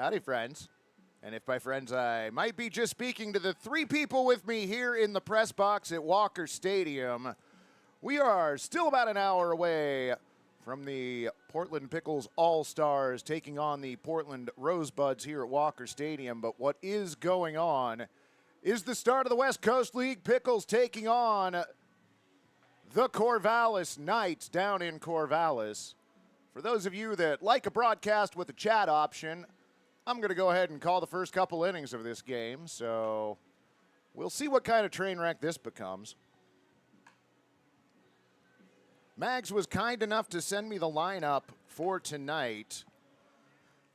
Howdy, friends. And if by friends, I might be just speaking to the three people with me here in the press box at Walker Stadium. We are still about an hour away from the Portland Pickles All-Stars taking on the Portland Rosebuds here at Walker Stadium. But what is going on is the start of the West Coast League. Pickles taking on the Corvallis Knights down in Corvallis. For those of you that like a broadcast with a chat option, I'm going to go ahead and call the first couple innings of this game. So we'll see what kind of train wreck this becomes. Mags was kind enough to send me the lineup for tonight.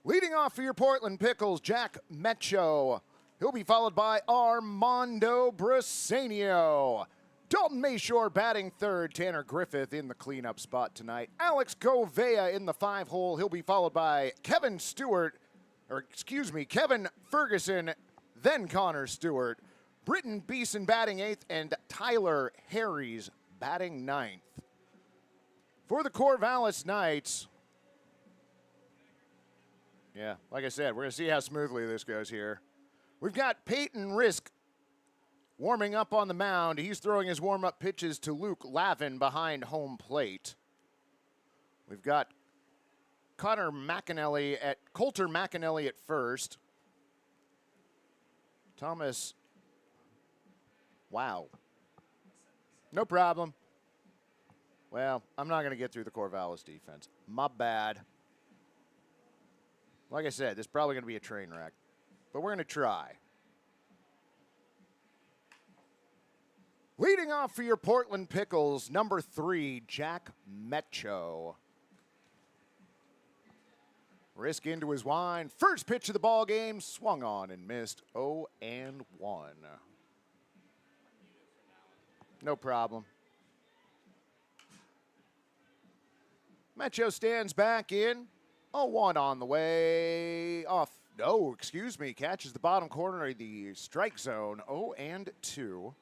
Leading off for your Portland Pickles, Jack Mecho. He'll be followed by Armando Briseño. Dalton Mayshore batting third. Tanner Griffith in the cleanup spot tonight. Alex Govea in the 5-hole. He'll be followed by Kevin Ferguson, then Connor Stewart. Britton Beeson batting 8th, and Tyler Harries batting 9th. For the Corvallis Knights, yeah, like I said, we're going to see how smoothly this goes here. We've got Peyton Risk warming up on the mound. He's throwing his warm-up pitches to Luke Lavin behind home plate. We've got Coulter McAnally at first. Thomas. Wow. No problem. Well, I'm not going to get through the Corvallis defense. My bad. Like I said, this is probably going to be a train wreck, but we're going to try. Leading off for your Portland Pickles, number 3, Jack Mecho. Risk into his wind. First pitch of the ball game, swung on and missed. 0-1. No problem. Mecho stands back in. 0-1 on the way. Off. No, excuse me. Catches the bottom corner of the strike zone. 0-2.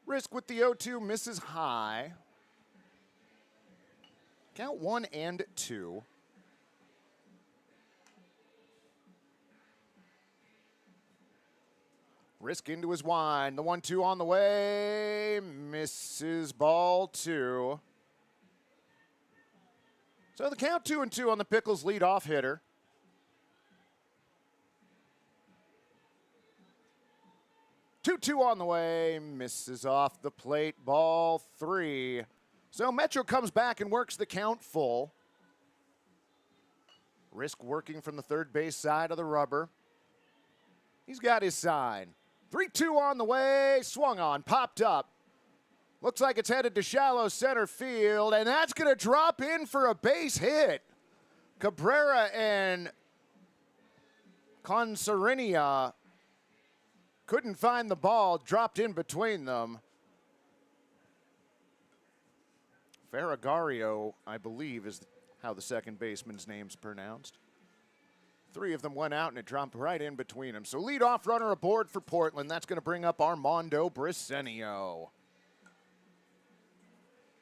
Risk with the 0-2 misses high. Count 1-2. Risk into his wind. The 1-2 on the way. Misses ball 2. So the count 2-2 on the Pickles leadoff hitter. Two on the way. Misses off the plate. Ball 3. So Metro comes back and works the count full. Risk working from the third base side of the rubber. He's got his sign. 3-2 on the way, swung on, popped up. Looks like it's headed to shallow center field, and that's going to drop in for a base hit. Cabrera and Consarinia couldn't find the ball, dropped in between them. Ferragario, I believe, is how the second baseman's name's pronounced. 3 of them went out, and it dropped right in between them. So leadoff runner aboard for Portland. That's going to bring up Armando Briseño.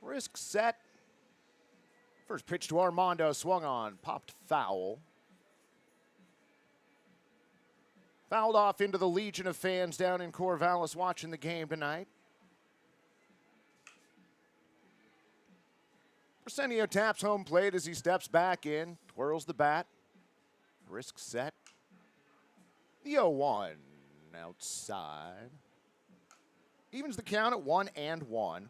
Risk set. First pitch to Armando, swung on, popped foul. Fouled off into the legion of fans down in Corvallis watching the game tonight. Briseño taps home plate as he steps back in, twirls the bat. Risk set. The 0-1 outside. Evens the count at 1-1.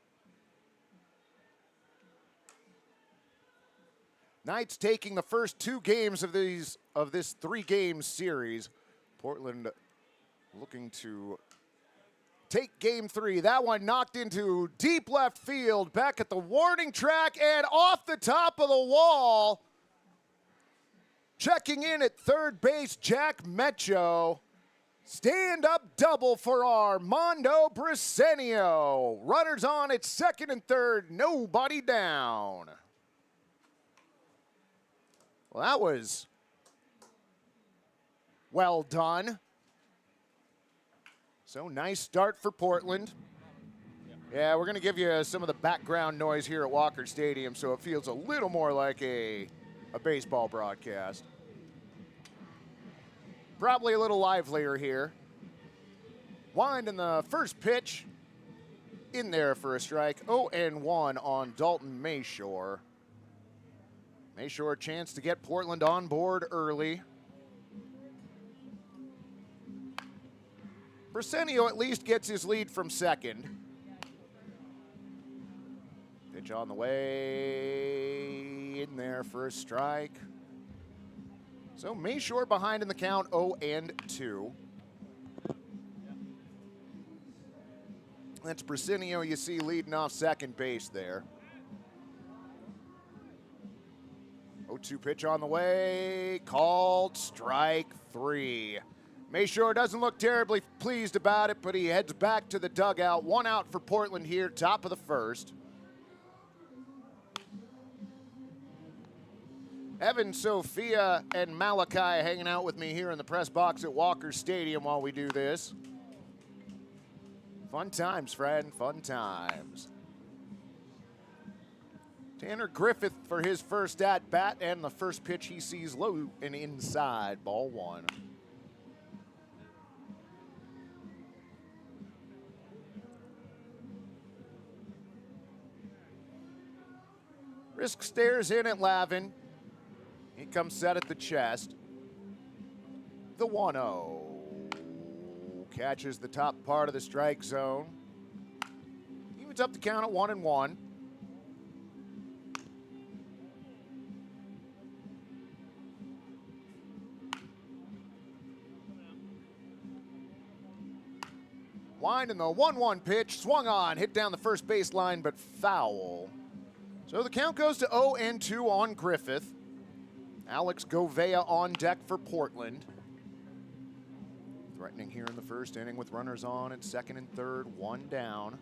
Knights taking the first 2 games of this 3-game series. Portland looking to take game 3. That one knocked into deep left field, back at the warning track and off the top of the wall. Checking in at third base, Jack Mecho. Stand-up double for Armando Briseño. Runners on at second and third, nobody down. Well, that was well done. So nice start for Portland. Yeah, we're going to give you some of the background noise here at Walker Stadium so it feels a little more like a baseball broadcast. Probably a little livelier here. Wind in the first pitch. In there for a strike. 0-1 on Dalton Mayshore. Mayshore a chance to get Portland on board early. Brisenio at least gets his lead from second. Pitch on the way. In there for a strike. So Mayshore behind in the count, 0-2. That's Brisenio you see leading off second base there. 0-2 pitch on the way. Called strike 3. Mayshore doesn't look terribly pleased about it, but he heads back to the dugout. 1 out for Portland here, top of the first. Evan, Sophia, and Malachi hanging out with me here in the press box at Walker Stadium while we do this. Fun times, friend, fun times. Tanner Griffith for his first at-bat, and the first pitch he sees low and inside, ball 1. Risk stares in at Lavin. He comes set at the chest. The 1-0. Catches the top part of the strike zone. Evens up the count at 1-1. Wind in the 1-1 pitch. Swung on. Hit down the first base line, but foul. So the count goes to 0-2 on Griffith. Alex Govea on deck for Portland. Threatening here in the first inning with runners on at second and third, 1 down.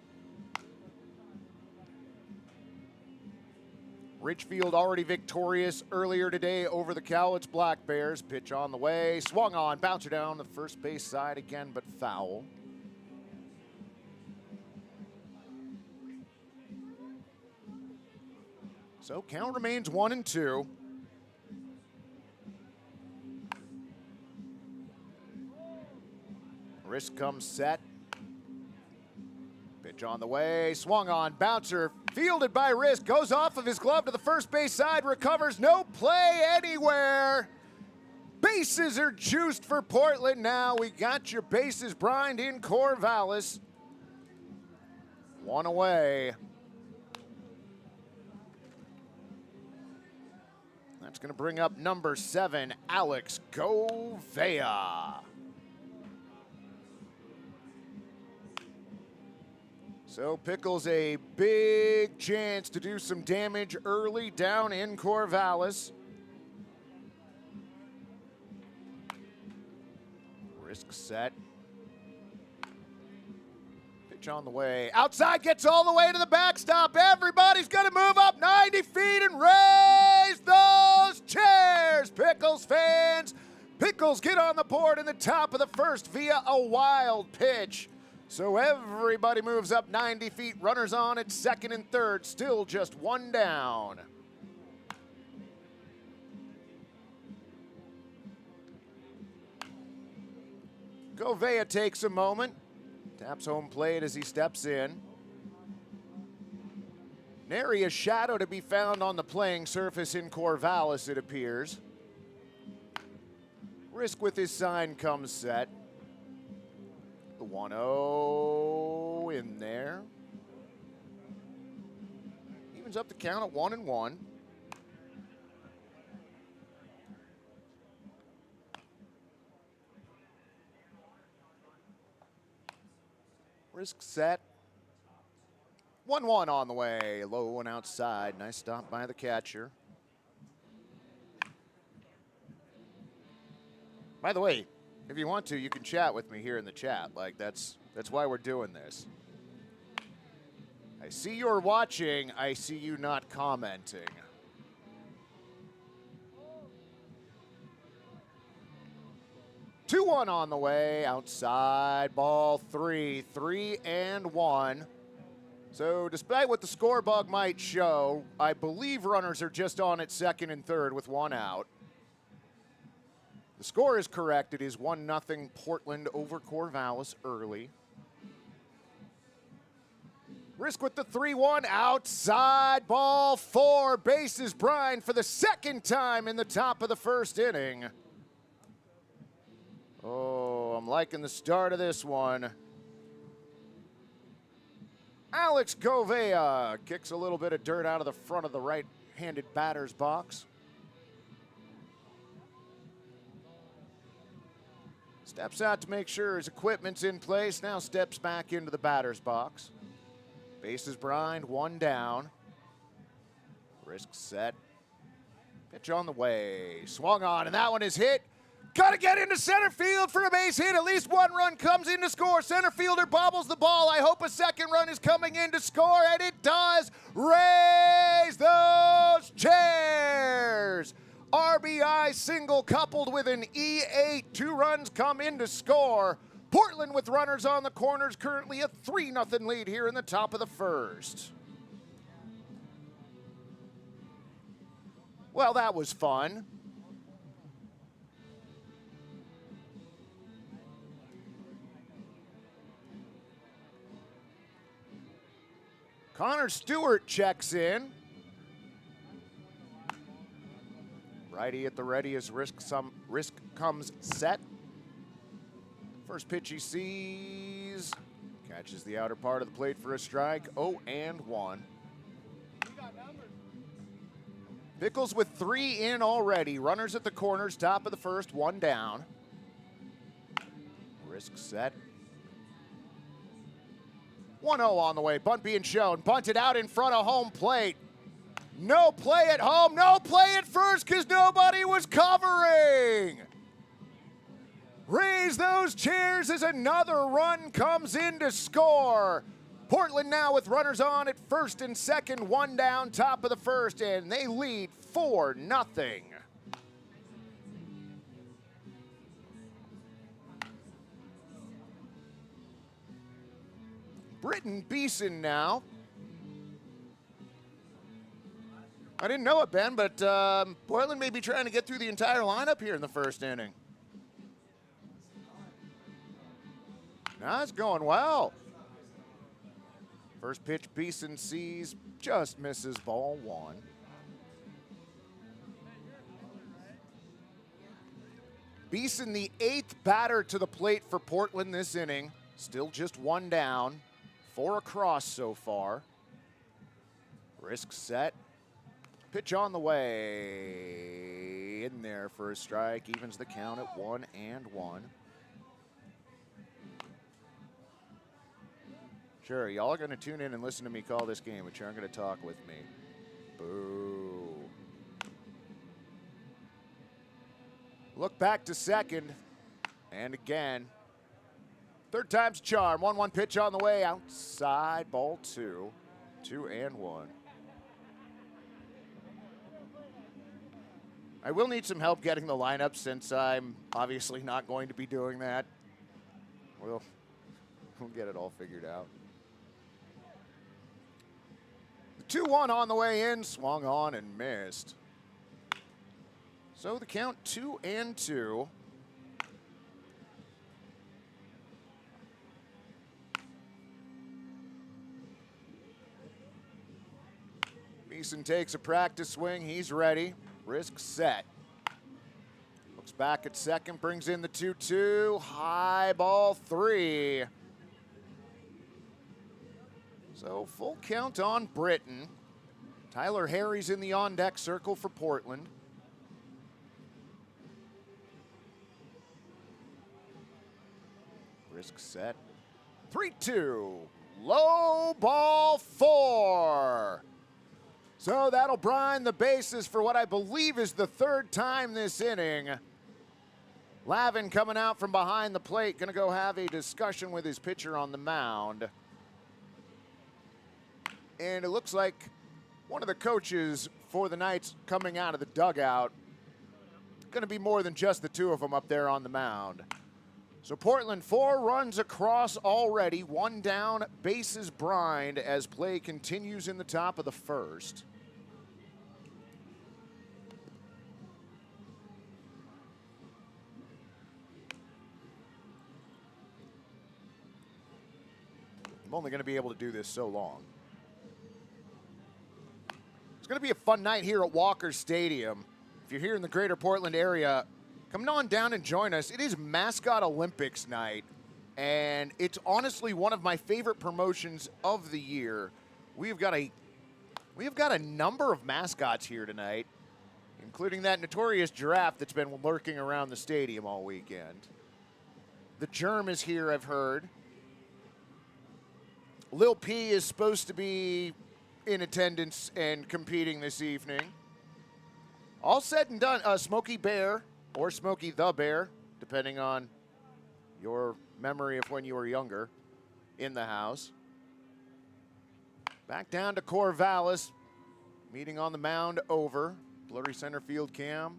Ridgefield already victorious earlier today over the Cowlitz Black Bears. Pitch on the way, swung on, bouncer down the first base side again, but foul. So count remains 1-2. Risk comes set. Pitch on the way, swung on, bouncer, fielded by Risk, goes off of his glove to the first base side, recovers, no play anywhere. Bases are juiced for Portland now. We got your bases brined in Corvallis. 1 away. That's going to bring up number 7, Alex Govea. So Pickles a big chance to do some damage early down in Corvallis. Risk set. Pitch on the way. Outside, gets all the way to the backstop. Everybody's going to move up 90 feet and raise those chairs. Pickles fans. Pickles get on the board in the top of the first via a wild pitch. So everybody moves up 90 feet. Runners on at second and third. Still just 1 down. Govea takes a moment. Taps home plate as he steps in. Nary a shadow to be found on the playing surface in Corvallis, it appears. Risk with his sign comes set. The 1-0 in there. Evens up the count at 1-1. Risk set. 1-1 on the way. Low one outside. Nice stop by the catcher. By the way, if you want to, you can chat with me here in the chat. Like, that's why we're doing this. I see you're watching. I see you not commenting. Two 2-1 on the way. Outside, ball 3. 3-1. So despite what the score bug might show, I believe runners are just on at second and third with one out. The score is correct. It is 1-0 Portland over Corvallis early. Risk with the 3-1 outside ball 4. Bases Brine for the second time in the top of the first inning. Oh, I'm liking the start of this one. Alex Govea kicks a little bit of dirt out of the front of the right-handed batter's box. Steps out to make sure his equipment's in place. Now steps back into the batter's box. Bases Brine, 1 down. Risk set. Pitch on the way. Swung on, and that one is hit. Got to get into center field for a base hit. At least one run comes in to score. Center fielder bobbles the ball. I hope a second run is coming in to score, and it does. Raise those chairs. RBI single coupled with an E8. 2 runs come in to score. Portland with runners on the corners, currently a 3-0 lead here in the top of the first. Well, that was fun. Connor Stewart checks in. Righty at the ready as risk comes set. First pitch he sees. Catches the outer part of the plate for a strike. 0-1. Pickles with 3 in already. Runners at the corners, top of the first, 1 down. Risk set. 1-0 on the way. Bunt being shown. Bunted out in front of home plate. No play at home. No play at first because nobody was covering. Raise those chairs as another run comes in to score. Portland now with runners on at first and second, 1 down, top of the first, and they lead 4-0. Britton Beeson now. I didn't know it, Ben, but Portland may be trying to get through the entire lineup here in the first inning. Now it's going well. First pitch Beeson sees, just misses, ball 1. Beeson, the 8th batter to the plate for Portland this inning. Still just 1 down, 4 across so far. Risk set. Pitch on the way. In there for a strike. Evens the count at 1-1. Sure, y'all are going to tune in and listen to me call this game, but you aren't going to talk with me. Boo. Look back to second. And again. Third time's charm. 1-1 pitch on the way. Outside, ball 2. 2-1. I will need some help getting the lineup since I'm obviously not going to be doing that. We'll get it all figured out. 2-1 on the way in, swung on and missed. So the count 2-2. Beeson takes a practice swing, he's ready. Risk set. Looks back at second, brings in the 2-2. High ball 3. So full count on Britton. Tyler Harry's in the on-deck circle for Portland. Risk set. 3-2. Low ball 4. So that'll brine the bases for what I believe is the 3rd time this inning. Lavin coming out from behind the plate, going to go have a discussion with his pitcher on the mound. And it looks like one of the coaches for the Knights coming out of the dugout. Going to be more than just the 2 of them up there on the mound. So Portland 4 runs across already, 1 down, bases brined as play continues in the top of the first. I'm only going to be able to do this so long. It's going to be a fun night here at Walker Stadium. If you're here in the greater Portland area, come on down and join us. It is Mascot Olympics Night, and it's honestly one of my favorite promotions of the year. We've got a number of mascots here tonight, including that notorious giraffe that's been lurking around the stadium all weekend. The Germ is here, I've heard. Lil P is supposed to be in attendance and competing this evening. All said and done, Smokey Bear, or Smokey the Bear, depending on your memory of when you were younger, in the house. Back down to Corvallis, meeting on the mound over. Blurry center field cam.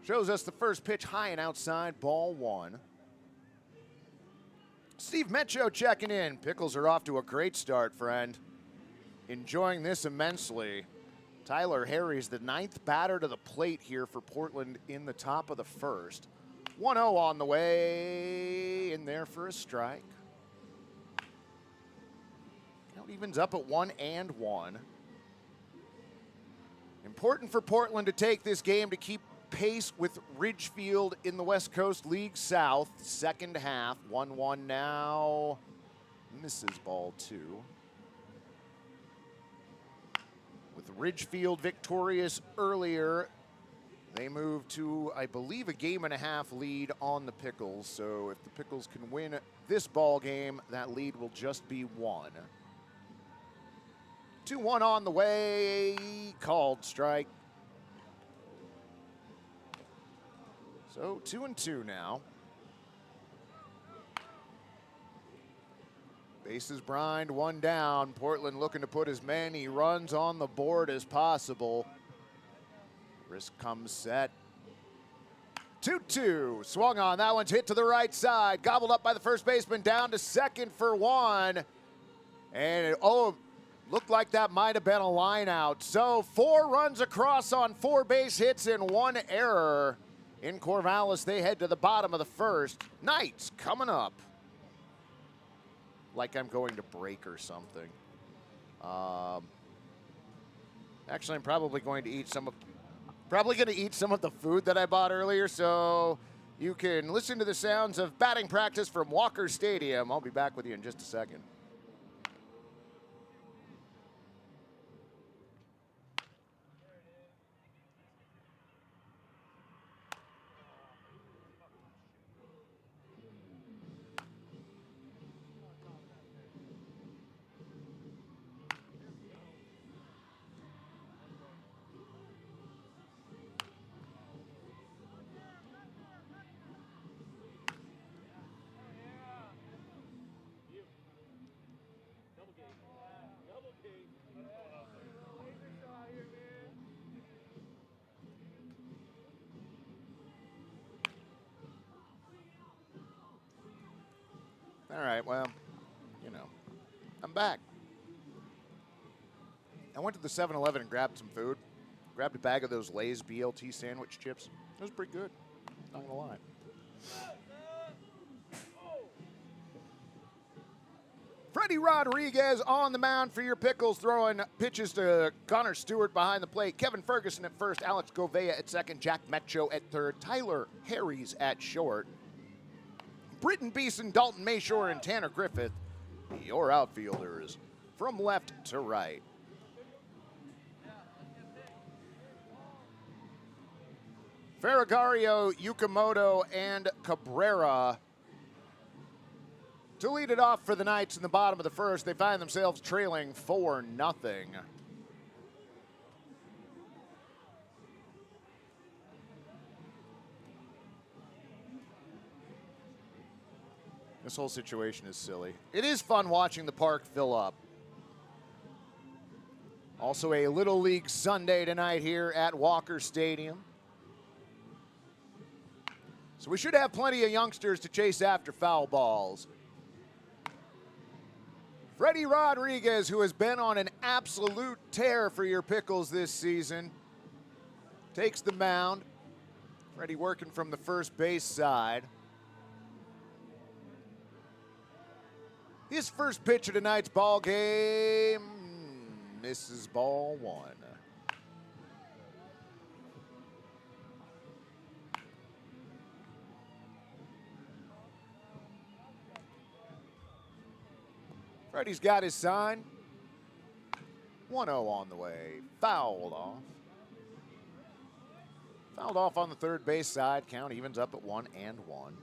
Shows us the first pitch high and outside, ball 1. Steve Metcho checking in. Pickles are off to a great start, friend. Enjoying this immensely. Tyler Harry's the 9th batter to the plate here for Portland in the top of the first. 1-0 on the way, in there for a strike. Count evens up at 1-1. Important for Portland to take this game to keep pace with Ridgefield in the West Coast League South. Second half, 1-1 now. Misses ball 2. With Ridgefield victorious earlier, they move to, I believe, a 1.5 game lead on the Pickles. So if the Pickles can win this ball game, that lead will just be 1. 2-1 on the way, called strike. So 2-2 now. Bases brined, 1 down. Portland looking to put as many runs on the board as possible. Risk comes set. 2-2. Swung on. That one's hit to the right side. Gobbled up by the first baseman. Down to second for 1. And looked like that might have been a line out. So 4 runs across on 4 base hits and 1 error. In Corvallis, they head to the bottom of the first. Knights coming up. Like I'm going to break or something. Actually, I'm probably going to eat some of the food that I bought earlier, so you can listen to the sounds of batting practice from Walker Stadium. I'll be back with you in just a second. All right, well, you know, I'm back. I went to the 7-Eleven and grabbed some food. Grabbed a bag of those Lay's BLT sandwich chips. It was pretty good, not gonna lie. Freddie Rodriguez on the mound for your Pickles, throwing pitches to Connor Stewart behind the plate. Kevin Ferguson at first, Alex Govea at second, Jack Metcho at third, Tyler Harry's at short. Britton Beeson, Dalton Mayshore, and Tanner Griffith, your outfielders from left to right. Ferragario, Yukimoto, and Cabrera to lead it off for the Knights in the bottom of the first. They find themselves trailing 4-0. This whole situation is silly. It is fun watching the park fill up. Also a Little League Sunday tonight here at Walker Stadium. So we should have plenty of youngsters to chase after foul balls. Freddie Rodriguez, who has been on an absolute tear for your Pickles this season, takes the mound. Freddie working from the first base side. His first pitch of tonight's ball game misses ball one. Freddie's got his sign. 1-0 on the way. Fouled off. Fouled off on the third base side. Count evens up at 1-1.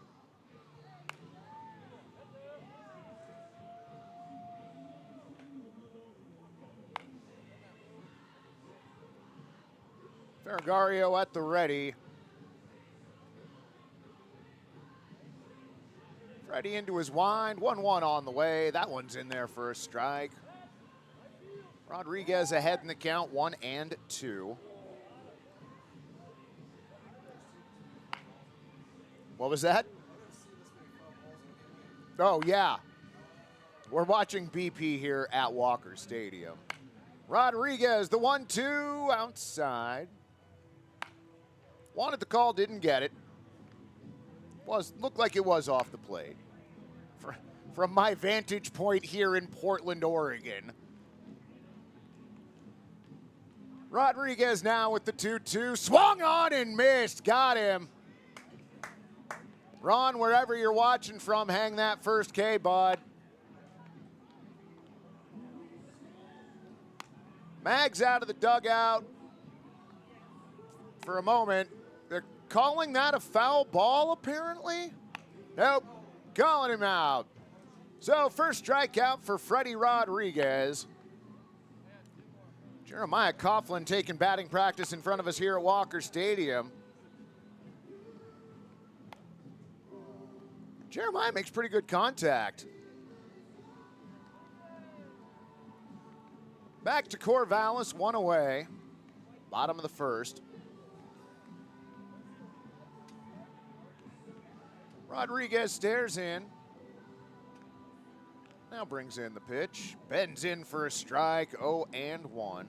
Ferrario at the ready. Freddie into his wind. 1-1 on the way. That one's in there for a strike. Rodriguez ahead in the count, 1-2. What was that? Oh, yeah. We're watching BP here at Walker Stadium. Rodriguez, the 1-2 outside. Wanted the call, didn't get it. Looked like it was off the plate. From my vantage point here in Portland, Oregon. Rodriguez now with the 2-2. Swung on and missed. Got him. Ron, wherever you're watching from, hang that first K, bud. Mag's out of the dugout for a moment. They're calling that a foul ball, apparently? Nope, calling him out. So first strikeout for Freddie Rodriguez. Jeremiah Coughlin taking batting practice in front of us here at Walker Stadium. Jeremiah makes pretty good contact. Back to Corvallis, 1 away. Bottom of the first. Rodriguez stares in. Now brings in the pitch. Bends in for a strike, 0-1.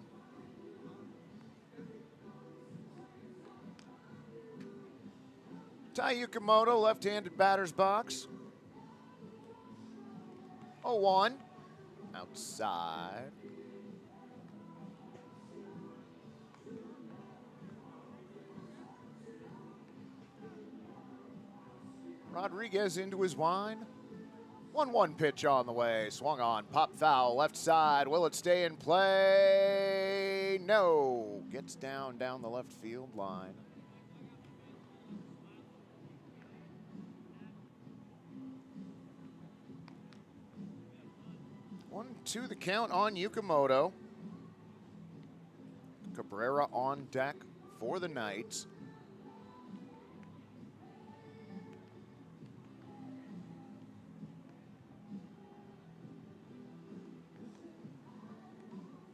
Tai Yukimoto, left-handed batter's box. 0-1. Outside. Rodriguez into his wind. 1-1 pitch on the way. Swung on. Pop foul. Left side. Will it stay in play? No. Gets down the left field line. One, two, the count on Yukimoto. Cabrera on deck for the Knights.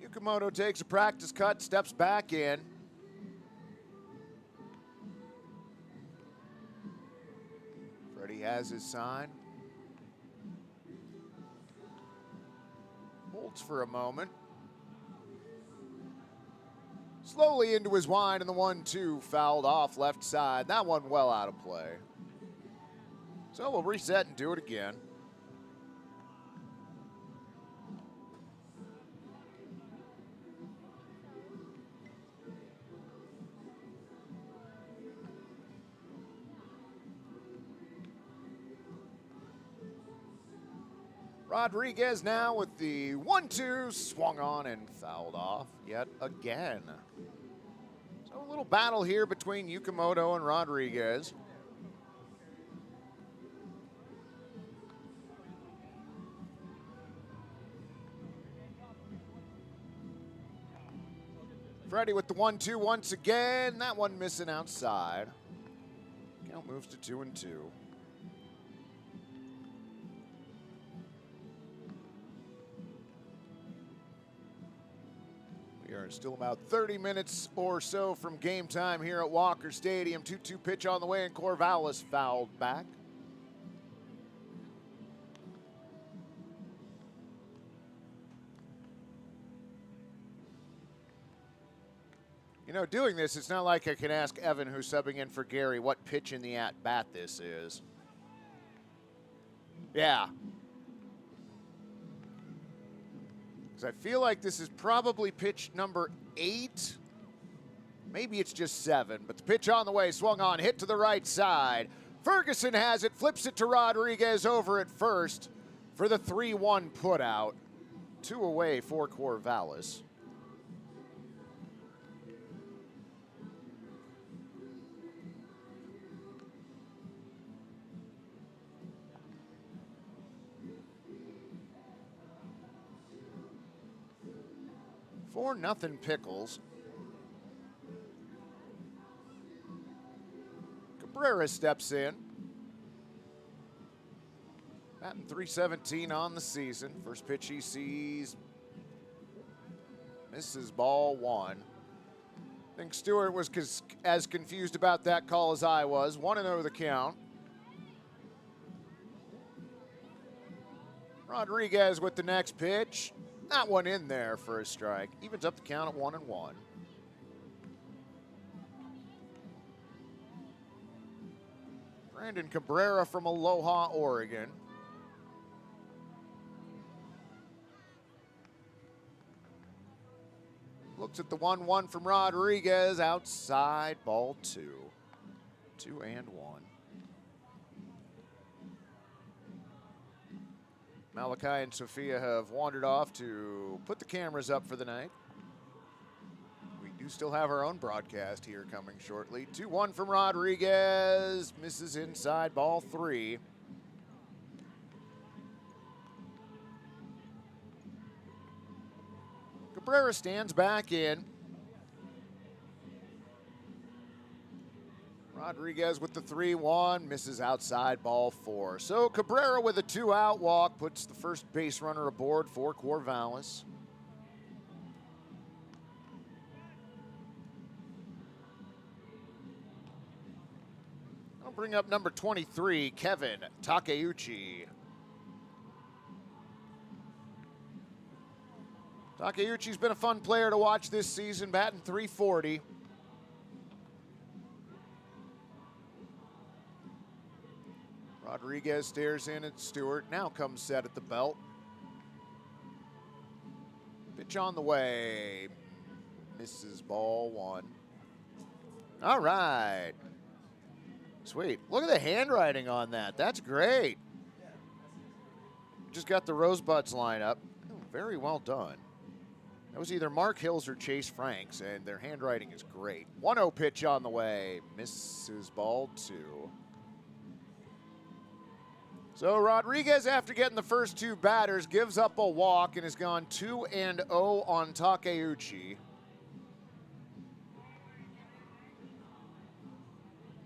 Yukimoto takes a practice cut, steps back in. Freddie has his sign. Holds for a moment. Slowly into his wind, and the 1-2 fouled off left side. That one well out of play. So we'll reset and do it again. Rodriguez now with the 1-2, swung on and fouled off yet again. So a little battle here between Yukimoto and Rodriguez. Freddie with the 1-2 once again. That one missing outside. Count moves to 2-2. We are are still about 30 minutes or so from game time here at Walker Stadium. 2-2 pitch on the way, and Corvallis fouled back. You know, doing this, it's not like I can ask Evan, who's subbing in for Gary, what pitch in the at-bat this is. Yeah. Because I feel like this is probably pitch number 8. Maybe it's just 7, but the pitch on the way, swung on, hit to the right side. Ferguson has it, flips it to Rodriguez over at first for the 3-1 putout. 2 away for Corvallis. For nothing Pickles. Cabrera steps in. Batting .317 on the season. First pitch he sees. Misses ball 1. I think Stewart was as confused about that call as I was. 1-0 the count. Rodriguez with the next pitch. That one in there for a strike. Evens up the count at 1-1. Brandon Cabrera from Aloha, Oregon. Looks at the 1-1 from Rodriguez. Outside, ball 2. 2-1. Malachi and Sophia have wandered off to put the cameras up for the night. We do still have our own broadcast here coming shortly. 2-1 from Rodriguez. Misses inside, ball 3. Cabrera stands back in. Rodriguez with the 3-1, misses outside, ball 4. So Cabrera with a 2-out walk puts the first base runner aboard for Corvallis. I'll bring up number 23, Kevin Takeuchi. Takeuchi's been a fun player to watch this season, batting .340. Rodriguez stares in at Stewart. Now comes set at the belt. Pitch on the way. Misses ball 1. All right. Sweet. Look at the handwriting on that. That's great. Just got the Rosebuds lineup. Oh, very well done. That was either Mark Hills or Chase Franks, and their handwriting is great. 1-0 pitch on the way. Misses ball 2. So Rodriguez, after getting the first 2 batters, gives up a walk and has gone 2-0 on Takeuchi.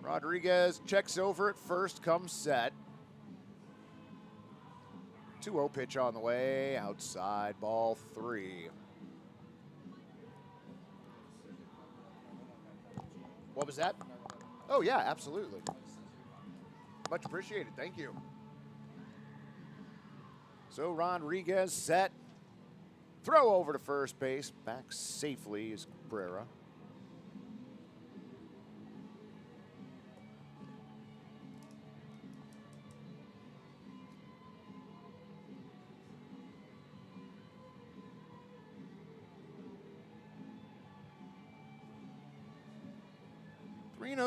Rodriguez checks over at first, comes set. 2-0 pitch on the way, outside, ball 3. What was that? Oh, yeah, absolutely. Much appreciated. Thank you. So Rodriguez set. Throw over to first base. Back safely is Cabrera.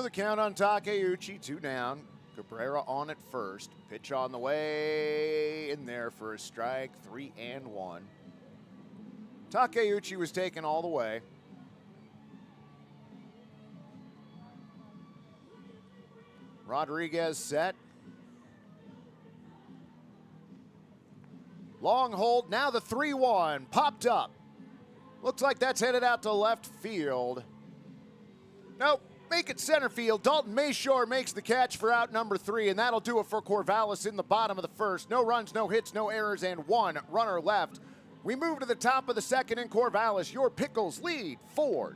The count on Takeuchi, 2 down. Cabrera on at first. Pitch on the way. In there for a strike. 3-1. Takeuchi was taken all the way. Rodriguez set. Long hold. Now the 3-1. Popped up. Looks like that's headed out to left field. Nope. Make it center field. Dalton Mayshore makes the catch for out number 3, and that'll do it for Corvallis in the bottom of the first. No runs, no hits, no errors, and 1 runner left We move to the top of the second in Corvallis. Your Pickles lead 4-0.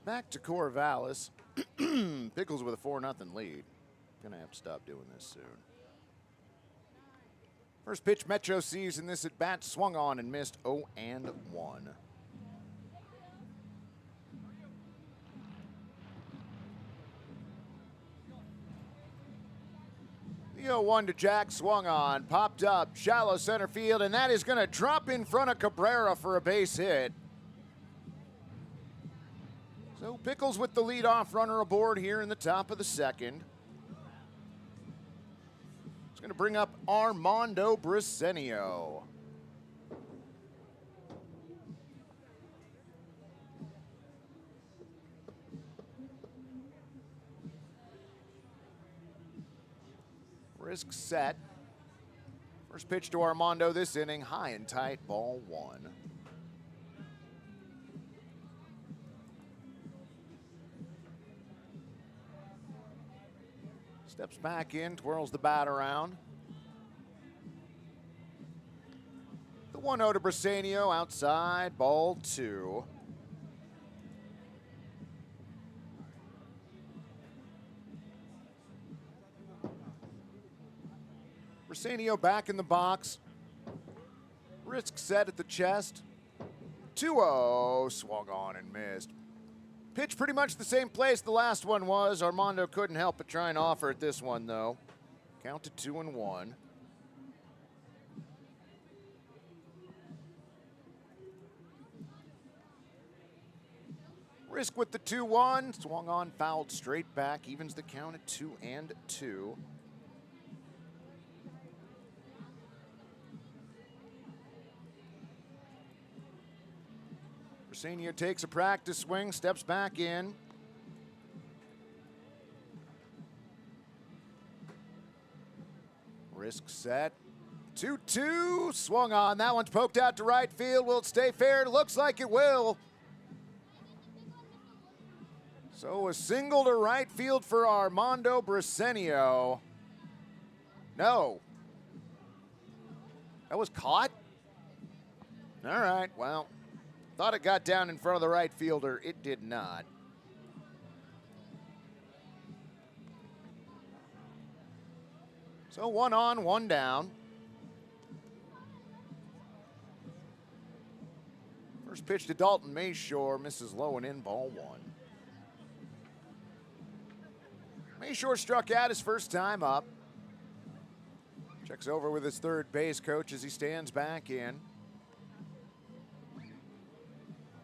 Back to Corvallis. Pickles with a 4-0 lead. Gonna have to stop doing this soon. First pitch Metro sees in this at bat, swung on and missed 0-1. The 0-1 to Jack, swung on, popped up, shallow center field, and that is gonna drop in front of Cabrera for a base hit. So Pickles with the leadoff runner aboard here in the top of the second. It's going to bring up Armando Briseño. Risk set. First pitch to Armando this inning, high and tight, ball 1. Steps back in, twirls the bat around. The 1-0 to Briseño, outside, ball 2. Briseño back in the box. Risk set at the chest. 2-0, swung on and missed. Pitch pretty much the same place the last one was. Armando couldn't help but try and offer it this one, though. Count to 2-1. Risk with the 2-1. Swung on, fouled straight back. Evens the count at 2-2. Briseño takes a practice swing, steps back in. Risk set. 2-2, swung on. That one's poked out to right field. Will it stay fair? It looks like it will. So a single to right field for Armando Briseño. No. That was caught? All right, well. Thought it got down in front of the right fielder. It did not. So 1 on, 1 down. First pitch to Dalton Mayshore, misses low and in, ball 1. Mayshore struck out his first time up. Checks over with his third base coach as he stands back in.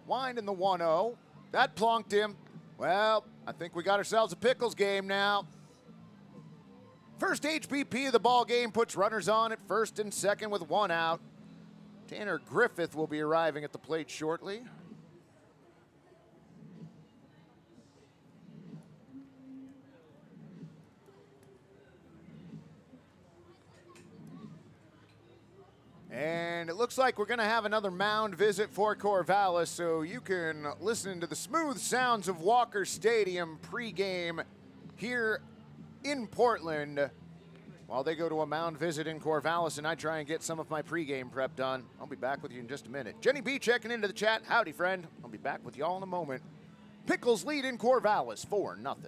Wind in the 1-0. That plunked him. Well, I think we got ourselves a Pickles game now. First HBP of the ball game puts runners on at first and second with 1 out. Tanner Griffith will be arriving at the plate shortly. And it looks like we're going to have another mound visit for Corvallis, so you can listen to the smooth sounds of Walker Stadium pregame here in Portland while they go to a mound visit in Corvallis and I try and get some of my pregame prep done. I'll be back with you in just a minute. Jenny B checking into the chat. Howdy, friend. I'll be back with y'all in a moment. Pickles lead in Corvallis 4-0.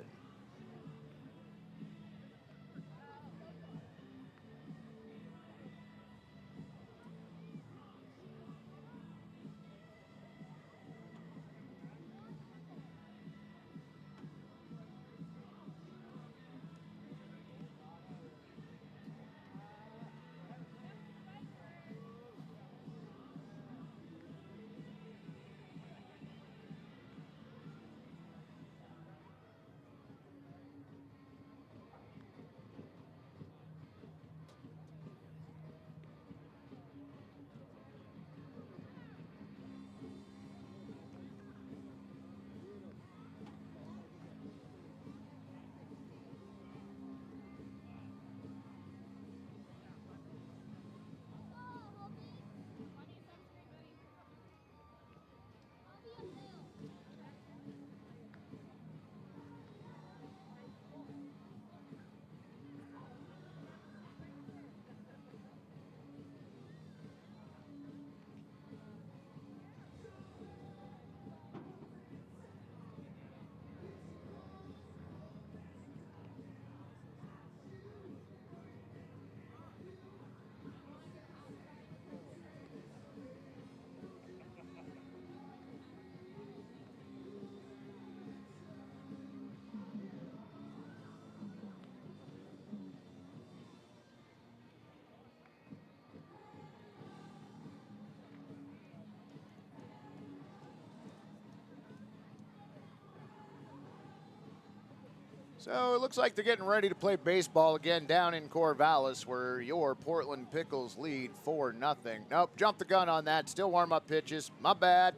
So it looks like they're getting ready to play baseball again down in Corvallis, where your Portland Pickles lead 4-0. Nope, jumped the gun on that. Still warm-up pitches. My bad.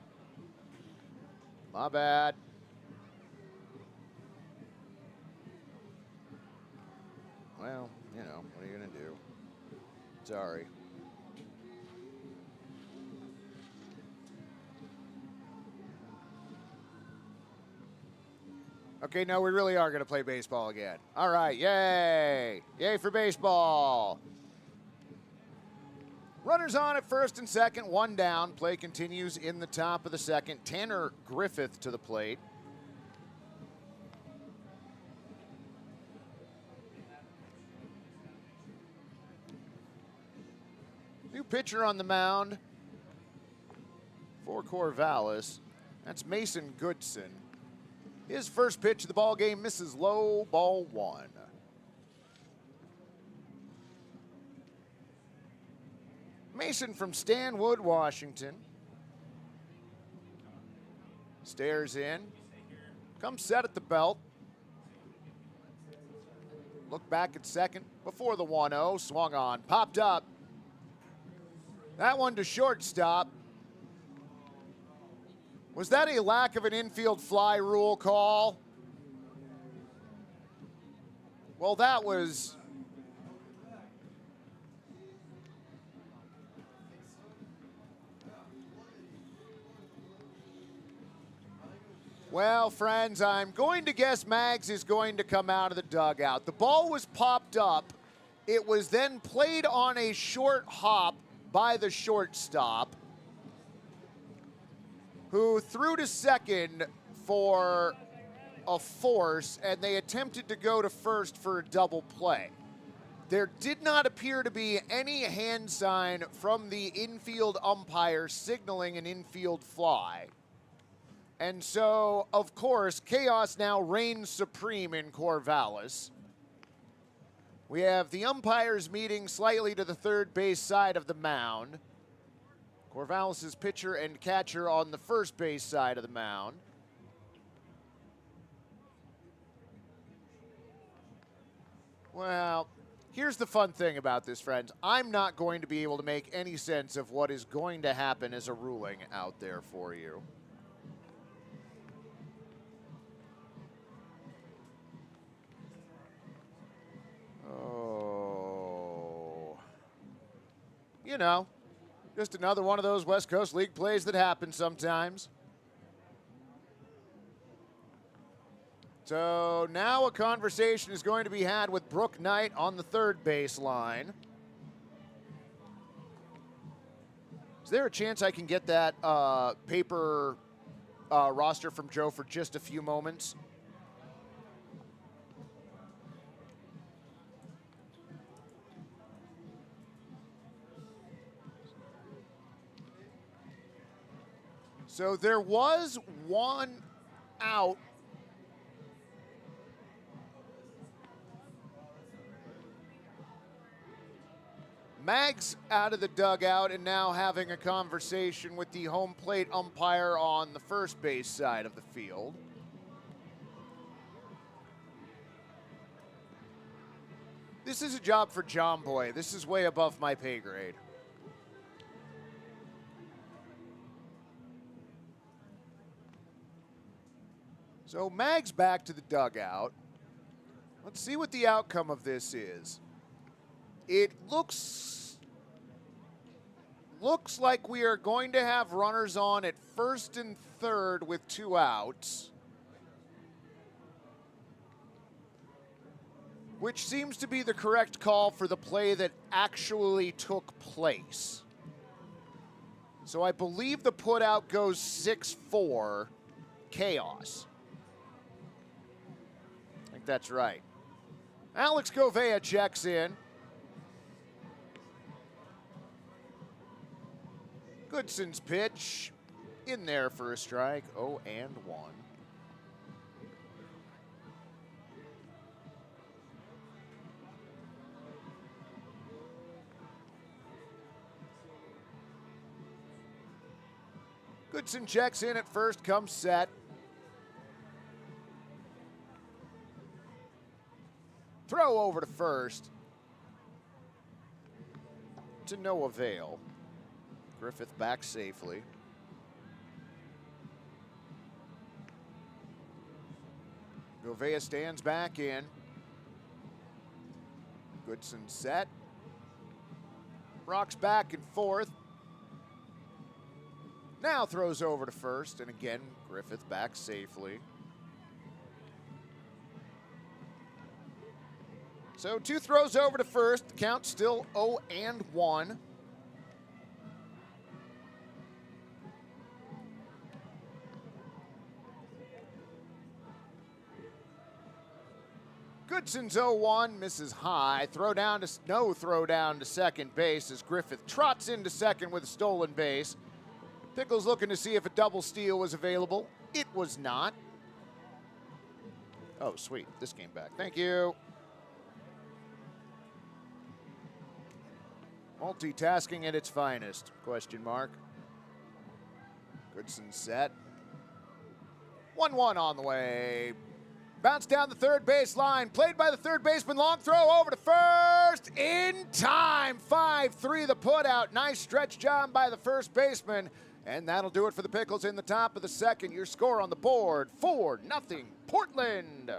My bad. Well, you know, what are you going to do? Sorry. Okay, no, we really are going to play baseball again. All right, yay. Yay for baseball. Runners on at first and second, one down. Play continues in the top of the second. Tanner Griffith to the plate. New pitcher on the mound for Corvallis. That's Mason Goodson. His first pitch of the ball game misses low, ball one. Mason from Stanwood, Washington. Stares in. Comes set at the belt. Look back at second before the 1-0. Swung on. Popped up. That one to shortstop. Was that a lack of an infield fly rule call? Well, that was... Well, friends, I'm going to guess Mags is going to come out of the dugout. The ball was popped up. It was then played on a short hop by the shortstop, who threw to second for a force, and they attempted to go to first for a double play. There did not appear to be any hand sign from the infield umpire signaling an infield fly. And so, of course, chaos now reigns supreme in Corvallis. We have the umpires meeting slightly to the third base side of the mound. Corvallis' pitcher and catcher on the first base side of the mound. Well, here's the fun thing about this, friends. I'm not going to be able to make any sense of what is going to happen as a ruling out there for you. Oh. You know. Just another one of those West Coast League plays that happen sometimes. So now a conversation is going to be had with Brooke Knight on the third base line. Is there a chance I can get that paper roster from Joe for just a few moments? So there was one out. Mag's out of the dugout and now having a conversation with the home plate umpire on the first base side of the field. This is a job for John Boy. This is way above my pay grade. So Mag's back to the dugout. Let's see what the outcome of this is. It looks like we are going to have runners on at first and third with 2 outs, which seems to be the correct call for the play that actually took place. So I believe the putout goes 6-4, chaos. I think that's right. Alex Govea checks in. Goodson's pitch in there for a strike, 0-1. Goodson checks in at first, comes set. Throw over to first. To no avail. Griffith back safely. Govea stands back in. Goodson set. Rocks back and forth. Now throws over to first, and again, Griffith back safely. So 2 throws over to first. The count still 0-1. Goodson's 0-1, misses high. No throw down to second base as Griffith trots into second with a stolen base. Pickles looking to see if a double steal was available. It was not. Oh, sweet. This came back. Thank you. Multitasking at its finest, question mark. Goodson set. 1-1 on the way. Bounce down the third base line. Played by the third baseman. Long throw over to first. In time. 5-3 the putout. Nice stretch job by the first baseman. And that'll do it for the Pickles in the top of the second. Your score on the board, 4-0 Portland.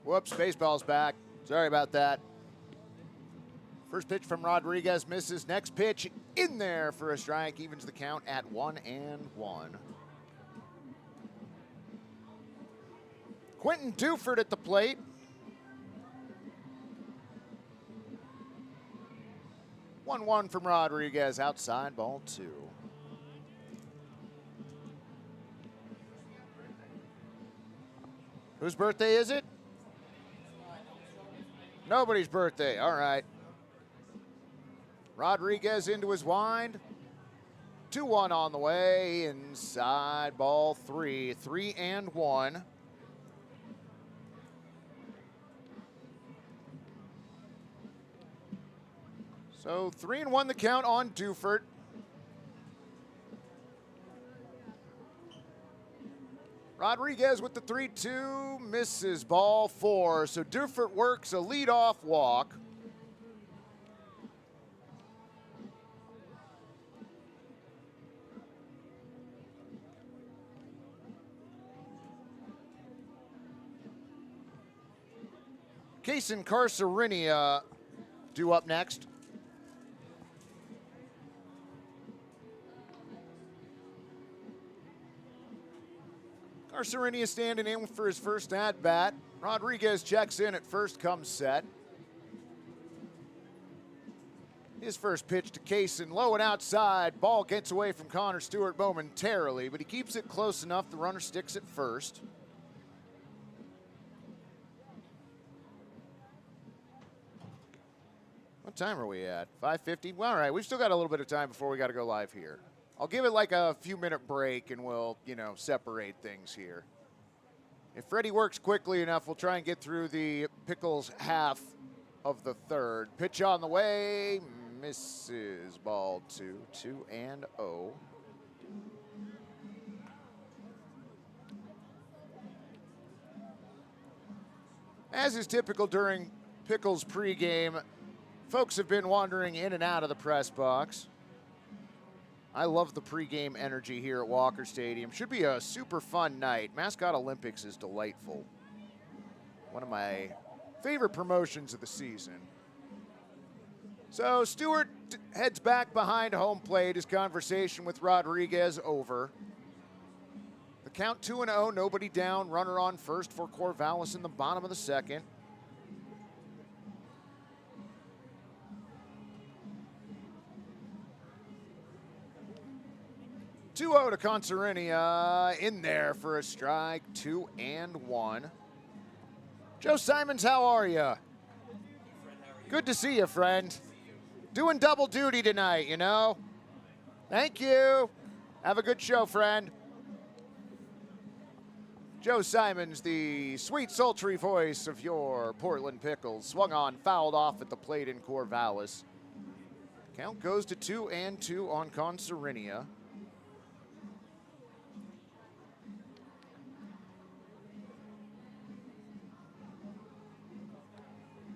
Whoops, baseball's back. Sorry about that. First pitch from Rodriguez misses. Next pitch in there for a strike. Evens the count at 1-1. Quentin Duford at the plate. One from Rodriguez, outside, ball 2. Whose birthday is it? Nobody's birthday. All right. Rodriguez into his wind. 2-1 on the way. Inside, ball 3. 3-1. So 3-1 the count on Duford. Rodriguez with the 3-2, misses ball 4. So Duford works a leadoff walk. Kason Carcerenia due up next. Carcerenia standing in for his first at-bat. Rodriguez checks in at first, comes set. His first pitch to Kason, low and outside. Ball gets away from Connor Stewart momentarily, but he keeps it close enough. The runner sticks at first. What time are we at? 5:50? Well, all right, we've still got a little bit of time before we got to go live here. I'll give it like a few-minute break, and we'll, separate things here. If Freddie works quickly enough, we'll try and get through the Pickles half of the third. Pitch on the way, misses, ball 2, 2-0. As is typical during Pickles pregame, folks have been wandering in and out of the press box. I love the pregame energy here at Walker Stadium. Should be a super fun night. Mascot Olympics is delightful. One of my favorite promotions of the season. So Stewart heads back behind home plate. His conversation with Rodriguez over. The count 2-0, nobody down. Runner on first for Corvallis in the bottom of the second. To Carcerenia in there for a strike, 2-1. Joe Simons, how are you? Good to see you, friend. Doing double duty tonight, Thank you. Have a good show, friend. Joe Simons, the sweet, sultry voice of your Portland Pickles, swung on, fouled off at the plate in Corvallis. Count goes to 2-2 on Carcerenia.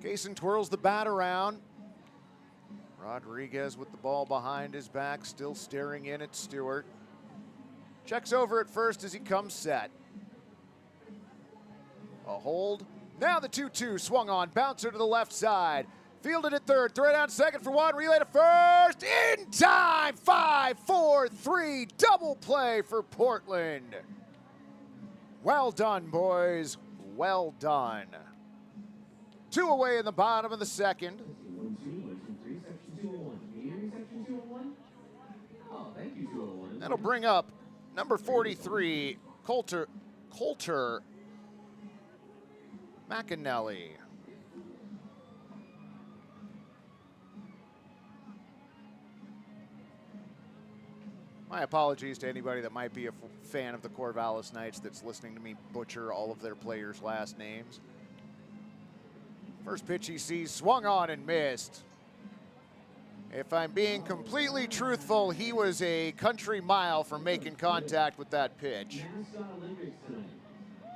Kason twirls the bat around. Rodriguez with the ball behind his back, still staring in at Stewart. Checks over at first as he comes set. A hold. Now the 2-2 swung on, bouncer to the left side. Fielded at third, throw down second for one, relay to first. In time, 5-4-3, double play for Portland. Well done, boys. Well done. 2 away in the bottom of the second. That'll bring up number 43, Coulter McAnally. My apologies to anybody that might be a fan of the Corvallis Knights that's listening to me butcher all of their players' last names. First pitch he sees, swung on and missed. If I'm being completely truthful, he was a country mile from making contact with that pitch.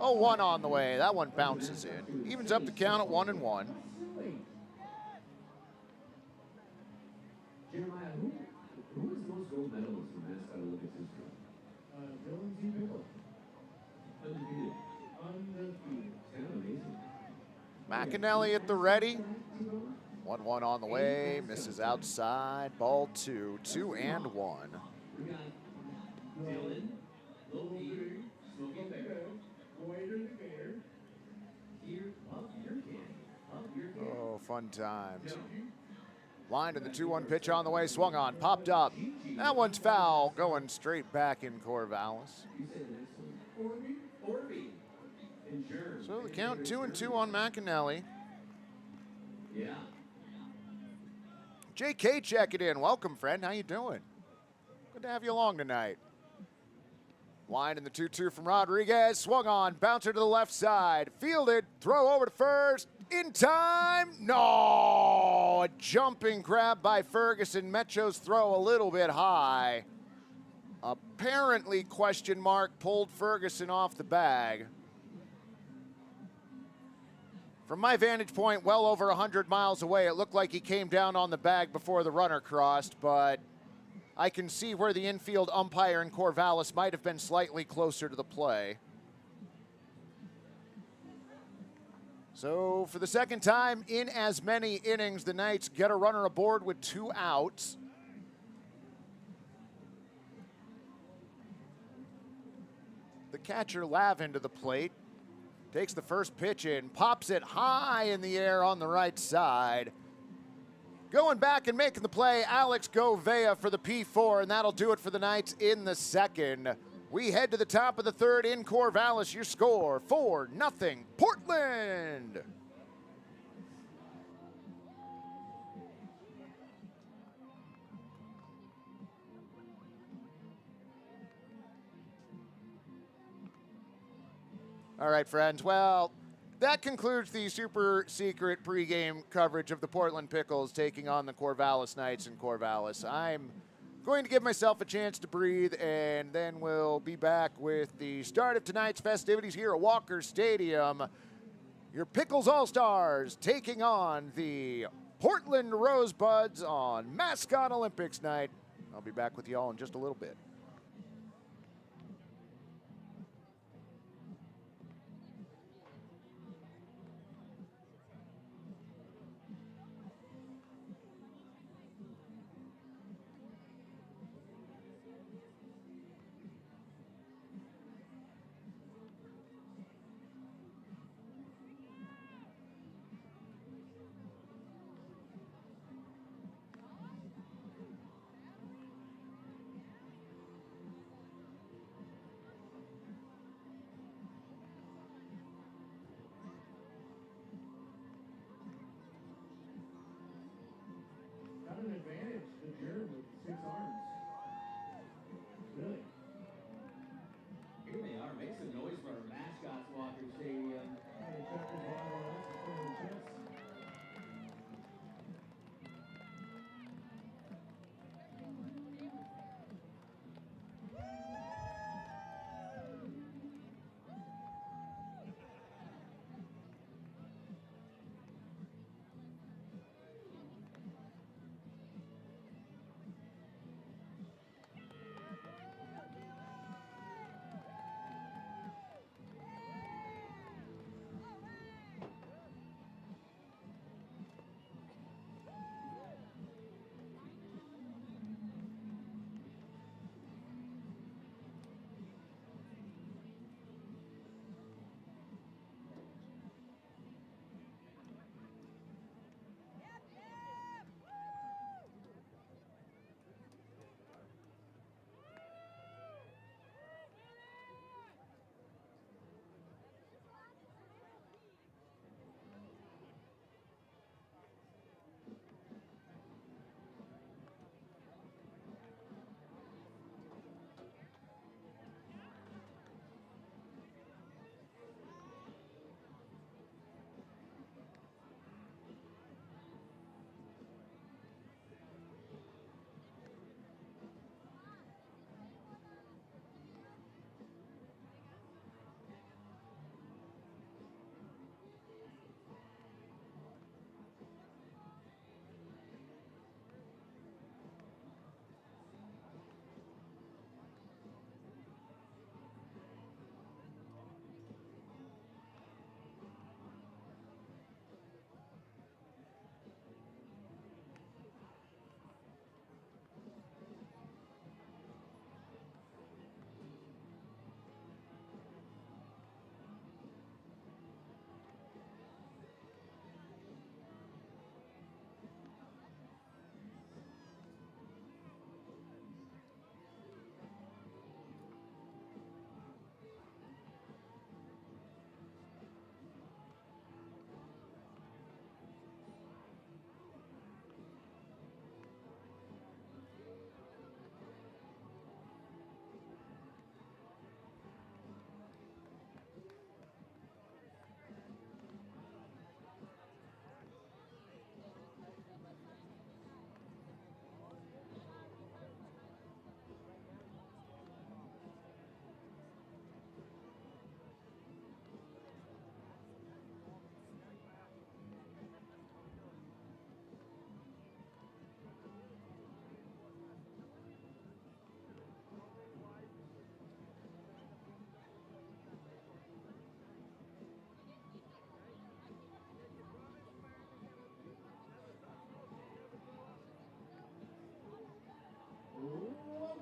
0-1 on the way. That one bounces in. Evens up the count at 1-1. Jeremiah, who is the most gold medalist in Mascot Olympics history? Dillon. Undefeated. Undefeated. It's kind of amazing. McAnally at the ready. 1-1 on the way, misses outside. Ball 2, 2-1. We got Dillon, Lil Peter, Smoky Bear, Warrior the Bear. Here, up your candy. Up your candy. Oh, fun times. Lined in the 2-1 pitch on the way, swung on, popped up. That one's foul, going straight back in Corvallis. You say the next one. Orby. And Germ. So the count 2-2 on McAnally. Yeah. JK checking in. Welcome, friend. How you doing? Good to have you along tonight. Line in the 2-2 from Rodriguez. Swung on. Bouncer to the left side. Fielded. Throw over to first. In time. No! A jumping grab by Ferguson. Mecho's throw a little bit high. Apparently, question mark, pulled Ferguson off the bag. From my vantage point, well over 100 miles away, it looked like he came down on the bag before the runner crossed, but I can see where the infield umpire in Corvallis might have been slightly closer to the play. So for the second time in as many innings, the Knights get a runner aboard with 2 outs. The catcher Lavin to the plate. Takes the first pitch in, pops it high in the air on the right side. Going back and making the play, Alex Govea for the P4, and that'll do it for the Knights in the second. We head to the top of the third in Corvallis. Your score, 4-0, Portland. All right, friends. Well, that concludes the super secret pregame coverage of the Portland Pickles taking on the Corvallis Knights in Corvallis. I'm going to give myself a chance to breathe, and then we'll be back with the start of tonight's festivities here at Walker Stadium. Your Pickles All-Stars taking on the Portland Rosebuds on Mascot Olympics Night. I'll be back with you all in just a little bit.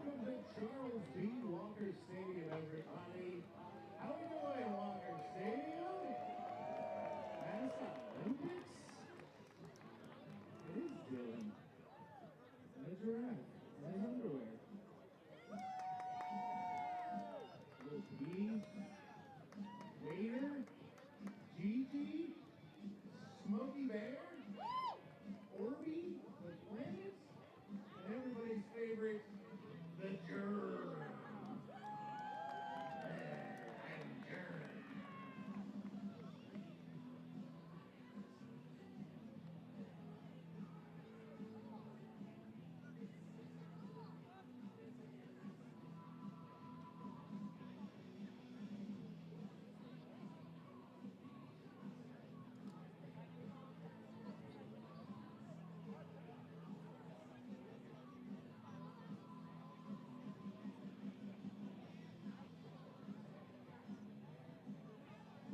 Welcome to Charles B. Walker Stadium, everybody. How we doing, Walker Stadium? Mascot Olympics? It is Dillon. And a giraffe. Nice underwear. Little P, Waiter, Gigi, Smokey Bear, Orby, the Planet, and everybody's favorite, the Germ.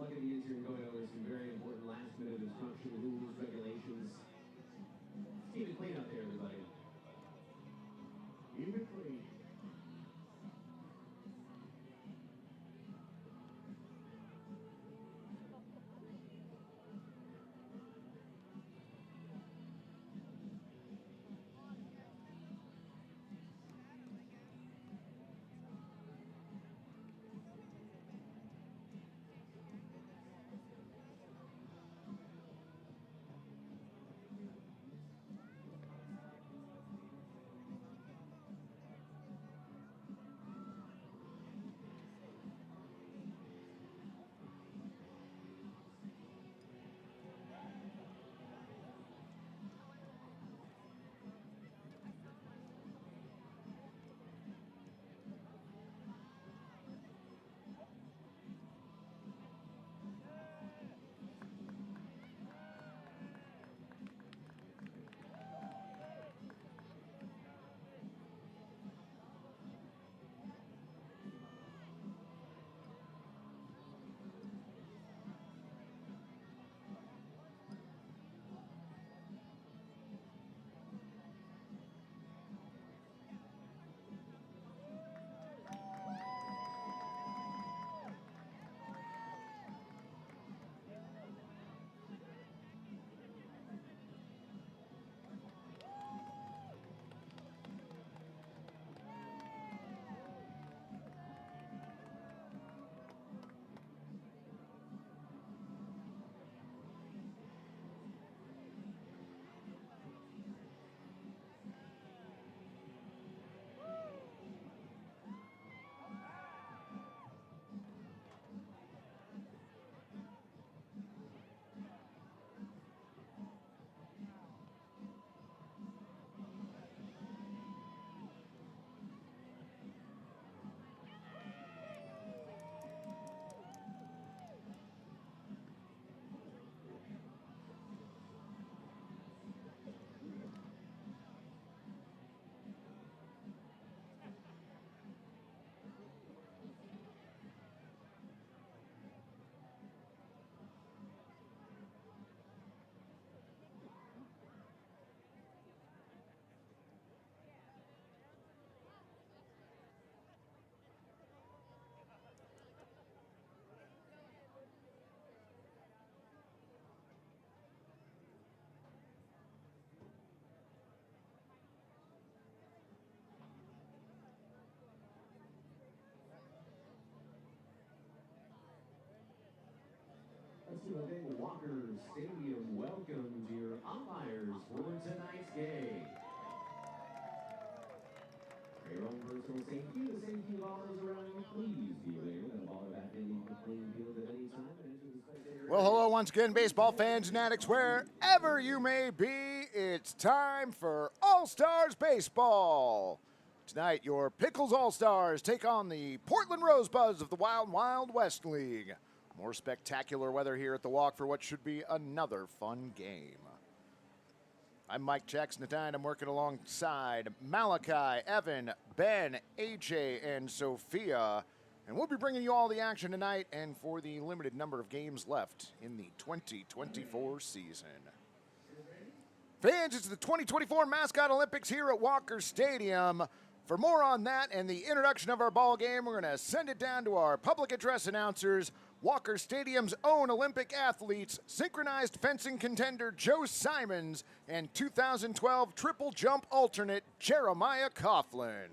Lucky the is here going over some very important last-minute instruction, rules, regulations. Keep it clean out there, everybody. Keep it clean. Let's do a big Walker Stadium welcome to your umpires for tonight's game. For your own personal safety, the safety of all those around you, please be aware that a baller back in the playing field at any time and enter the spectator. Well, hello once again, baseball fans and addicts, wherever you may be. It's time for All-Stars Baseball. Tonight, your Pickles All-Stars take on the Portland Rosebuds of the Wild Wild West League. More spectacular weather here at the Walk for what should be another fun game. I'm Mike Chexx, and I'm working alongside Malachi, Evan, Ben, AJ, and Sophia. And we'll be bringing you all the action tonight and for the limited number of games left in the 2024 season. Fans, it's the 2024 Mascot Olympics here at Walker Stadium. for more on that and the introduction of our ball game, we're going to send it down to our public address announcers, Walker Stadium's own Olympic athletes, synchronized fencing contender Joe Simons, and 2012 triple jump alternate Jeremiah Coughlin.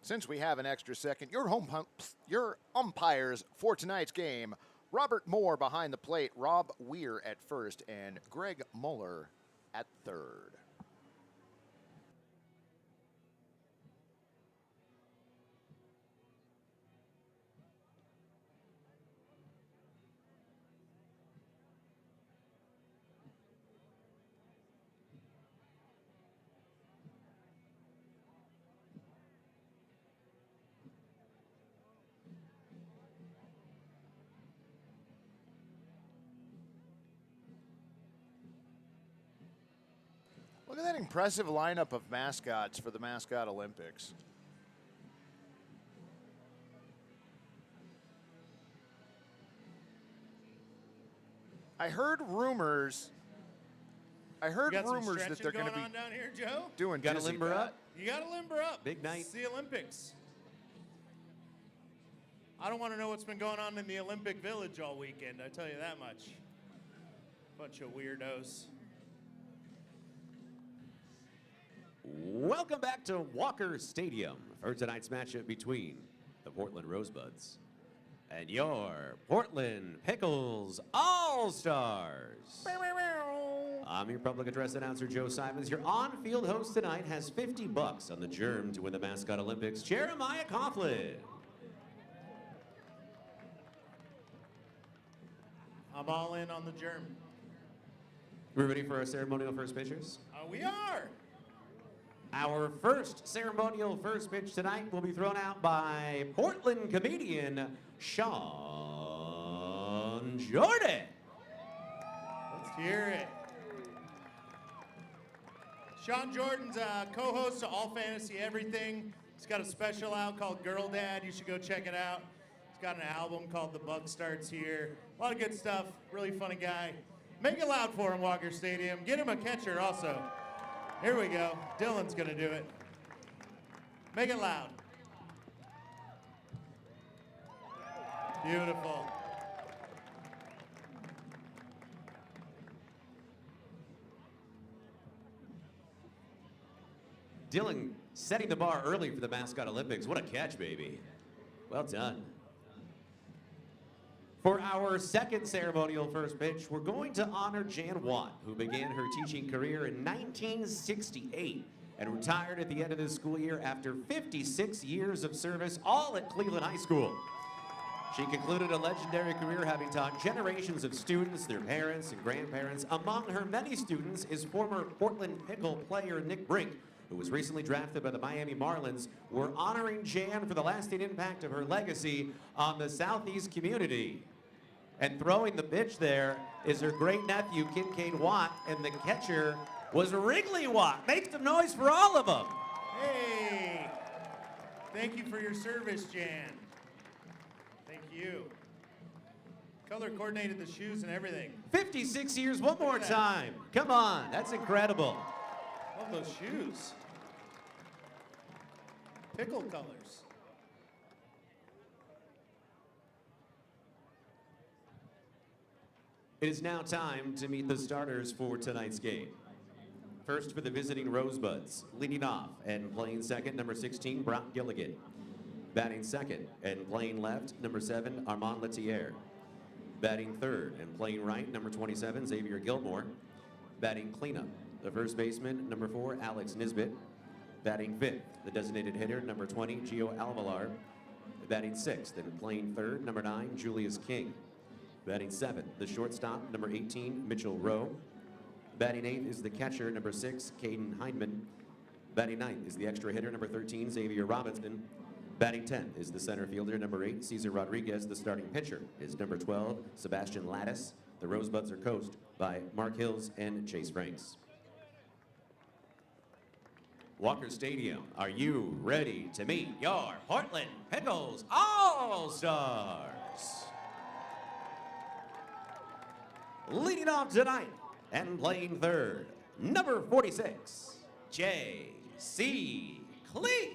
Since we have an extra second, your umpires for tonight's game, Robert Moore behind the plate, Rob Weir at first, and Greg Muller at third. Look at that impressive lineup of mascots for the Mascot Olympics. I heard rumors You got some that stretching they're going to going be on down here, Joe? doing Gotta dizzy limber bat. up. You got to limber up. Big night. It's the Olympics. I don't want to know what's been going on in the Olympic Village all weekend, I tell you that much. Bunch of weirdos. Welcome back to Walker Stadium for tonight's matchup between the Portland Rosebuds and your Portland Pickles All-Stars. I'm your public address announcer, Joe Simons. Your on-field host tonight has $50 on the germ to win the Mascot Olympics, Jeremiah Coughlin. I'm all in on the germ. We're ready for our ceremonial first pitchers? We are. Our first ceremonial first pitch tonight will be thrown out by Portland comedian Sean Jordan. Let's hear it. Sean Jordan's a co-host of All Fantasy Everything. He's got a special out called Girl Dad. You should go check it out. He's got an album called The Bug Starts Here. A lot of good stuff. Really funny guy. Make it loud for him, Walker Stadium. Get him a catcher also. Here we go. Dillon's going to do it. Make it loud. Beautiful. Dillon setting the bar early for the Mascot Olympics. What a catch, baby. Well done. For our second ceremonial first pitch, we're going to honor Jan Watt, who began her teaching career in 1968 and retired at the end of this school year after 56 years of service, all at Cleveland High School. She concluded a legendary career having taught generations of students, their parents and grandparents. Among her many students is former Portland Pickle player Nick Brink, who was recently drafted by the Miami Marlins. We're honoring Jan for the lasting impact of her legacy on the Southeast community. And throwing the pitch there is her great nephew, Kincaid Watt, and the catcher was Wrigley Watt. Make some noise for all of them. Hey, thank you for your service, Jan. Thank you. Color coordinated the shoes and everything. 56 years, one more time. Come on, that's incredible. Love those shoes. Pickle colors. It is now time to meet the starters for tonight's game. First for the visiting Rosebuds, leading off and playing second, number 16, Brock Gilligan. Batting second and playing left, number 7, Armand Letier. Batting third and playing right, number 27, Xavier Gilmore. Batting cleanup, the first baseman, number 4, Alex Nisbet. Batting fifth, the designated hitter, number 20, Gio Alvalar. Batting sixth and playing third, number 9, Julius King. Batting seventh, the shortstop, number 18, Mitchell Rowe. Batting eighth is the catcher, number 6, Caden Hindman. Batting ninth is the extra hitter, number 13, Xavier Robinson. Batting 10th is the center fielder, number 8, Cesar Rodriguez. The starting pitcher is number 12, Sebastian Lattis. The Rosebuds are coached by Mark Hills and Chase Franks. Walker Stadium, are you ready to meet your Portland Pickles All-Stars? Leading off tonight and playing third, number 46, J.C. Clee.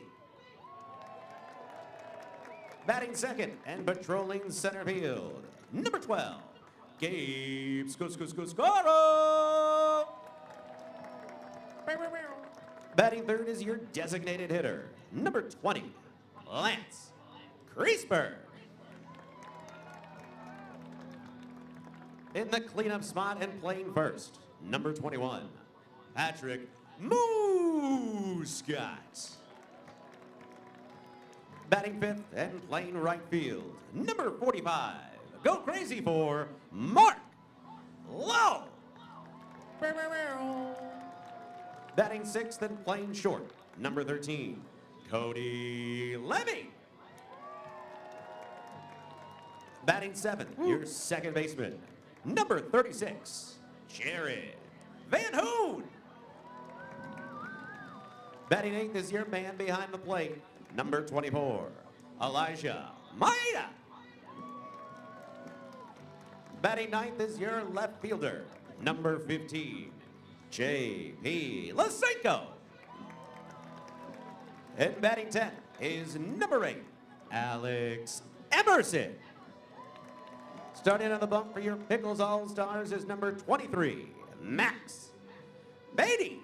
Batting second and patrolling center field, number 12, Gabe Scoro. Batting third is your designated hitter, number 20, Lance Kreisberg. In the cleanup spot and playing first, number 21, Patrick Mascot. Batting fifth and playing right field, number 45, go crazy for Mark Lowe. Batting sixth and playing short, number 13, Cody Levy. Batting seventh, your second baseman, number 36, Jared Van Hoon. Batting eighth is your man behind the plate, number 24, Elijah Maeda. Batting ninth is your left fielder, number 15, J.P. Lasenko. And batting 10 is number 8, Alex Emerson. Starting on the bump for your Pickles All-Stars is number 23, Max Beatty.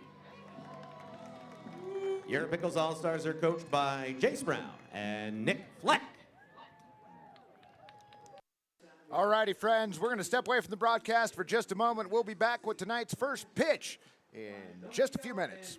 Your Pickles All-Stars are coached by Jace Brown and Nick Fleck. All righty, friends, we're going to step away from the broadcast for just a moment. We'll be back with tonight's first pitch in just a few minutes.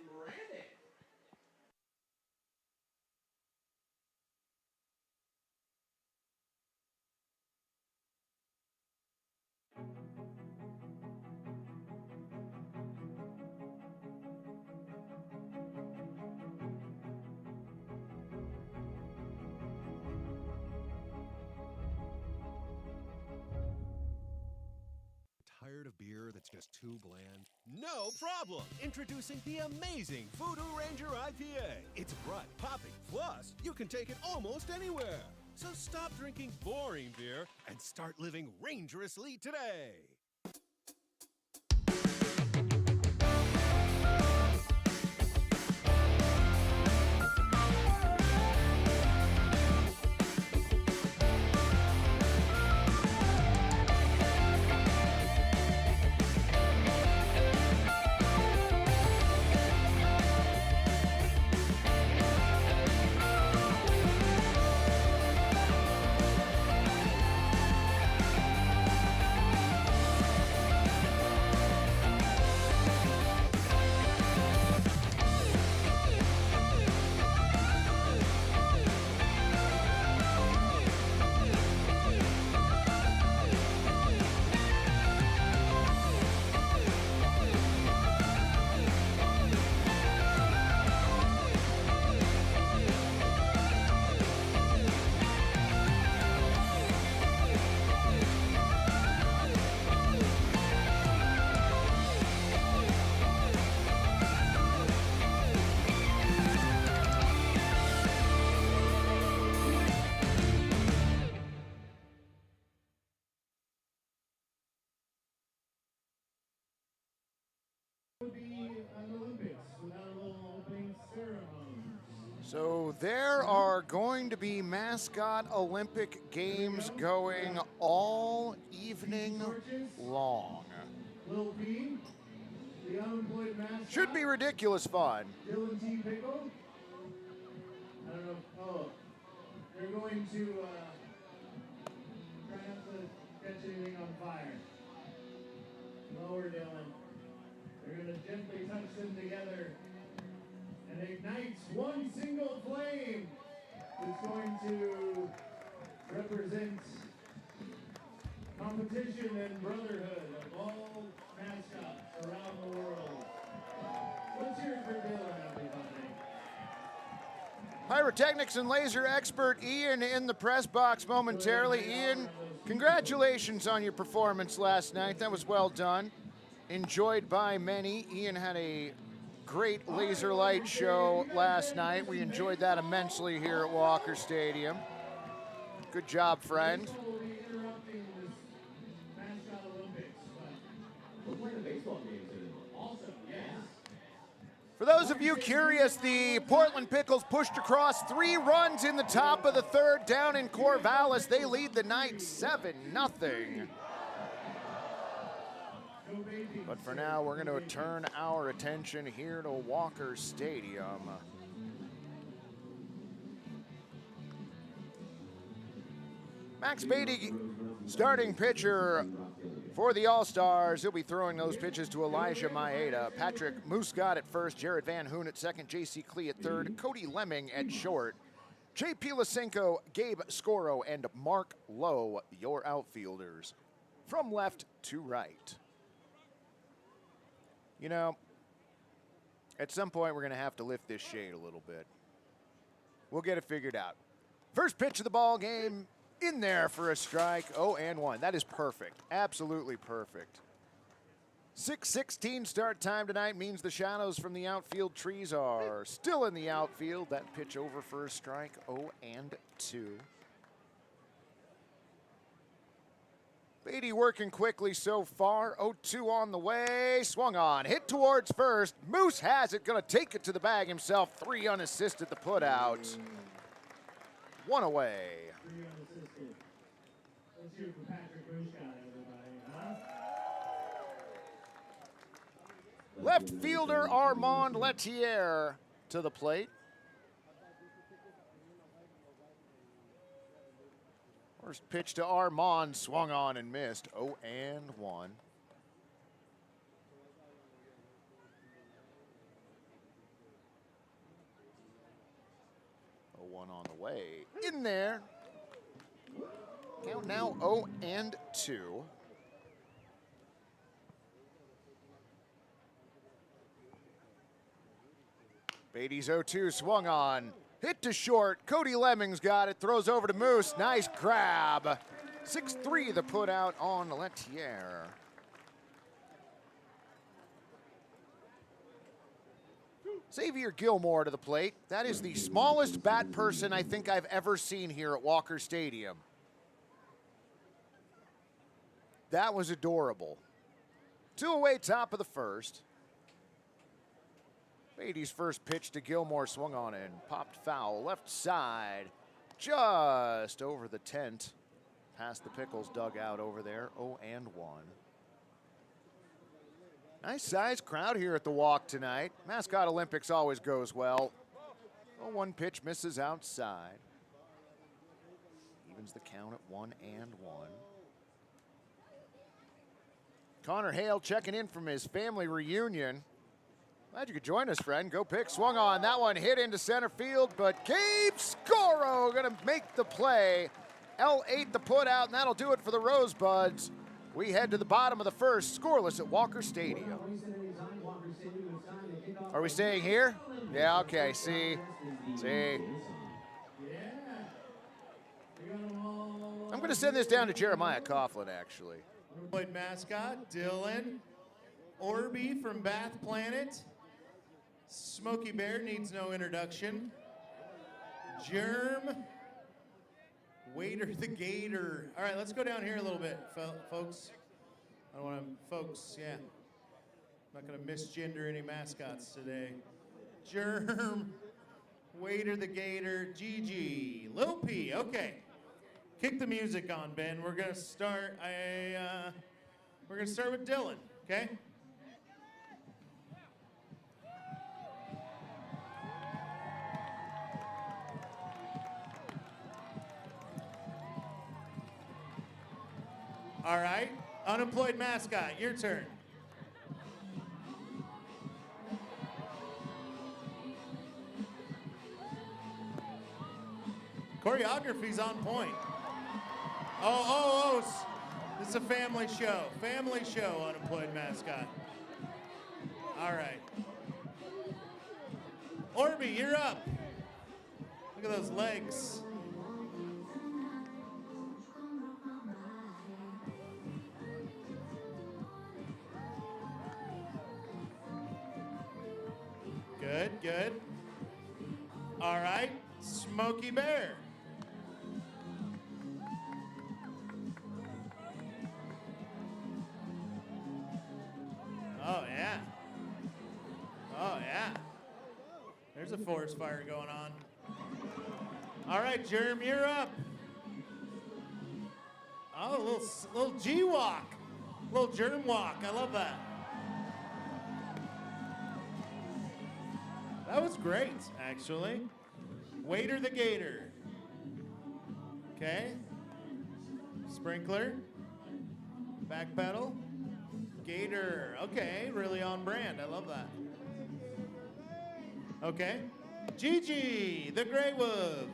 Tired of beer that's just too bland? No problem! Introducing the amazing Voodoo Ranger IPA. It's bright, popping, plus you can take it almost anywhere. So stop drinking boring beer and start living rangerously today. So there are going to be Mascot Olympic Games going all evening long. Lil P, the unemployed mascot. Should be ridiculous fun. Dillon T. Pickle. I don't know. Oh, they're going to try not to catch anything on fire. Lower, Dillon. They're going to gently touch them together. And ignites one single flame that's going to represent competition and brotherhood of all mascots around the world. Let's hear it for Dillon, everybody. Pyrotechnics and laser expert Ian in the press box momentarily. Ian, congratulations on your performance last night. That was well done. Enjoyed by many. Ian had a great laser light show last night. We enjoyed that immensely here at Walker Stadium. Good job, friend. We'll be interrupting this Mascot Olympics, but we're playing a baseball game today. Awesome, yes. For those of you curious, the Portland Pickles pushed across 3 runs in the top of the 3rd down in Corvallis. They lead the night 7-0. But for now, we're going to turn our attention here to Walker Stadium. Max Beatty, starting pitcher for the All-Stars. He'll be throwing those pitches to Elijah Maeda, Patrick Mascot at first, Jared Van Hoon at second, J.C. Klee at third, Cody Lemming at short, J.P. Lisenko, Gabe Scoro, and Mark Lowe, your outfielders, from left to right. You know, at some point we're going to have to lift this shade a little bit. We'll get it figured out. First pitch of the ball game, in there for a strike. 0-1. That is perfect. Absolutely perfect. 6:16 start time tonight means the shadows from the outfield trees are still in the outfield. That pitch over for a strike. 0-2. Beatty working quickly so far. 0-2 on the way. Swung on. Hit towards first. Moose has it. Going to take it to the bag himself. 3 unassisted to put out. 1 away. 3 unassisted. Let's hear it for Patrick Mascot, everybody, huh? Left fielder Armand Letier to the plate. First pitch to Armand, swung on and missed. 0-1. 0-1 on the way. In there. Count now 0-2. Beatty's 0-2 swung on. Hit to short. Cody Lemming's got it. Throws over to Moose. Nice grab. 6-3 the put out on Letier. Xavier Gilmore to the plate. That is the smallest bat person I think I've ever seen here at Walker Stadium. That was adorable. 2 away, top of the first. Beatty's first pitch to Gilmore swung on and popped foul. Left side, just over the tent. Past the Pickles dugout over there. 0-1. Nice sized crowd here at the Walk tonight. Mascot Olympics always goes well. 0-1 pitch misses outside. Evens the count at 1-1. Connor Hale checking in from his family reunion. Glad you could join us, friend. Go Pick. Swung on. That one hit into center field, but Gabe Scoro going to make the play. L8 the put out, and that'll do it for the Rosebuds. We head to the bottom of the first, scoreless at Walker Stadium. Are we staying here? Yeah, okay. See. I'm going to send this down to Jeremiah Coughlin, actually. Mascot, Dillon, Orby from Bath Planet. Smokey Bear needs no introduction. Germ, Waiter the Gator. All right, let's go down here a little bit, folks. I don't want to, folks, yeah. I'm not going to misgender any mascots today. Germ, Waiter the Gator, Gigi, Lil P. Okay, kick the music on, Ben. We're going to start. We're going to start with Dillon. Okay. All right, unemployed mascot, your turn. Choreography's on point. This is a family show. Family show, unemployed mascot. All right. Orby, you're up. Look at those legs. Good, good. All right, Smokey Bear. Oh, yeah. Oh, yeah. There's a forest fire going on. All right, Germ, you're up. Oh, a little G-walk. Little Germ walk. I love that. That was great, actually. Waiter the Gator. Okay. Sprinkler. Back pedal. Gator. Okay, really on brand. I love that. Okay. Gigi, the Grey Wolf.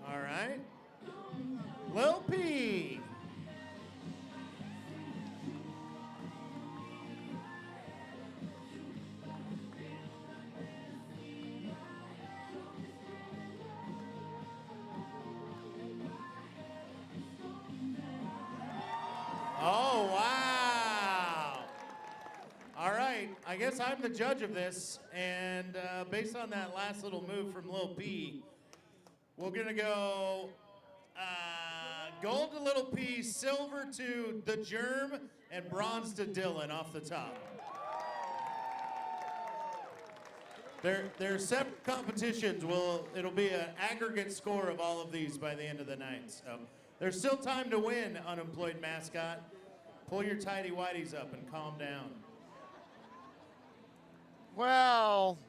All right. Lil P. Oh, wow. All right, I guess I'm the judge of this, and based on that last little move from Lil P, we're gonna go gold to Little P, silver to the Germ, and bronze to Dillon off the top. They're separate competitions. It'll be an aggregate score of all of these by the end of the night. So there's still time to win, unemployed mascot. Pull your tighty whities up and calm down. Well,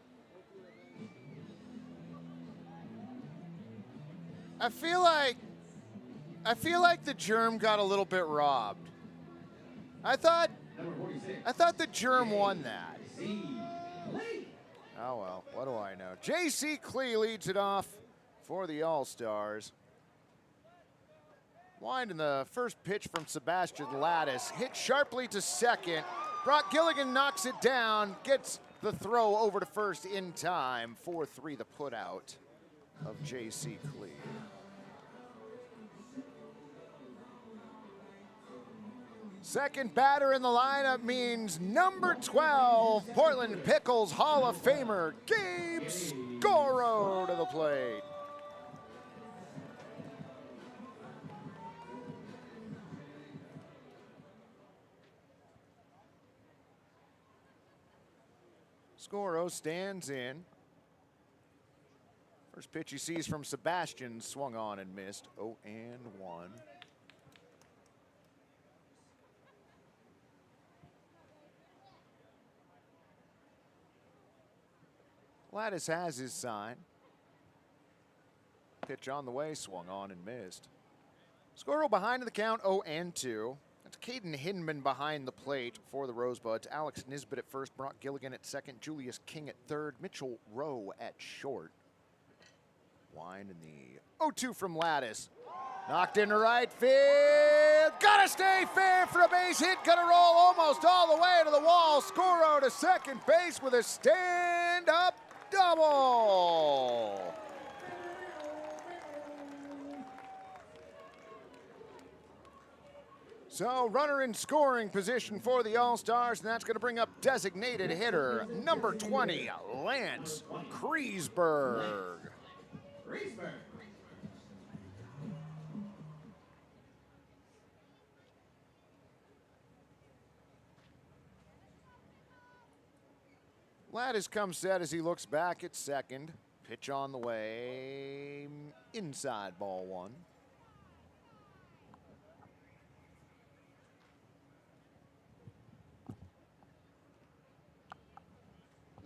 I feel like the Germ got a little bit robbed. I thought the Germ won that. Oh well, what do I know? J.C. Clee leads it off for the All-Stars. Winding the first pitch from Sebastian Lattice, hit sharply to second. Brock Gilligan knocks it down, gets the throw over to first in time. 4-3 the putout of J.C. Clee. Second batter in the lineup means number 12, Portland Pickles Hall of Famer, Gabe Scoro to the plate. Scoro stands in. First pitch he sees from Sebastian, swung on and missed. 0-1. Lattice has his sign. Pitch on the way, swung on and missed. Scoro behind in the count, 0-2. That's Caden Hinman behind the plate for the Rosebuds. Alex Nisbet at first, Brock Gilligan at second, Julius King at third, Mitchell Rowe at short. Wind in the 0-2 from Lattice. Knocked into right field. Gotta stay fair for a base hit. Gonna roll almost all the way to the wall. Scoro to second base with a stand-up double. So runner in scoring position for the All-Stars, and that's going to bring up designated hitter number 20, Lance Kreisberg. Lattice comes set as he looks back at second. Pitch on the way, inside, ball one.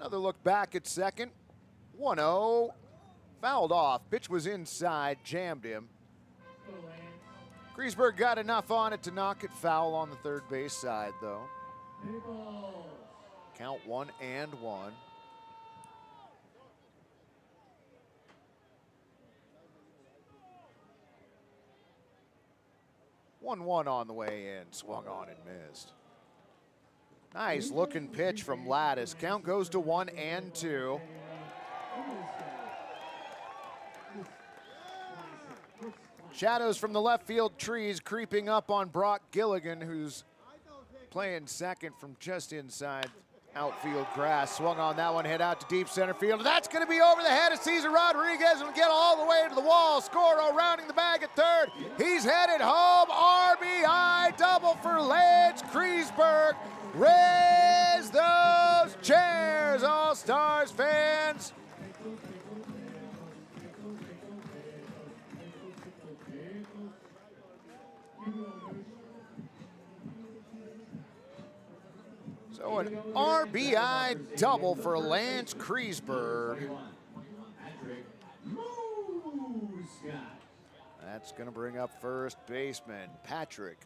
Another look back at second. 1-0. Fouled off. Pitch was inside, jammed him. Kreisberg got enough on it to knock it foul on the third base side, though. Count 1-1. 1-1 on the way in. Swung on and missed. Nice looking pitch from Lattice. Count goes to 1-2. Shadows from the left field trees creeping up on Brock Gilligan, who's playing second from just inside outfield grass. Swung on that one, hit out to deep center field. That's going to be over the head of Cesar Rodriguez and get all the way to the wall. Scoro rounding the bag at third. He's headed home. RBI double for Lance Kreisberg. Raise those chairs, All-Stars fans. So an RBI double for Lance Kreisberg. That's going to bring up first baseman Patrick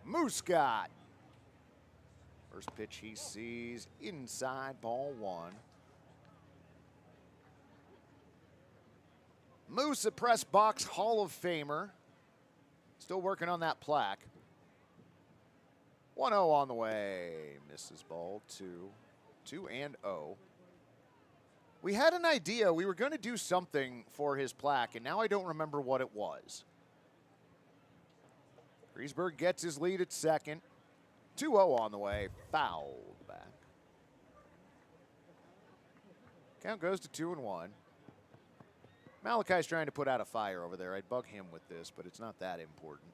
Mascot. First pitch he sees inside, ball one. Moose, a press box Hall of Famer. Still working on that plaque. 1-0 on the way. Misses ball 2-0. We had an idea. We were going to do something for his plaque, and now I don't remember what it was. Kreisberg gets his lead at second. 2-0 on the way. Fouled back. Count goes to 2-1. Malachi's trying to put out a fire over there. I'd bug him with this, but it's not that important.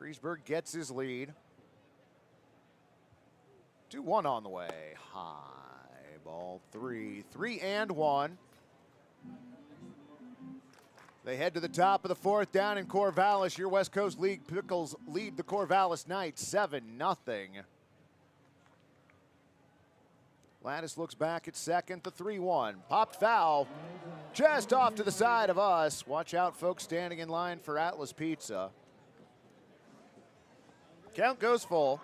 Kreisberg gets his lead. 2-1 on the way. High ball 3-1. They head to the top of the fourth down in Corvallis. Your West Coast League Pickles lead the Corvallis Knights 7-0. Lattice looks back at second, the 3-1. Popped foul just off to the side of us. Watch out, folks standing in line for Atlas Pizza. Count goes full.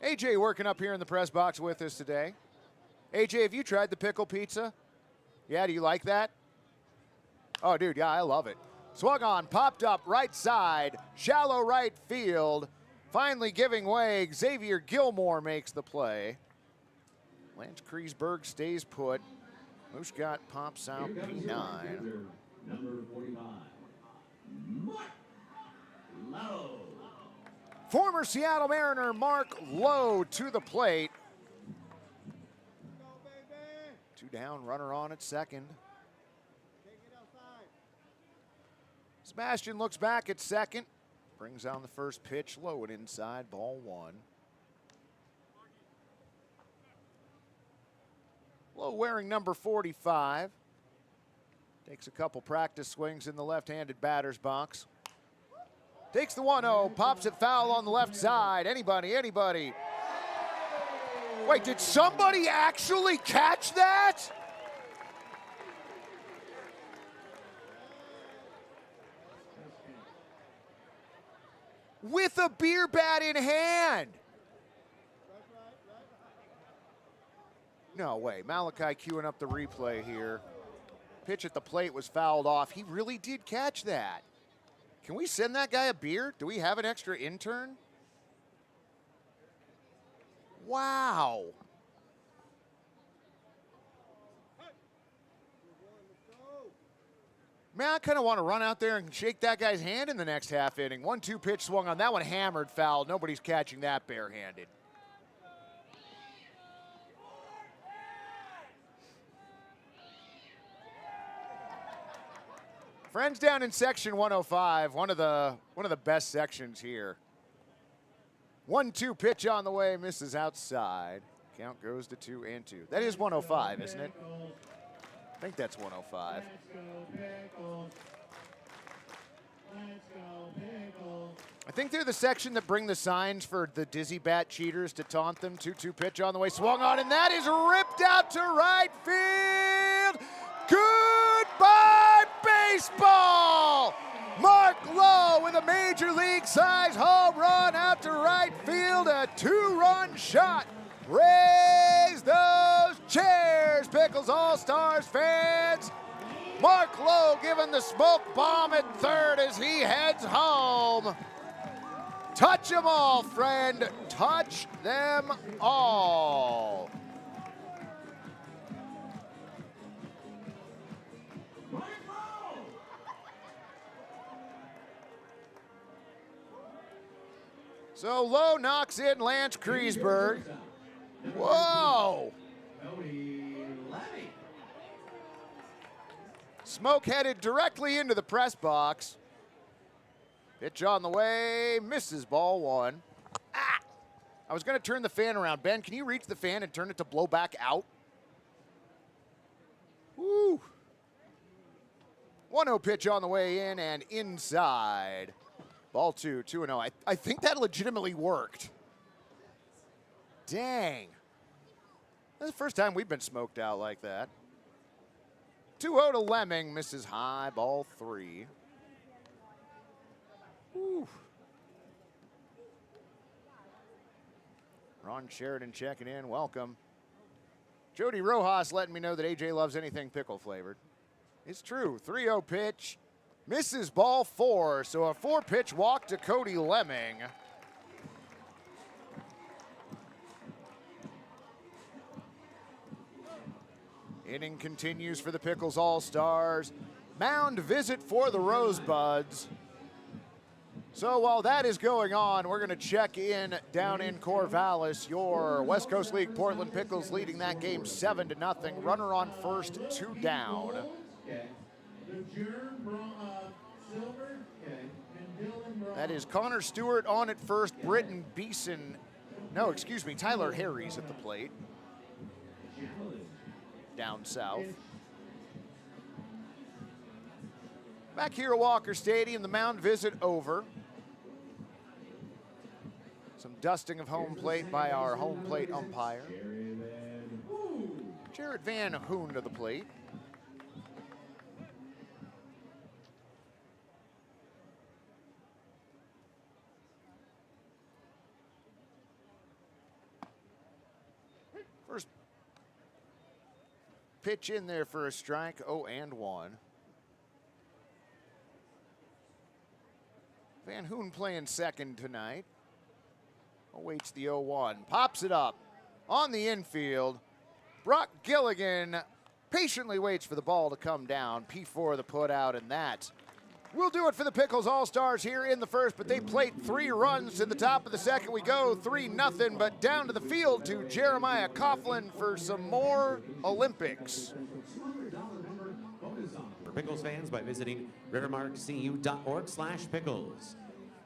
AJ working up here in the press box with us today. AJ, have you tried the pickle pizza? Yeah, do you like that? Oh, dude, yeah, I love it. Swung on, popped up, right side, shallow right field. Finally giving way, Xavier Gilmore makes the play. Lance Kreisberg stays put. Mascot pops out P9. Number 45, Mark Lowe. Former Seattle Mariner Mark Lowe to the plate. 2 down, runner on at second. Sebastian looks back at second. Brings on the first pitch, low and inside, ball 1. Lowe wearing number 45. Takes a couple practice swings in the left-handed batter's box. Takes the 1-0, pops it foul on the left side. Anybody? Wait, did somebody actually catch that? With a beer bat in hand. No way, Malachi queuing up the replay here. Pitch at the plate was fouled off. He really did catch that. Can we send that guy a beer? Do we have an extra intern? Wow. Man, I kind of want to run out there and shake that guy's hand in the next half inning. 1-2 pitch swung on that one, hammered foul. Nobody's catching that barehanded. Friends down in section 105, one of the best sections here. 1-2 pitch on the way, misses outside. Count goes to 2-2. That is 105, isn't it? I think that's 105. I think they're the section that bring the signs for the dizzy bat cheaters to taunt them. 2-2 pitch on the way, swung on, and that is ripped out to right field. Goodbye, baseball! Mark Lowe with a major league size home run out to right field, a 2-run shot. Raise those chairs, Pickles All-Stars fans. Mark Lowe giving the smoke bomb at third as he heads home. Touch them all, friend. Touch them all. So Lowe knocks in Lance Kreisberg. Whoa! Smoke headed directly into the press box. Pitch on the way, misses ball one. Ah! I was going to turn the fan around. Ben, can you reach the fan and turn it to blow back out? Woo! 1-0 pitch on the way in and inside. Ball 2-0. I think that legitimately worked. Dang. That's the first time we've been smoked out like that. 2-0 to Lemming, misses high, ball 3. Whew. Ron Sheridan checking in, welcome. Jody Rojas letting me know that AJ loves anything pickle flavored. It's true, 3-0 pitch, misses ball 4, so a 4-pitch walk to Cody Lemming. Inning continues for the Pickles All-Stars. Mound visit for the Rosebuds. So while that is going on, we're going to check in down in Corvallis. Your West Coast League Portland Pickles leading that game 7-0. Runner on first, 2 down. That is Connor Stewart on at first, Britton Beeson. No, excuse me, Tyler Harry's at the plate. Down south. Back here at Walker Stadium, the mound visit over. Some dusting of home plate by our home plate umpire. Jared Van Hoon to the plate. First pitch in there for a strike, 0-1. Van Hoon playing second tonight. Awaits the 0-1, pops it up on the infield. Brock Gilligan patiently waits for the ball to come down. P4 the put out, and that will do it for the Pickles All-Stars here in the first, but they played 3 runs to the top of the second. We go 3-0, but down to the field to Jeremiah Coughlin for some more Olympics. For Pickles fans by visiting rivermarkcu.org/pickles.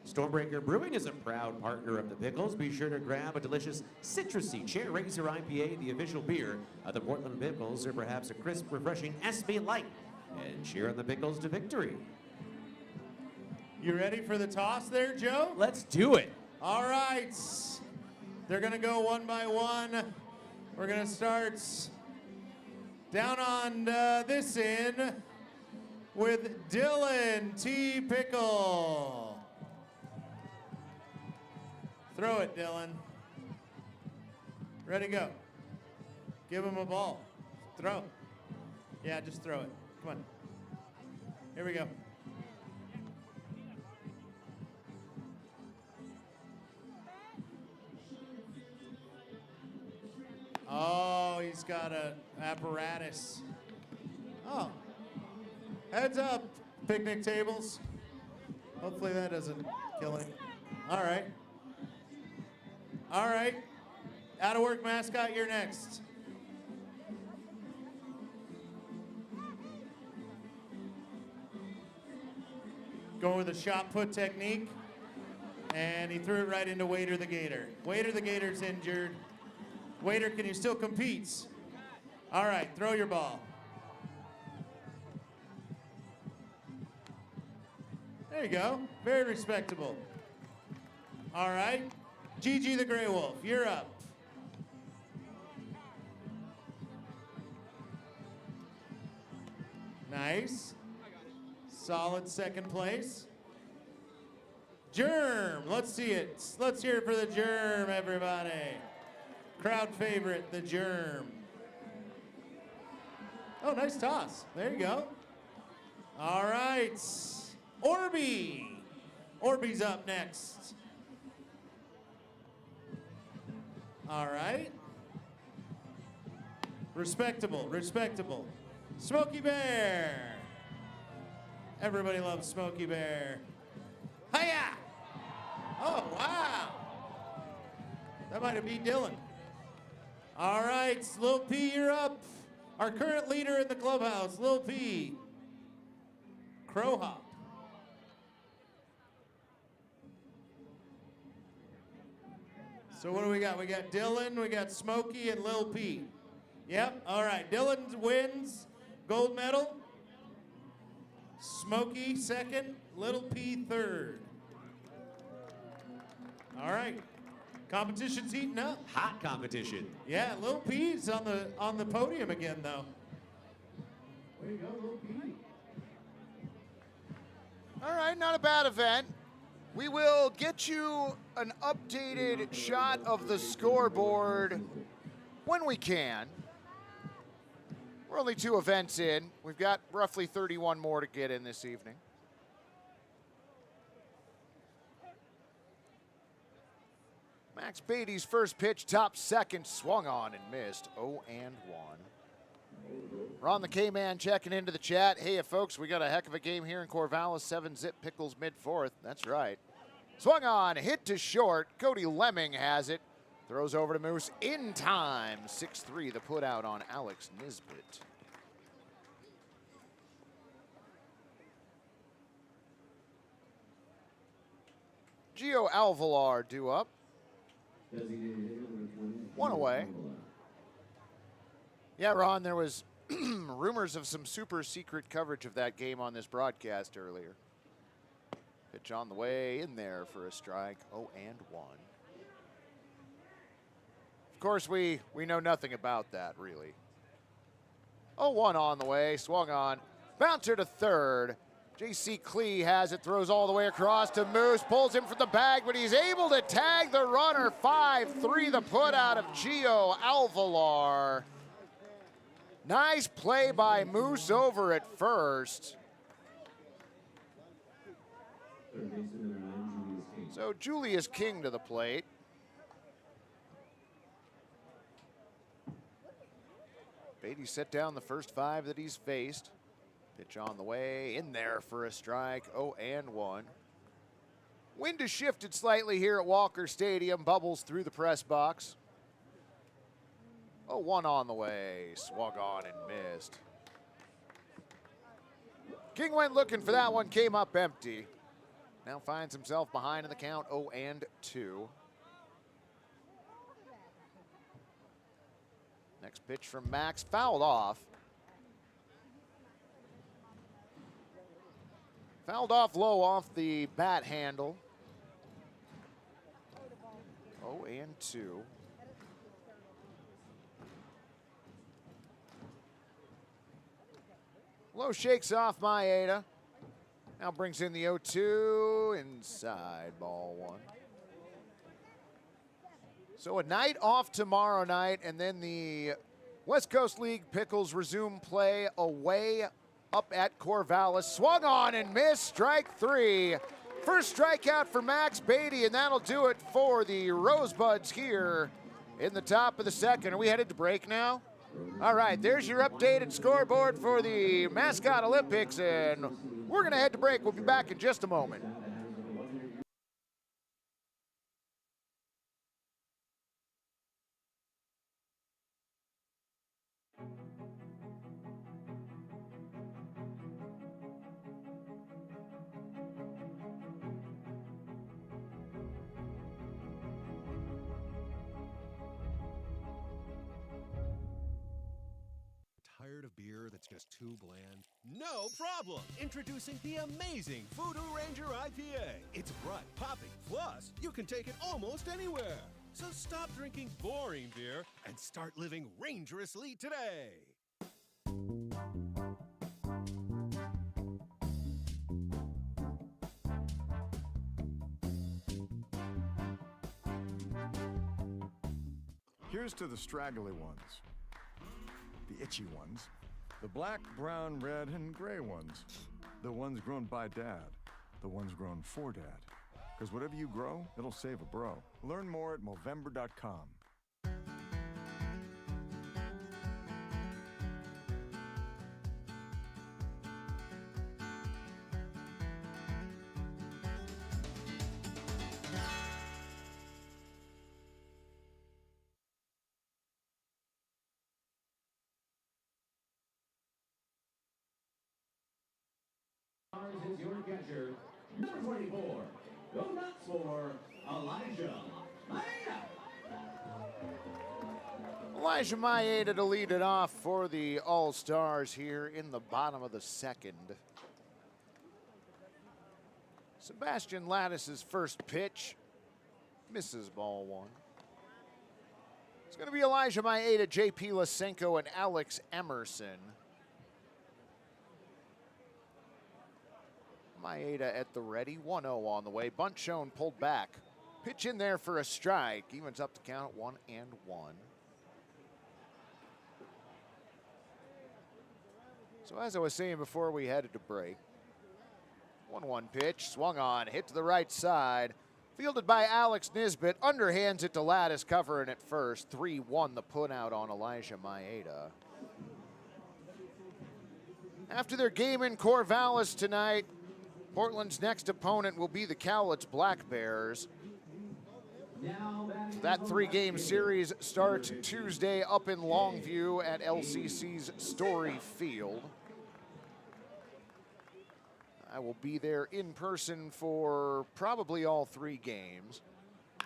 Stormbreaker Brewing is a proud partner of the Pickles. Be sure to grab a delicious citrusy Chair Razor IPA, the official beer of the Portland Pickles, or perhaps a crisp, refreshing SB Light, and cheer on the Pickles to victory. You ready for the toss there, Joe? Let's do it. All right. They're going to go one by one. We're going to start down on this end with Dillon T. Pickle. Throw it, Dillon. Ready, go. Give him a ball. Throw. Yeah, just throw it. Come on. Here we go. Oh, he's got an apparatus. Oh. Heads up, picnic tables. Hopefully that doesn't kill him. All right. All right. Out of work, Mascot, you're next. Going with a shot put technique. And he threw it right into Waiter the Gator. Waiter the Gator's injured. Waiter, can you still compete? All right, throw your ball. There you go. Very respectable. All right. Gigi the Gray Wolf, you're up. Nice. Solid second place. Germ, let's see it. Let's hear it for the Germ, everybody. Crowd favorite, the Germ. Oh, nice toss. There you go. All right. Orby. Orby's up next. All right. Respectable, respectable. Smokey Bear. Everybody loves Smokey Bear. Hiya! Oh, wow. That might have been Dillon. All right, Lil P, you're up. Our current leader in the clubhouse, Lil P. Crow Hop. So what do we got? We got Dillon, we got Smokey, and Lil P. Yep, all right. Dillon wins, gold medal. Smokey second, Lil P third. All right. Competition's heating up. Hot competition. Yeah, Lil P's on the podium again, though. Way to go, Lil P. All right, not a bad event. We will get you an updated shot of the scoreboard when we can. We're only 2 events in. We've got roughly 31 more to get in this evening. Max Beatty's first pitch, top second, swung on and missed. 0-1. Ron the K-Man checking into the chat. Hey, folks, we got a heck of a game here in Corvallis. 7-zip Pickles mid-4th. That's right. Swung on, hit to short. Cody Lemming has it. Throws over to Moose in time. 6-3, the put out on Alex Nisbet. Gio Alvalar due up. One away. Yeah, Ron, there was rumors of some super secret coverage of that game on this broadcast earlier. Pitch on the way in there for a strike. 0-1. Of course, we know nothing about that, really. 0-1 on the way, swung on. Bouncer to third. J.C. Klee has it, throws all the way across to Moose, pulls him from the bag, but he's able to tag the runner. 5-3, the put out of Gio Alvalar. Nice play by Moose over at first. So Julius King to the plate. Beatty set down the first 5 that he's faced. Pitch on the way, in there for a strike, 0-1. Wind has shifted slightly here at Walker Stadium, bubbles through the press box. 0-1 on the way, swung on and missed. King went looking for that one, came up empty. Now finds himself behind in the count, 0-2. Next pitch from Max, fouled off. Fouled off low off the bat handle. 0-2. Low shakes off Maeda. Now brings in the 0-2, inside, ball 1. So a night off tomorrow night, and then the West Coast League Pickles resume play away up at Corvallis. Swung on and missed, strike 3. First strikeout for Max Beatty, and that'll do it for the Rosebuds here in the top of the second. Are we headed to break now? All right, there's your updated scoreboard for the Mascot Olympics, and we're going to head to break. We'll be back in just a moment. Tired of beer that's just too bland? No problem! Introducing the amazing Voodoo Ranger IPA. It's bright, popping, plus you can take it almost anywhere. So stop drinking boring beer and start living rangerously today. Here's to the straggly ones, the itchy ones, the black, brown, red, and gray ones, The ones grown by Dad. The ones grown for Dad. Because whatever you grow, it'll save a bro. Learn more at Movember.com. Is your catcher, number 24. Go nuts for Elijah Maeda. Elijah Maeda to lead it off for the All-Stars here in the bottom of the second. Sebastian Lattis's first pitch misses ball one. It's going to be Elijah Maeda, J.P. Lysenko, and Alex Emerson. Maeda at the ready, 1-0 on the way. Bunt shown, pulled back. Pitch in there for a strike. Evens up the count at 1-1. So as I was saying before we headed to break, 1-1 pitch, swung on, hit to the right side. Fielded by Alex Nisbet, underhands it to Lattis, covering it first. 3-1 the put out on Elijah Maeda. After their game in Corvallis tonight, Portland's next opponent will be the Cowlitz Black Bears. That three-game series starts Tuesday up in Longview at LCC's Story Field. I will be there in person for probably all three games.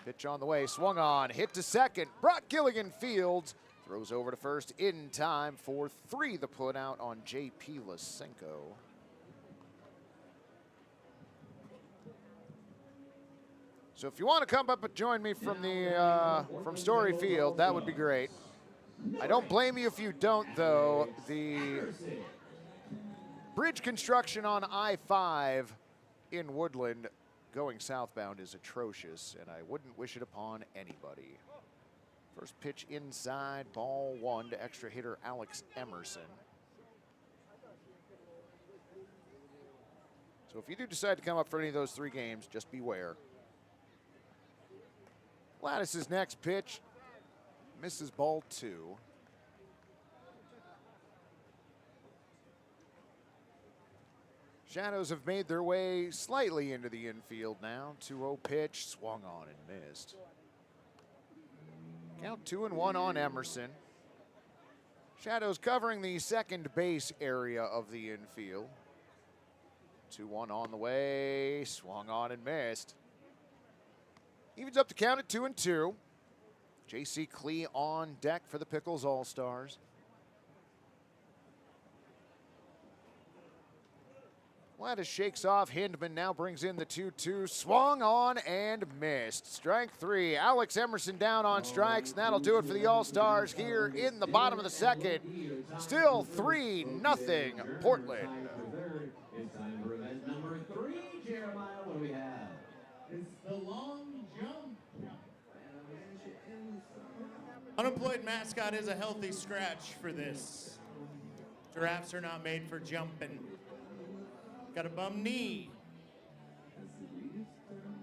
Pitch on the way, swung on, hit to second. Brock Gilligan fields, throws over to first in time for 3 the put out on J.P. Lysenko. So if you want to come up and join me from the from Story Field, that would be great. I don't blame you if you don't, though. The bridge construction on I-5 in Woodland going southbound is atrocious, and I wouldn't wish it upon anybody. First pitch inside, ball one to extra hitter Alex Emerson. So if you do decide to come up for any of those three games, just beware. Lattis's next pitch misses ball 2. Shadows have made their way slightly into the infield now. 2-0 pitch, swung on and missed. Count 2-1 on Emerson. Shadows covering the second base area of the infield. 2-1 on the way, swung on and missed. Evens up the count at 2-2. J.C. Clee on deck for the Pickles All-Stars. Lattis shakes off. Hindman now brings in the 2-2. Swung on and missed. Strike 3. Alex Emerson down on strikes, and that'll do it for the All-Stars here in the bottom of the second. Still 3-0 Portland. It's time for event number 3, Jeremiah. What do we have? It's the long jump. Unemployed Mascot is a healthy scratch for this. Giraffes are not made for jumping. Got a bum knee.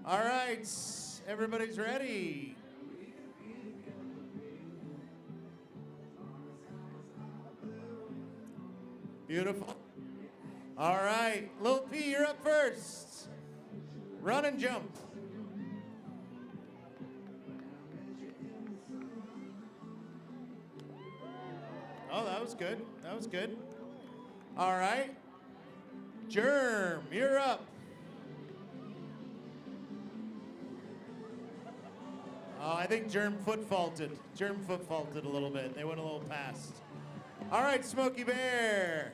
All right, everybody's ready. Beautiful. All right, Lil P, you're up first. Run and jump. Oh, that was good. That was good. All right. Germ, you're up. Oh, I think Germ foot faulted. Germ foot faulted a little bit. They went a little past. All right, Smokey Bear.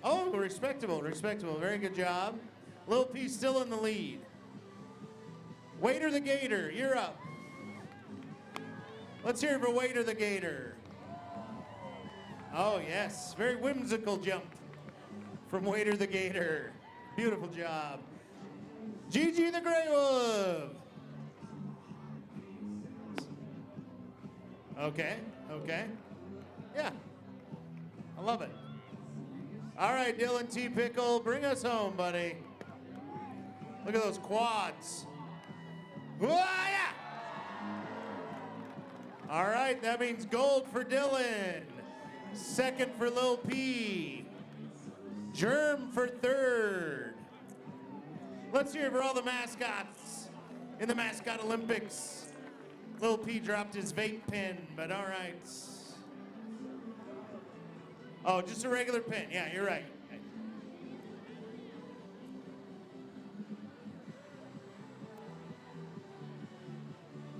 Oh, respectable, respectable. Very good job. Lil P still in the lead. Waiter the Gator, you're up. Let's hear it for Waiter the Gator. Oh, yes. Very whimsical jump from Waiter the Gator. Beautiful job. Gigi the Grey Wolf. Okay, okay. Yeah. I love it. All right, Dillon T. Pickle, bring us home, buddy. Look at those quads. Wah-ya! All right, that means gold for Dillon. Second for Lil P. Germ for third. Let's hear it for all the mascots in the Mascot Olympics. Lil P dropped his vape pen, but all right. Oh, just a regular pen. Yeah, you're right.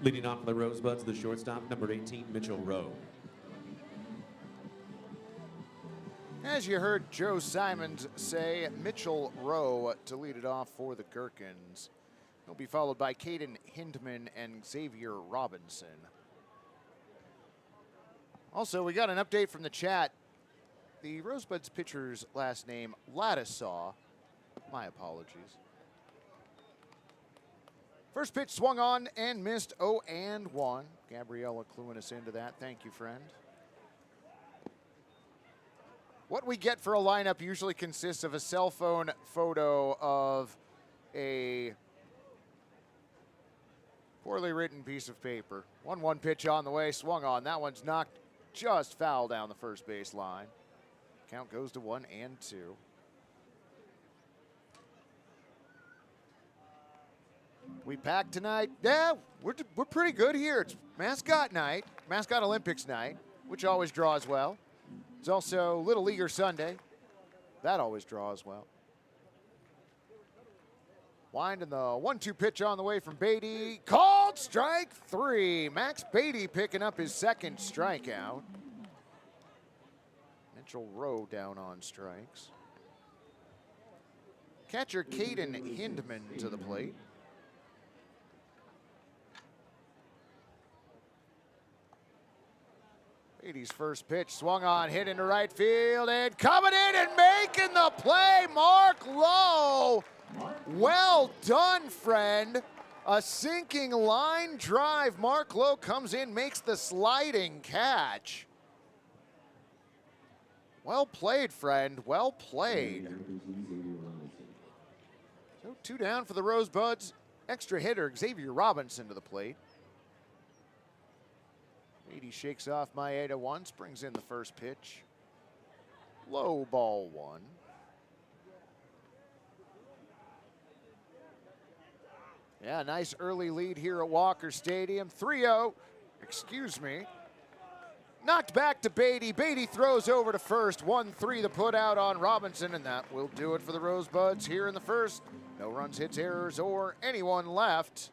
Leading off for the Rosebuds, the shortstop, number 18, Mitchell Rowe. As you heard Joe Simons say, Mitchell Rowe to lead it off for the Gherkins. He'll be followed by Caden Hindman and Xavier Robinson. Also, we got an update from the chat. The Rosebuds pitcher's last name, Ladisaw. My apologies. First pitch swung on and missed 0-1. Gabriella cluing us into that. Thank you, friend. What we get for a lineup usually consists of a cell phone photo of a poorly written piece of paper. 1-1 pitch on the way, swung on. That one's knocked just foul down the first base line. Count goes to 1-2. We packed tonight. Yeah, we're pretty good here. It's Mascot Night, Mascot Olympics Night, which always draws well. It's also Little Leaguer Sunday. That always draws well. Wind and the 1-2 pitch on the way from Beatty. Called strike 3. Max Beatty picking up his second strikeout. Mitchell Rowe down on strikes. Catcher Caden Hindman to the plate. Beatty's first pitch swung on, hit into right field, and coming in and making the play, Mark Lowe. Well done, friend. A sinking line drive. Mark Lowe comes in, makes the sliding catch. Well played, friend. Well played. So 2 down for the Rosebuds. Extra hitter Xavier Robinson to the plate. Beatty shakes off Maeda once, brings in the first pitch. Low ball 1. Yeah, nice early lead here at Walker Stadium. 3-0, excuse me. Knocked back to Beatty. Beatty throws over to first. 1-3 the put out on Robinson, and that will do it for the Rosebuds here in the first. No runs, hits, errors, or anyone left.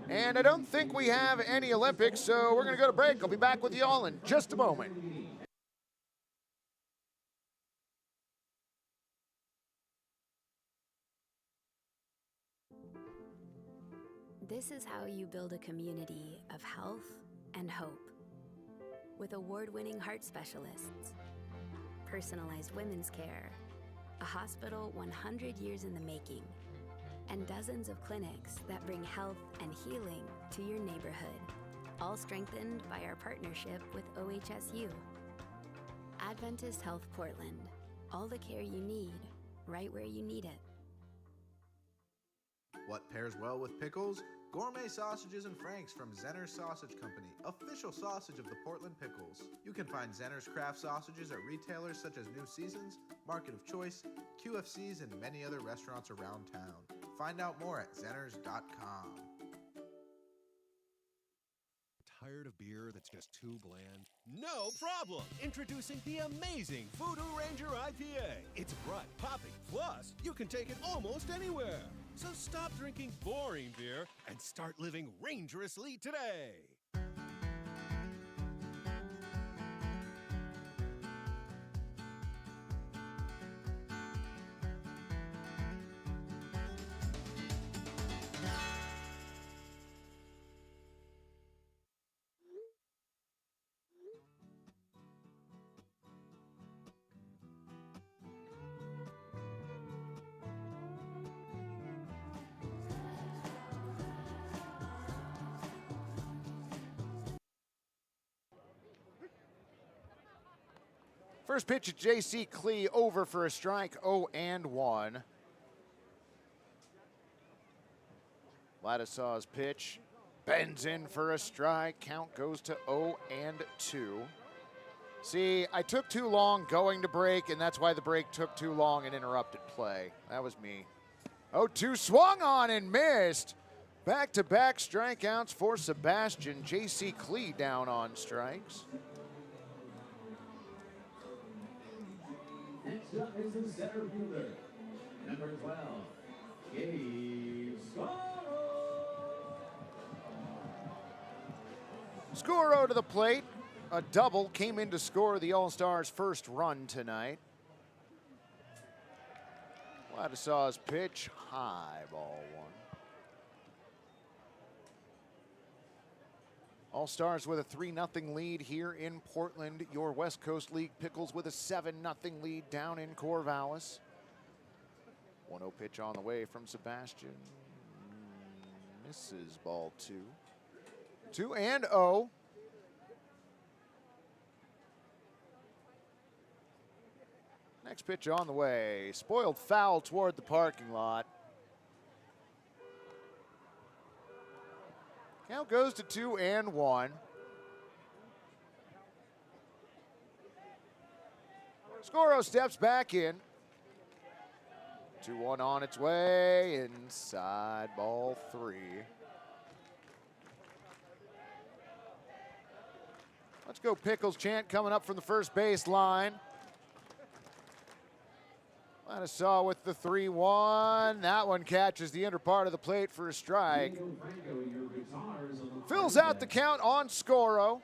And I don't think we have any Olympics, so we're going to go to break. I'll be back with you all in just a moment. This is how you build a community of health and hope. With award-winning heart specialists, personalized women's care, a hospital 100 years in the making, and dozens of clinics that bring health and healing to your neighborhood, all strengthened by our partnership with OHSU. Adventist Health Portland, all the care you need, right where you need it. What pairs well with pickles? Gourmet sausages and franks from Zenner's Sausage Company, official sausage of the Portland Pickles. You can find Zenner's craft sausages at retailers such as New Seasons, Market of Choice, QFCs, and many other restaurants around town. Find out more at zenners.com. Tired of beer that's just too bland? No problem! Introducing the amazing Voodoo Ranger IPA. It's bright, popping, plus you can take it almost anywhere. So stop drinking boring beer and start living rangerously today. First pitch at J.C. Klee over for a strike, 0-1. Vladisaw's pitch bends in for a strike. Count goes to 0-2. See, I took too long going to break, and that's why the break took too long and interrupted play. That was me. 0-2 swung on and missed. Back-to-back strikeouts for Sebastian. J.C. Klee down on strikes. Next up is the center fielder, number 12, Gabe Scuro to the plate. A double came in to score the All-Stars' first run tonight. Vladisaw's pitch, high, ball one. All-Stars with a 3-0 lead here in Portland. Your West Coast League Pickles with a 7-0 lead down in Corvallis. 1-0 pitch on the way from Sebastian. Misses ball two. 2-0. Next pitch on the way. Spoiled foul toward the parking lot. Count goes to 2-1. Scuro steps back in. 2-1 on its way. Inside, ball three. Let's go Pickles chant coming up from the first base line. Vladisaw with the 3-1. That one catches the inner part of the plate for a strike. Fills out the count on Scuro.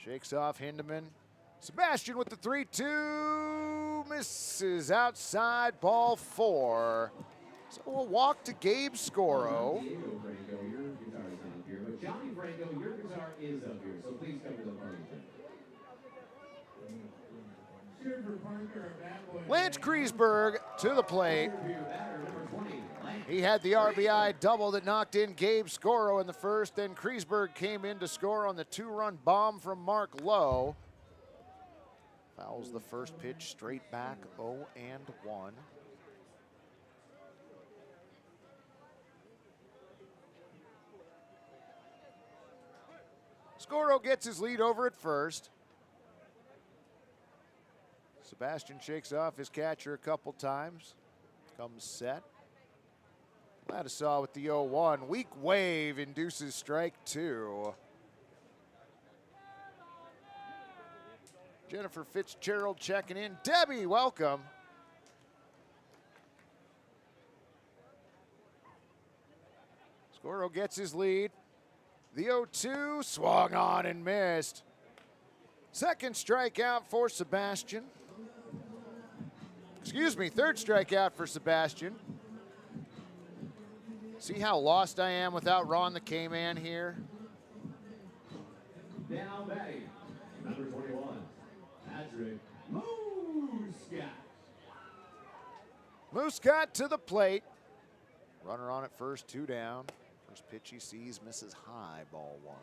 Shakes off Hindeman. Sebastian with the 3-2. Misses outside, ball four. So we'll walk to Gabe Scuro. Johnny Franco, your guitar is up here, so please come to the party. Lance Kreisberg to the plate. He had the RBI double that knocked in Gabe Scuro in the first. Then Kreisberg came in to score on the 2-run bomb from Mark Lowe. Fouls the first pitch straight back, 0-1. Scuro gets his lead over at first. Sebastian shakes off his catcher a couple times. Comes set. Vladisaw with the 0-1. Weak wave induces strike two. Jennifer Fitzgerald checking in. Debbie, welcome. Scuro gets his lead. The 0-2 swung on and missed. Second strikeout for Sebastian. Excuse me, third strikeout for Sebastian. See how lost I am without Ron the K-Man here? Now batting, number 21, Patrick Mascot. Mascot to the plate. Runner on at first, 2 down. First pitch he sees, misses high, ball one.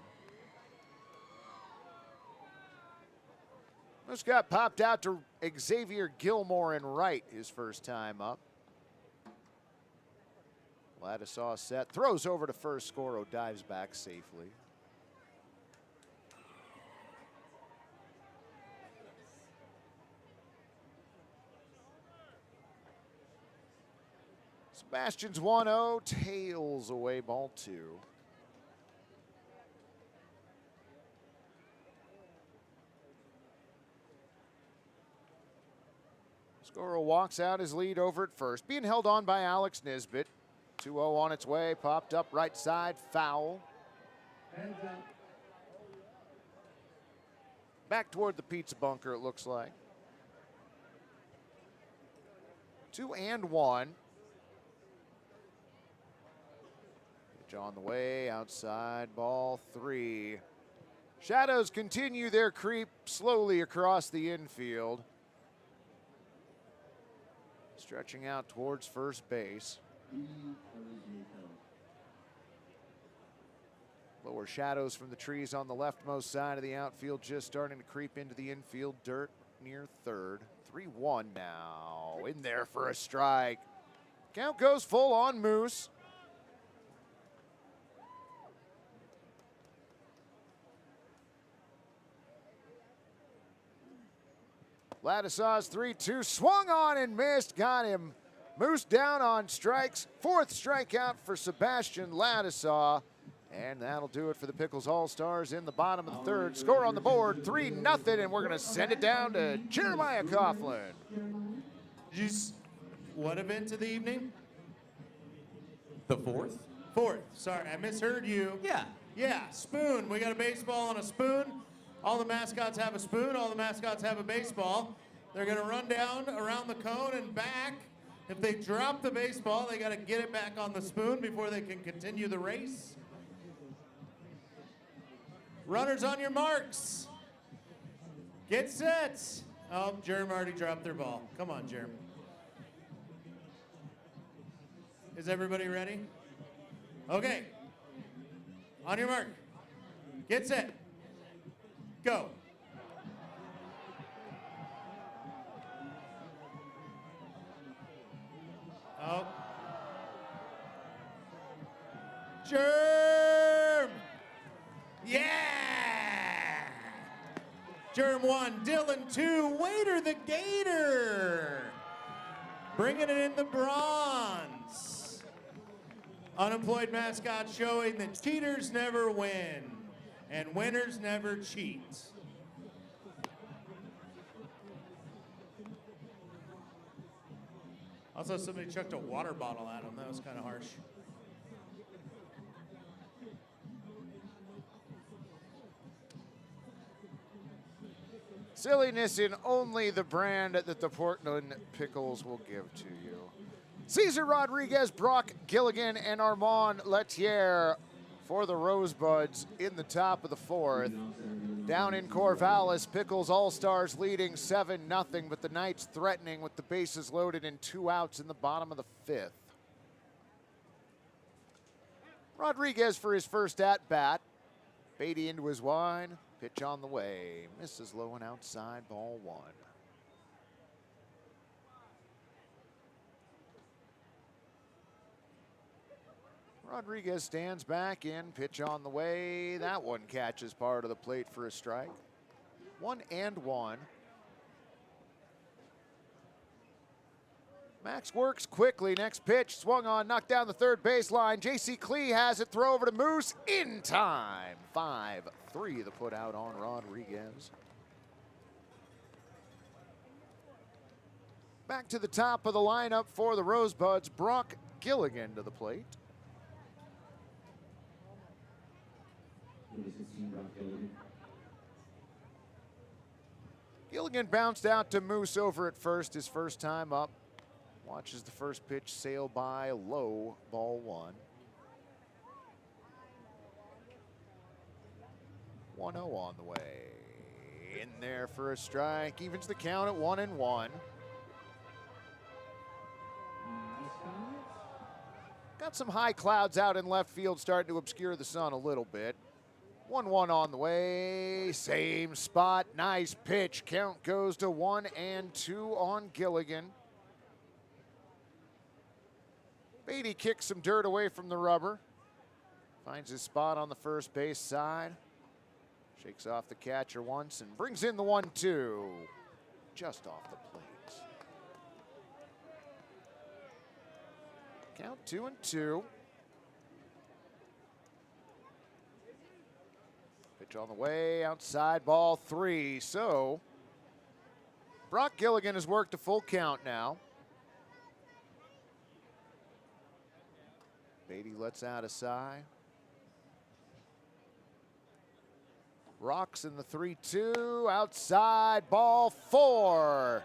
Mascot popped out to Xavier Gilmore in right his first time up. Vladisaw set, throws over to first. Scuro dives back safely. Sebastian's 1-0, tails away, ball two. Scuro walks out his lead over at first, being held on by Alex Nisbet. 2-0 on its way, popped up right side, foul. Back toward the pizza bunker, it looks like. 2-1. Pitch on the way, outside, ball three. Shadows continue their creep slowly across the infield. Stretching out towards first base. Lower shadows from the trees on the leftmost side of the outfield just starting to creep into the infield dirt near third. 3-1 now. In there for a strike. Count goes full on Moose. Ladisaw's 3-2, swung on and missed, got him. Moose down on strikes. Fourth strikeout for Sebastian Ladisaw. And that'll do it for the Pickles All-Stars in the bottom of the third. Score on the board, 3-0, and we're going to send it down to Jeremiah Coughlin. What event of the evening? The fourth? Fourth. Sorry, I misheard you. Yeah. Yeah, spoon. We got a baseball and a spoon. All the mascots have a spoon. All the mascots have a baseball. They're going to run down around the cone and back. If they drop the baseball, they got to get it back on the spoon before they can continue the race. Runners on your marks. Get set. Oh, Jerem already dropped their ball. Come on, Jerem. Is everybody ready? Okay. On your mark. Get set. Go. Oh. Germ! Yeah! Germ 1, Dillon 2, Waiter the Gator! Bringing it in the bronze. Unemployed mascot showing that cheaters never win and winners never cheat. Also, somebody chucked a water bottle at him. That was kind of harsh. Silliness in only the brand that the Portland Pickles will give to you. Cesar Rodriguez, Brock Gilligan, and Armand Letier for the Rosebuds in the top of the fourth. Down in Corvallis, Pickles All-Stars leading 7-0, but the Knights threatening with the bases loaded and 2 outs in the bottom of the fifth. Rodriguez for his first at-bat. Beatty into his wide. Pitch on the way. Misses low and outside, ball 1. Rodriguez stands back in, pitch on the way. That one catches part of the plate for a strike. 1-1. Max works quickly. Next pitch, swung on, knocked down the third baseline. J.C. Klee has it, throw over to Moose in time. 5-3 the put out on Rodriguez. Back to the top of the lineup for the Rosebuds, Brock Gilligan to the plate. Gilligan bounced out to Moose over at first, his first time up. Watches the first pitch sail by low, ball 1. 1-0 on the way. In there for a strike, evens the count at 1-1. Got some high clouds out in left field starting to obscure the sun a little bit. 1-1 on the way, same spot, nice pitch. Count goes to 1-2 on Gilligan. Beatty kicks some dirt away from the rubber. Finds his spot on the first base side. Shakes off the catcher once and brings in the 1-2. Just off the plate. Count 2-2. Pitch on the way, outside, ball 3. So, Brock Gilligan has worked a full count now. Beatty lets out a sigh. Rocks in the 3-2, outside, ball 4.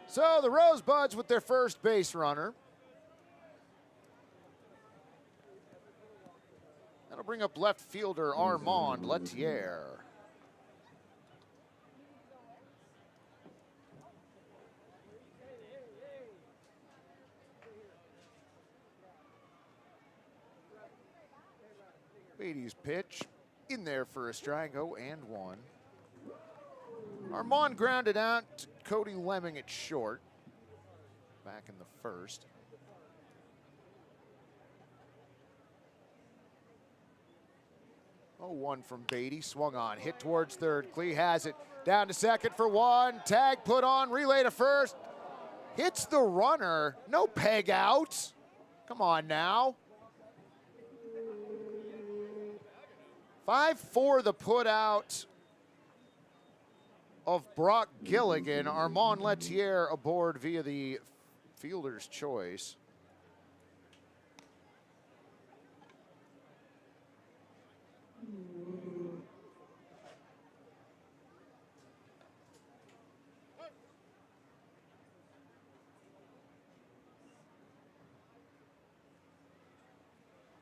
So the Rosebuds with their first base runner. That'll bring up left fielder Armand Letier. Beatty's pitch in there for a strike, 0-1. Armand grounded out to Cody Lemming at short back in the first. Oh, 1 from Beatty, swung on, hit towards third. Klee has it, down to second for 1. Tag put on, relay to first. Hits the runner, no peg outs. Come on now. 5-4 the put out of Brock Gilligan. Armand Lettier aboard via the fielder's choice.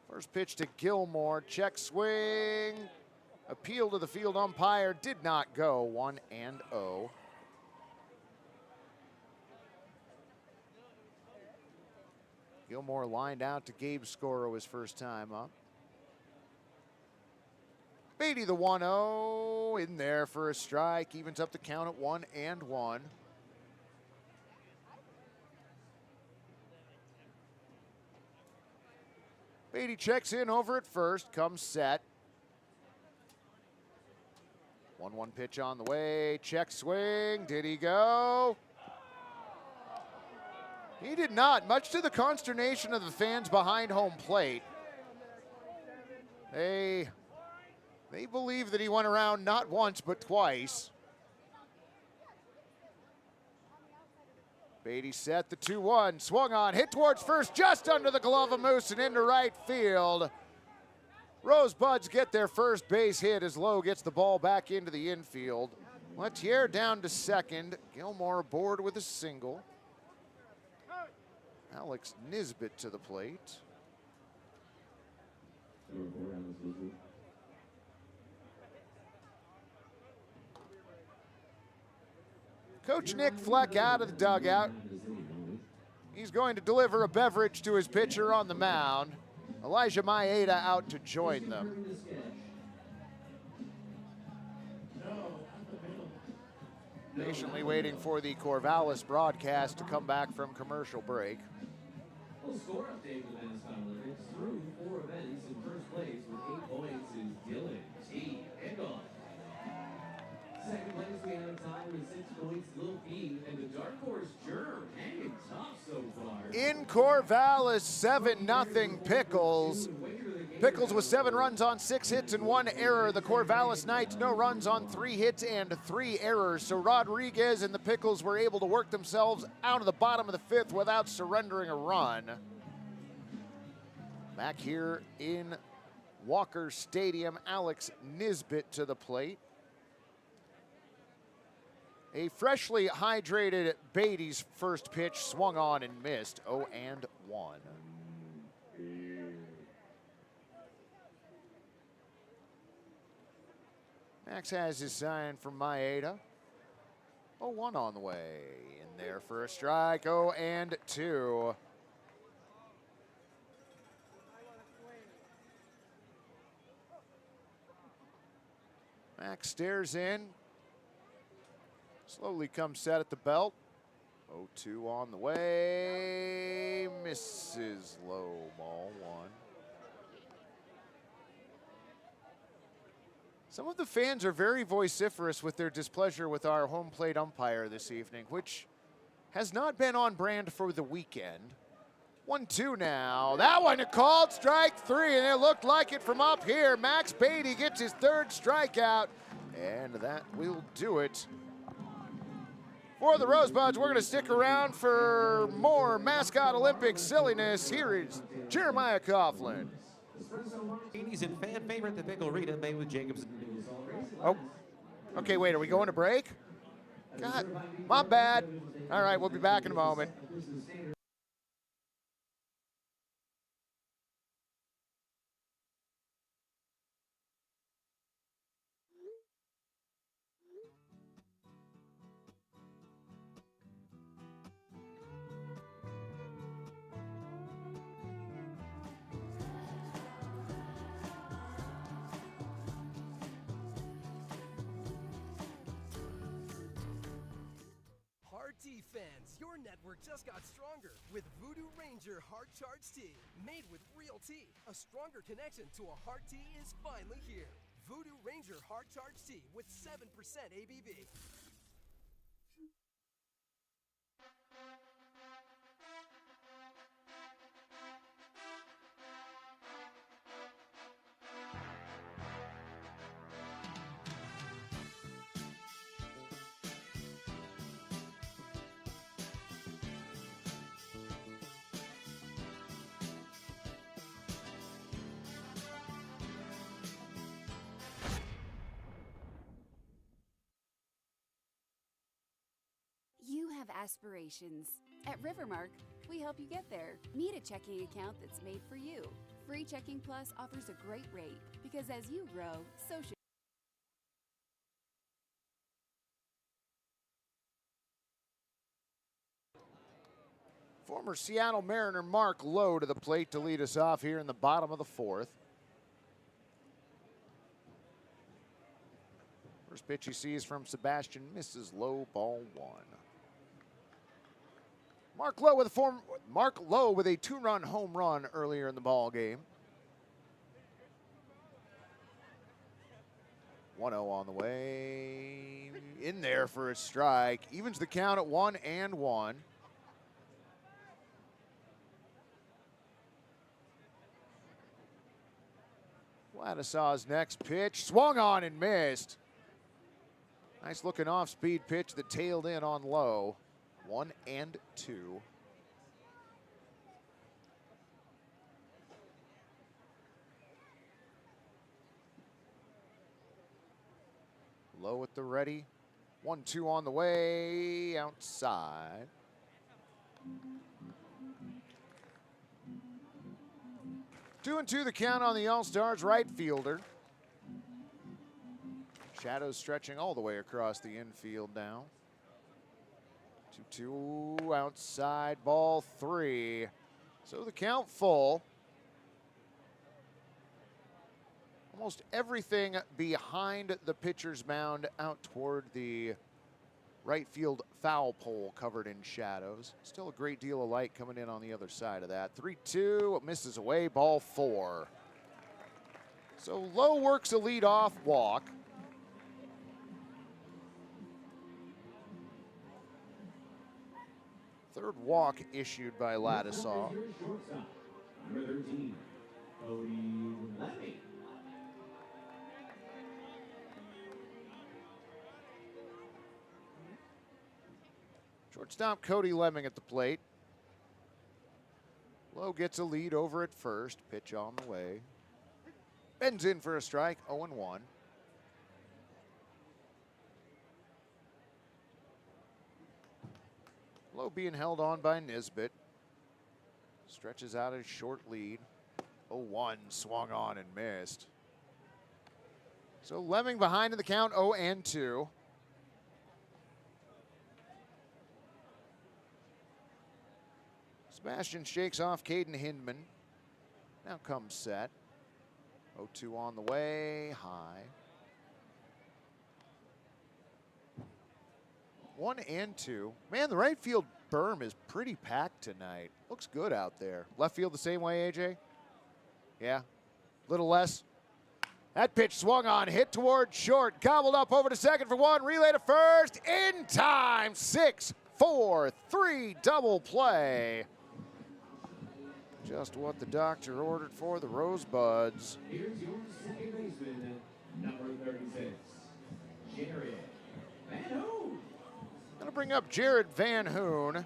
First pitch to Gilmore, check swing. Appeal to the field umpire, did not go, 1-0. Gilmore lined out to Gabe Scoro his first time up. Beatty the 1-0, in there for a strike, evens up the count at 1-1. Beatty checks in over at first, comes set. 1-1 pitch on the way, check swing, did he go? He did not, much to the consternation of the fans behind home plate. They believe that he went around not once, but twice. Beatty set the 2-1, swung on, hit towards first, just under the glove of Moose and into right field. Rosebuds get their first base hit as Lowe gets the ball back into the infield. Lettier down to second. Gilmore aboard with a single. Alex Nisbet to the plate. Coach Nick Fleck out of the dugout. He's going to deliver a beverage to his pitcher on the mound. Elijah Maeda out to join them. Patiently waiting for the Corvallis broadcast to come back from commercial break. Well, score update with the Mascot Olympics. Through 4 events, in first place with 8 points is Dillon T. Pickles. Second place, we have time with 6 points, Lil P. And the dark horse Germ hanging tough so far. In Corvallis, 7-0 Pickles. Pickles with 7 runs on 6 hits and 1 error. The Corvallis Knights, no runs on 3 hits and 3 errors. So Rodriguez and the Pickles were able to work themselves out of the bottom of the 5th without surrendering a run. Back here in Walker Stadium, Alex Nisbet to the plate. A freshly hydrated Beatty's first pitch swung on and missed, 0-1. Max has his sign from Maeda. 0-1 on the way. In there for a strike, 0-2. Max stares in. Slowly comes set at the belt. 0-2 on the way. Misses low, ball 1. Some of the fans are very vociferous with their displeasure with our home plate umpire this evening, which has not been on brand for the weekend. 1-2 now. That one called strike 3, and it looked like it from up here. Max Beatty gets his 3rd strikeout, and that will do it. For the Rosebuds, we're going to stick around for more Mascot Olympics silliness. Here is Jeremiah Coughlin. 80s and fan favorite, the Pickle Rita, made with Jacobs. Oh, okay, wait, are we going to break? God, my bad. All right, we'll be back in a moment. tea fans, your network just got stronger with Voodoo Ranger Heart Charge Tea. Made with real tea, a stronger connection to a heart tea is finally here. Voodoo Ranger Heart Charge Tea with 7% ABV. You have aspirations. At Rivermark, we help you get there. Meet a checking account that's made for you. Free Checking Plus offers a great rate because as you grow, so should Former Seattle Mariner Mark Lowe to the plate to lead us off here in the bottom of the fourth. First pitch he sees from Sebastian misses low, ball one. Mark Lowe with a two-run home run earlier in the ball game. 1-0 on the way. In there for a strike. Evens the count at 1-1. Vladisaw's next pitch. Swung on and missed. Nice looking off-speed pitch that tailed in on Lowe. 1-2. Lowe at the ready. 1-2 on the way. Outside. Two and two the count on the All-Stars right fielder. Shadows stretching all the way across the infield now. 2-2 outside, ball three. So the count full. Almost everything behind the pitcher's mound out toward the right field foul pole covered in shadows. Still a great deal of light coming in on the other side of that. 3-2, misses away, ball four. So Lowe works a leadoff walk. Third walk issued by Vladisaw. Number 13, Cody Lemming. Shortstop Cody Lemming at the plate. Lowe gets a lead over at first. Pitch on the way. Bends in for a strike, 0-1. Lowe being held on by Nisbet. Stretches out a short lead. 0-1, swung on and missed. So Lemming behind in the count, 0-2. Sebastian shakes off Caden Hindman. Now comes set. 0-2 on the way, high. 1-2. Man, the right field berm is pretty packed tonight. Looks good out there. Left field the same way, AJ? Yeah, little less. That pitch swung on, hit toward short, gobbled up over to second for one, relay to first, in time, 6-4-3 double play. Just what the doctor ordered for the Rosebuds. Here's your second baseman, number 36, Jared Van Hoon. Gonna bring up Jared Van Hoon.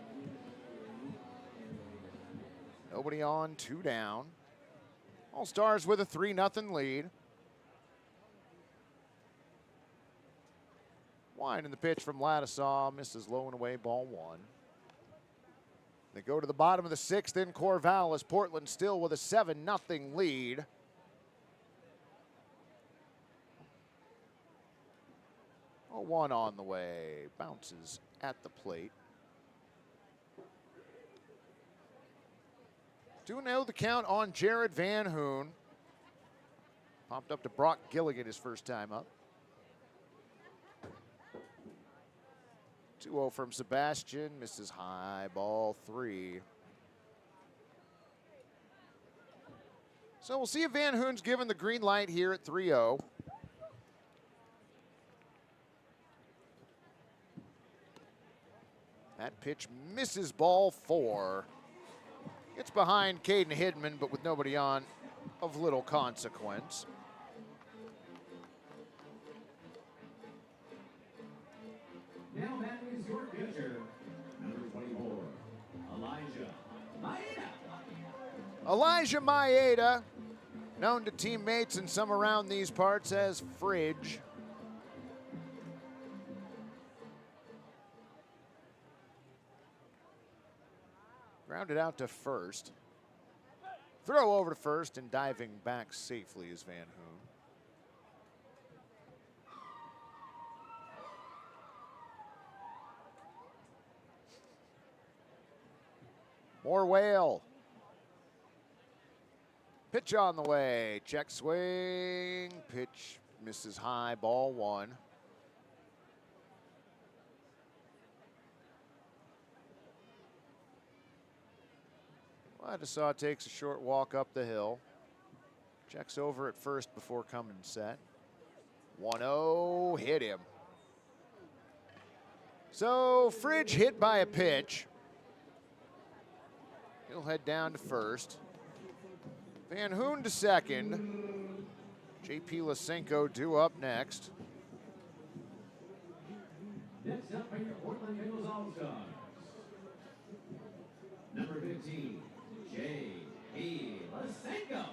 Nobody on, two down. All-Stars with a 3-0 lead. Wide in the pitch from Vladisaw, misses low and away, ball one. They go to the bottom of the sixth in Corvallis. Portland still with a 7-0 lead. Oh, 1 on the way, bounces at the plate. 2-0 the count on Jared Van Hoon. Popped up to Brock Gilligan his first time up. 2-0 from Sebastian, misses high, ball 3. So we'll see if Van Hoon's given the green light here at 3-0. That pitch misses, ball 4. Gets behind Caden Hidman, but with nobody on, of little consequence. Now that is your pitcher, number 24, Elijah Maeda. Elijah Maeda, known to teammates and some around these parts as Fridge. Grounded out to first. Throw over to first and diving back safely is Van Hoon. More Whale. Pitch on the way. Check swing. Pitch misses high. Ball 1. Wadasaw takes a short walk up the hill. Checks over at first before coming set. 1-0. Hit him. So Fridge hit by a pitch. He'll head down to first. Van Hoon to second. JP Lysenko due up next. Next up are your Portland Pickles All-Stars. Number 15, J.P. Lysenko.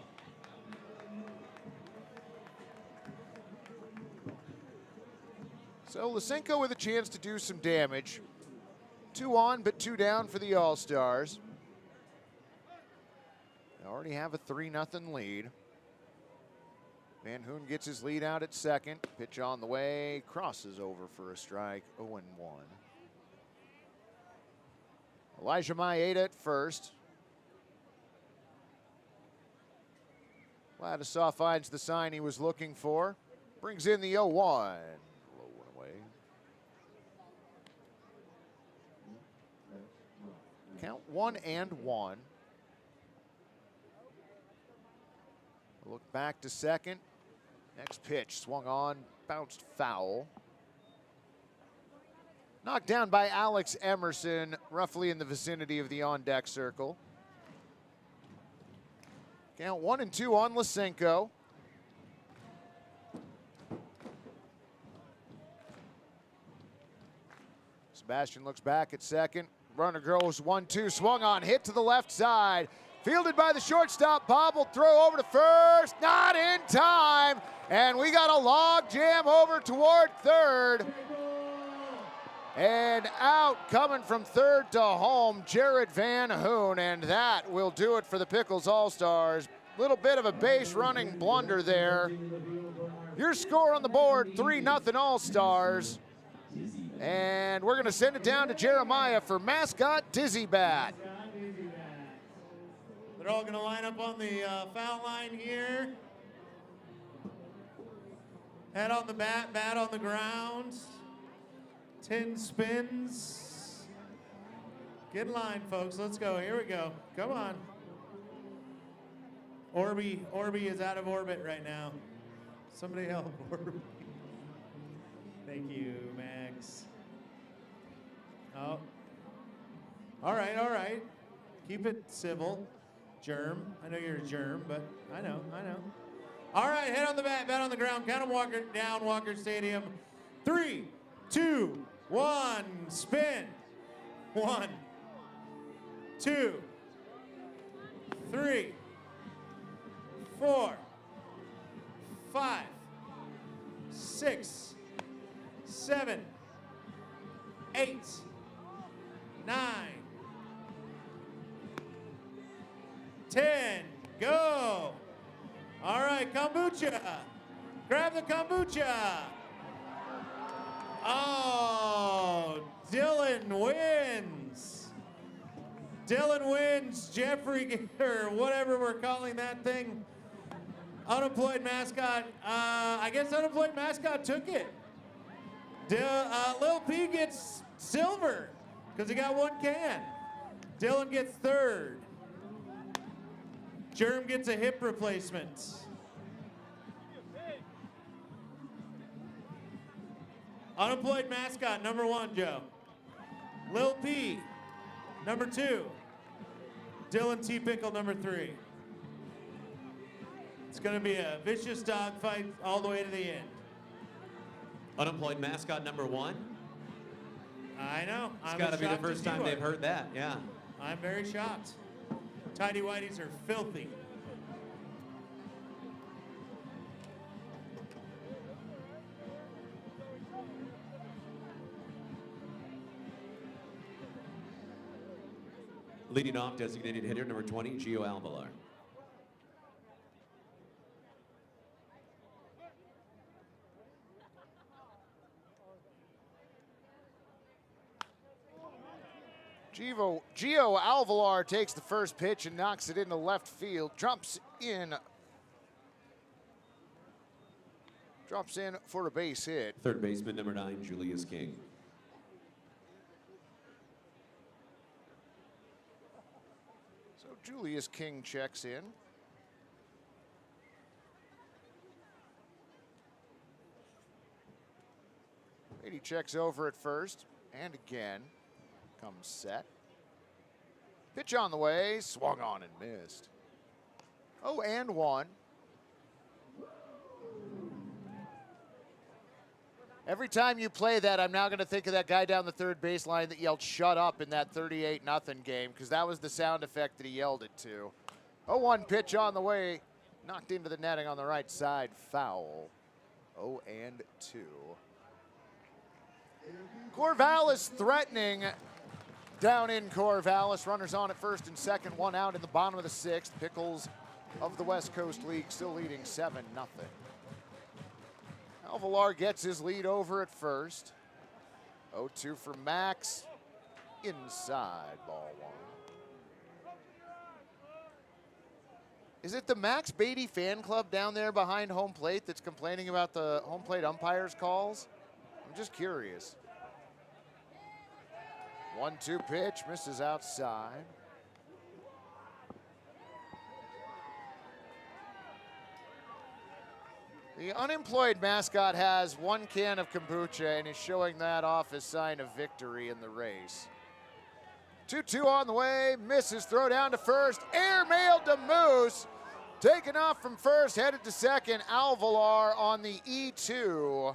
So Lysenko with a chance to do some damage. 2 on, but 2 down for the All-Stars. They already have a 3-0 lead. Van Hoon gets his lead out at second. Pitch on the way, crosses over for a strike, 0-1. Elijah Maeda at first. Wadasaw finds the sign he was looking for. Brings in the 0-1. Low one away. Count 1-1. Look back to second. Next pitch swung on, bounced foul. Knocked down by Alex Emerson, roughly in the vicinity of the on-deck circle. Count 1-2 on Lysenko. Sebastian looks back at second. Runner goes 1-2, swung on, hit to the left side. Fielded by the shortstop, bobbled throw over to first, not in time. And we got a log jam over toward third. And out coming from third to home, Jared Van Hoon, and that will do it for the Pickles All-Stars. Little bit of a base running blunder there. Your score on the board, 3-0 All-Stars. And we're gonna send it down to Jeremiah for Mascot Dizzy Bat. They're all gonna line up on the foul line here. Head on the bat, bat on the ground. 10 spins. Get in line, folks. Let's go. Here we go. Come on. Orby is out of orbit right now. Somebody help Orby. Thank you, Max. Oh. All right, all right. Keep it civil. Germ. I know you're a germ, but I know. All right, head on the bat, bat on the ground. Count 'em Walker down, Walker Stadium. 3, 2, 1, spin. 1, 2, 3, 4, 5, 6, 7, 8, 9, 10, go. All right, kombucha. Grab the kombucha. Oh, Dillon wins. Dillon wins Jeffrey, or whatever we're calling that thing. Unemployed mascot. I guess unemployed mascot took it. Lil P gets silver, because he got one can. Dillon gets third. Germ gets a hip replacement. Unemployed mascot, number 1, Joe. Lil P, number 2. Dillon T. Pickle, number 3. It's going to be a vicious dogfight all the way to the end. Unemployed mascot number 1. I know. It's got to be the first time they've heard that, yeah. I'm very shocked. Tidy Whities are filthy. Leading off, designated hitter number 20, Gio Alvalar. Gio Alvalar takes the first pitch and knocks it into left field. Drops in for a base hit. Third baseman number 9, Julius King. So Julius King checks in. He checks over at first, and again. Comes set. Pitch on the way, swung on and missed. 0-1. Every time you play that, I'm now going to think of that guy down the third baseline that yelled "shut up" in that 38-0 game, because that was the sound effect that he yelled it to. 0-1 pitch on the way, knocked into the netting on the right side, foul. 0-2. Corvallis threatening. Down in Corvallis, runners on at first and second, 1 out in the bottom of the 6th. Pickles of the West Coast League still leading 7-0. Alvalar gets his lead over at first. 0-2 for Max. Inside, ball 1. Is it the Max Beatty fan club down there behind home plate that's complaining about the home plate umpires' calls? I'm just curious. 1-2 pitch, misses outside. The unemployed mascot has 1 can of kombucha and is showing that off as sign of victory in the race. 2-2 on the way, misses, throw down to first, airmailed to Moose. Taken off from first, headed to second, Alvalar on the E2.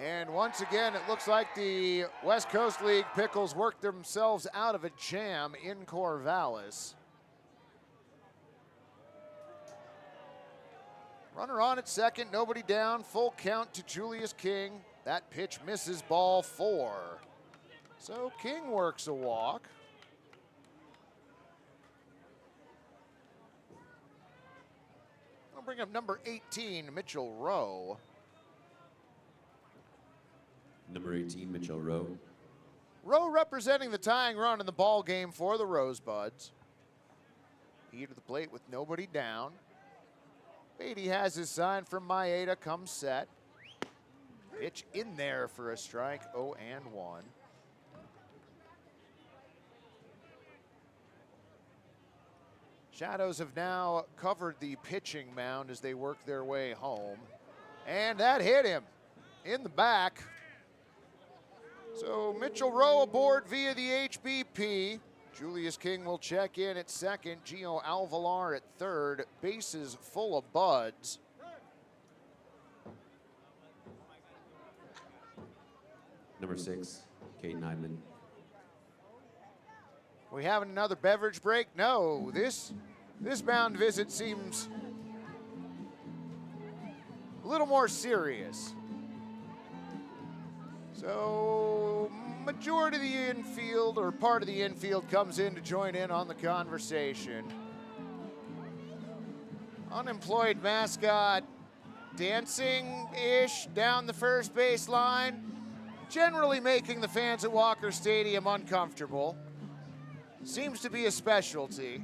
And once again, it looks like the West Coast League Pickles worked themselves out of a jam in Corvallis. Runner on at second, nobody down, full count to Julius King. That pitch misses, ball 4. So King works a walk. I'll bring up number 18, Mitchell Rowe. Number 18, Mitchell Rowe. Rowe representing the tying run in the ball game for the Rosebuds. He to the plate with nobody down. Beatty has his sign from Maeda, comes set. Pitch in there for a strike, 0-1. Shadows have now covered the pitching mound as they work their way home. And that hit him in the back. So Mitchell Rowe aboard via the HBP. Julius King will check in at second. Gio Alvalar at third. Bases full of Buds. Number 6, Caden Hyman. We having another beverage break? No, this mound visit seems a little more serious. So majority of the infield, or part of the infield, comes in to join in on the conversation. Unemployed mascot dancing-ish down the first base line, generally making the fans at Walker Stadium uncomfortable. Seems to be a specialty.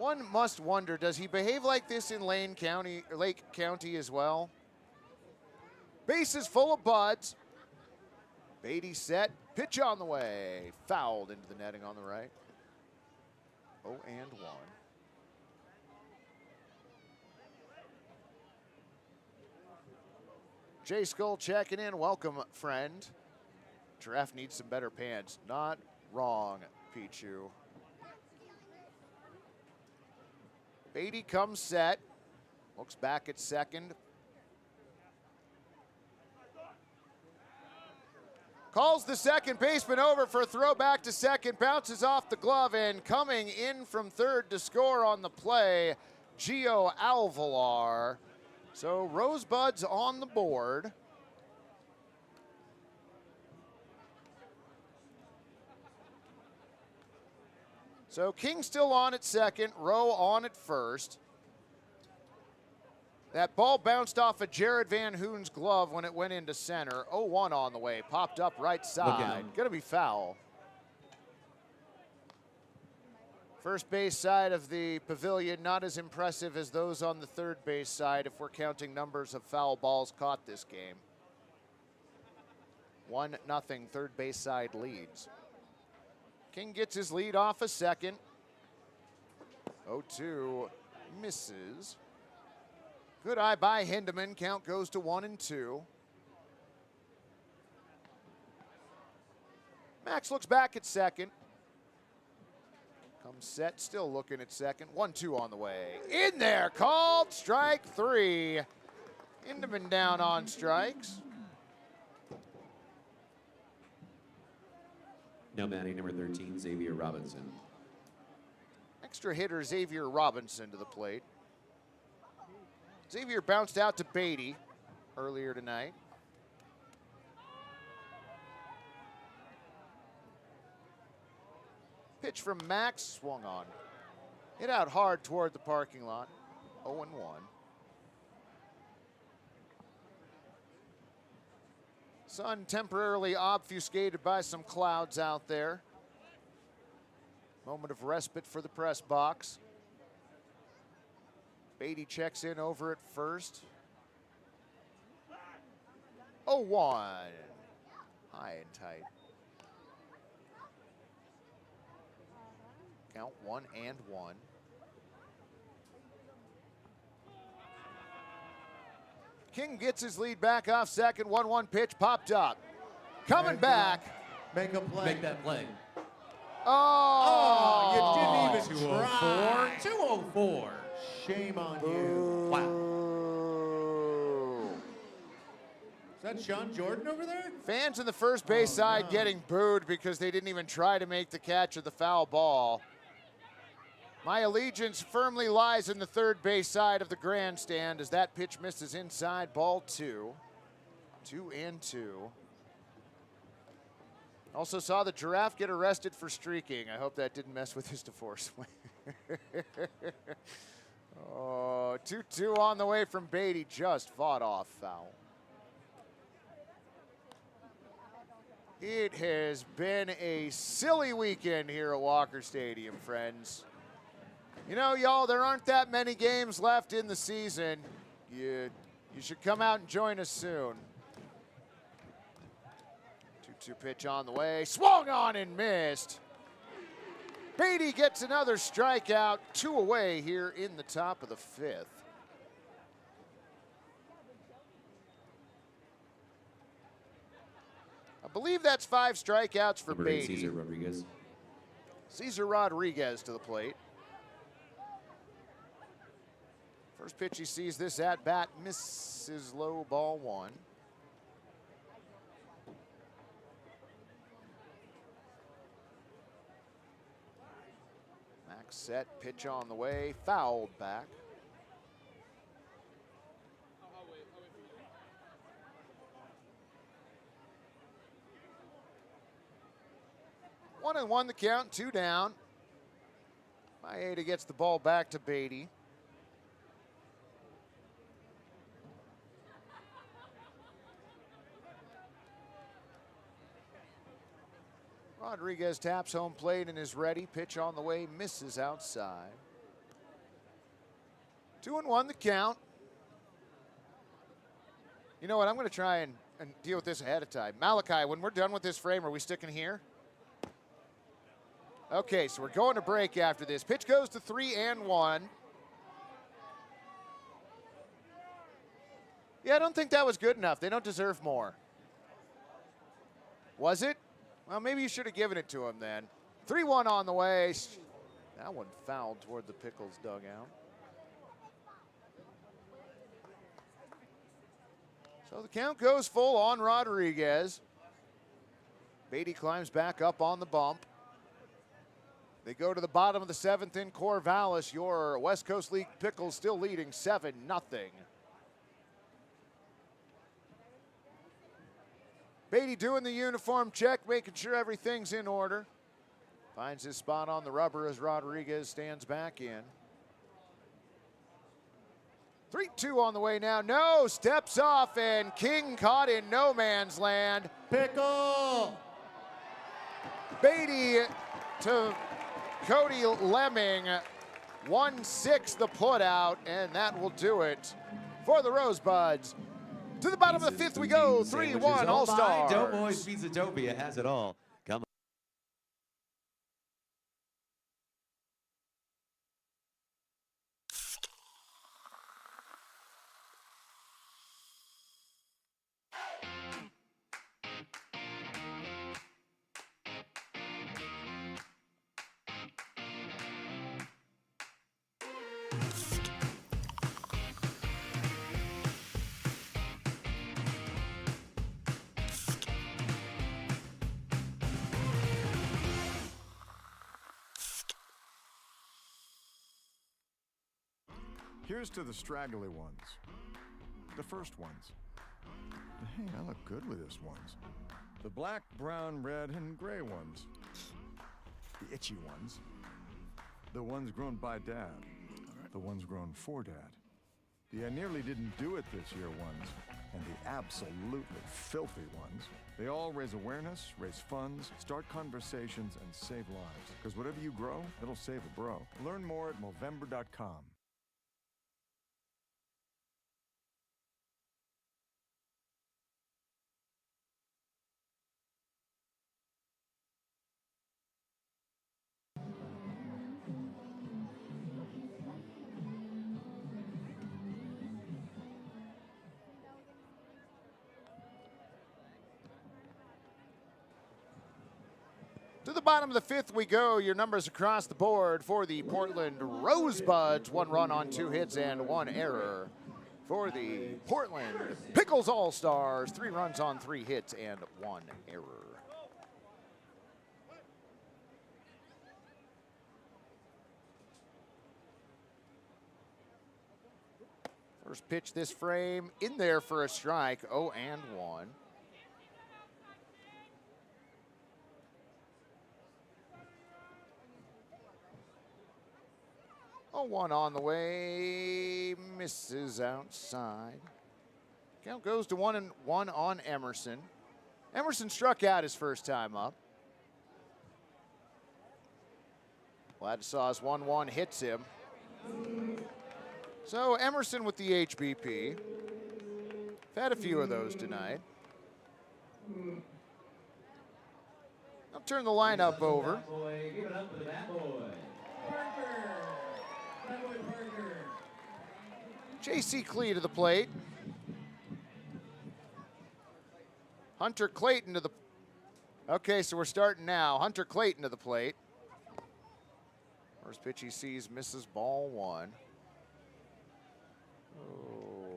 One must wonder, does he behave like this in Lake County as well? Bases full of buds. Beatty set, pitch on the way. Fouled into the netting on the right. 0-1. Jay Skull checking in. Welcome, friend. Giraffe needs some better pants. Not wrong, Pichu. Beatty comes set. Looks back at second. Calls the second baseman over for a throw back to second. Bounces off the glove, and coming in from third to score on the play, Gio Alvalar. So Rosebuds on the board. So King still on at second, Rowe on at first. That ball bounced off of Jared Van Hoon's glove when it went into center. 0-1 on the way, popped up right side. Gonna be foul. First base side of the pavilion, not as impressive as those on the third base side if we're counting numbers of foul balls caught this game. 1-0, third base side leads. King gets his lead off a second. 0-2, misses. Good eye by Hindeman, count goes to 1-2. Max looks back at second. Comes set, still looking at second. 1-2 on the way. In there, called strike 3. Hindeman down on strikes. Now batting number 13, Xavier Robinson. Extra hitter Xavier Robinson to the plate. Xavier bounced out to Beatty earlier tonight. Pitch from Max, swung on. Hit out hard toward the parking lot. 0-1. Sun temporarily obfuscated by some clouds out there. Moment of respite for the press box. Beatty checks in over at first. 0-1. High and tight. Count 1-1. King gets his lead back off second. 1-1 pitch popped up. Coming back. Make a play. Make that play. Oh, you didn't even try. 204. Shame on you. Wow. Is that Sean Jordan over there? Fans in the first base side getting booed because they didn't even try to make the catch of the foul ball. My allegiance firmly lies in the third base side of the grandstand as that pitch misses inside, ball 2. 2-2. Also saw the Giraffe get arrested for streaking. I hope that didn't mess with his divorce. Oh, 2-2 on the way from Beatty, just fought off foul. It has been a silly weekend here at Walker Stadium, friends. You know, y'all, there aren't that many games left in the season. You should come out and join us soon. 2-2 pitch on the way. Swung on and missed. Beatty gets another strikeout. 2 away here in the top of the 5th. I believe that's 5 strikeouts for Number 8, Beatty. Cesar Rodriguez. Cesar Rodriguez to the plate. First pitch he sees this at bat, misses low, ball 1. Max set, pitch on the way, fouled back. One and one the count, 2 down. Maeda gets the ball back to Beatty. Rodriguez taps home plate and is ready. Pitch on the way, misses outside. 2-1 the count. You know what? I'm going to try and deal with this ahead of time. Malachi, when we're done with this frame, are we sticking here? Okay, so we're going to break after this. Pitch goes to 3-1. Yeah, I don't think that was good enough. They don't deserve more. Was it? Well, maybe you should have given it to him then. 3-1 on the way. That one fouled toward the Pickles dugout. So the count goes full on Rodriguez. Beatty climbs back up on the bump. They go to the bottom of the 7th in Corvallis. Your West Coast League Pickles still leading 7-0. Beatty doing the uniform check, making sure everything's in order. Finds his spot on the rubber as Rodriguez stands back in. 3-2 on the way now. No, steps off, and King caught in no man's land. Pickle! Beatty to Cody Lemming. 1-6 the put out, and that will do it for the Rosebuds. To the bottom of the 5th we go. 3-1 All-Stars. Doughboys Pizzatopia has it all. Come on. Here's to the straggly ones. The first ones. Hey, I look good with this ones. The black, brown, red, and gray ones. The itchy ones. The ones grown by Dad. The ones grown for Dad. The I nearly didn't do it this year ones. And the absolutely filthy ones. They all raise awareness, raise funds, start conversations, and save lives. Because whatever you grow, it'll save a bro. Learn more at Movember.com. To the bottom of the 5th we go. Your numbers across the board for the Portland Rosebuds. 1 run on 2 hits and 1 error. For the Portland Pickles All-Stars, 3 runs on 3 hits and 1 error. First pitch this frame in there for a strike, 0-1. 0-1 on the way, misses outside. Count goes to 1-1 on Emerson. Emerson struck out his first time up. Vladisaw's 1-1 hits him. So Emerson with the HBP. Had a few of those tonight. I'll turn the lineup over. Give it up for the bat boy. Parker. Bat boy Parker. J.C. Clee to the plate. Hunter Clayton to the... Okay, so we're starting now. Hunter Clayton to the plate. First pitch he sees misses, ball 1. Oh,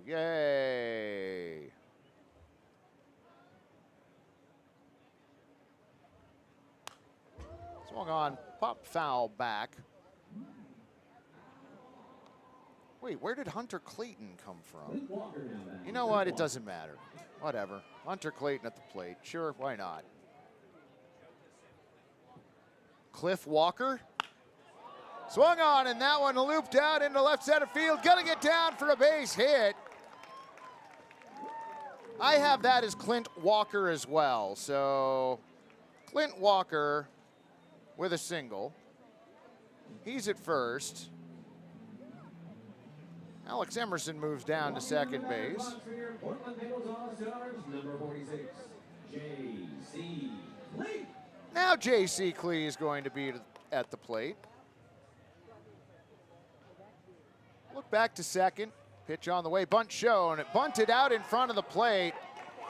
yay. Swung on, popped foul back. Wait, where did Hunter Clayton come from? You know what? It doesn't matter. Whatever. Hunter Clayton at the plate. Sure, why not? Cliff Walker. Swung on, and that one looped out into left center field. Gonna get down for a base hit. I have that as Clint Walker as well. So Clint Walker with a single. He's at first. Alex Emerson moves down to second base. Portland Pickles All-Stars, number 46, J.C. Lee. Now J.C. Clee is going to be at the plate. Look back to second. Pitch on the way, bunt shown. Bunted out in front of the plate.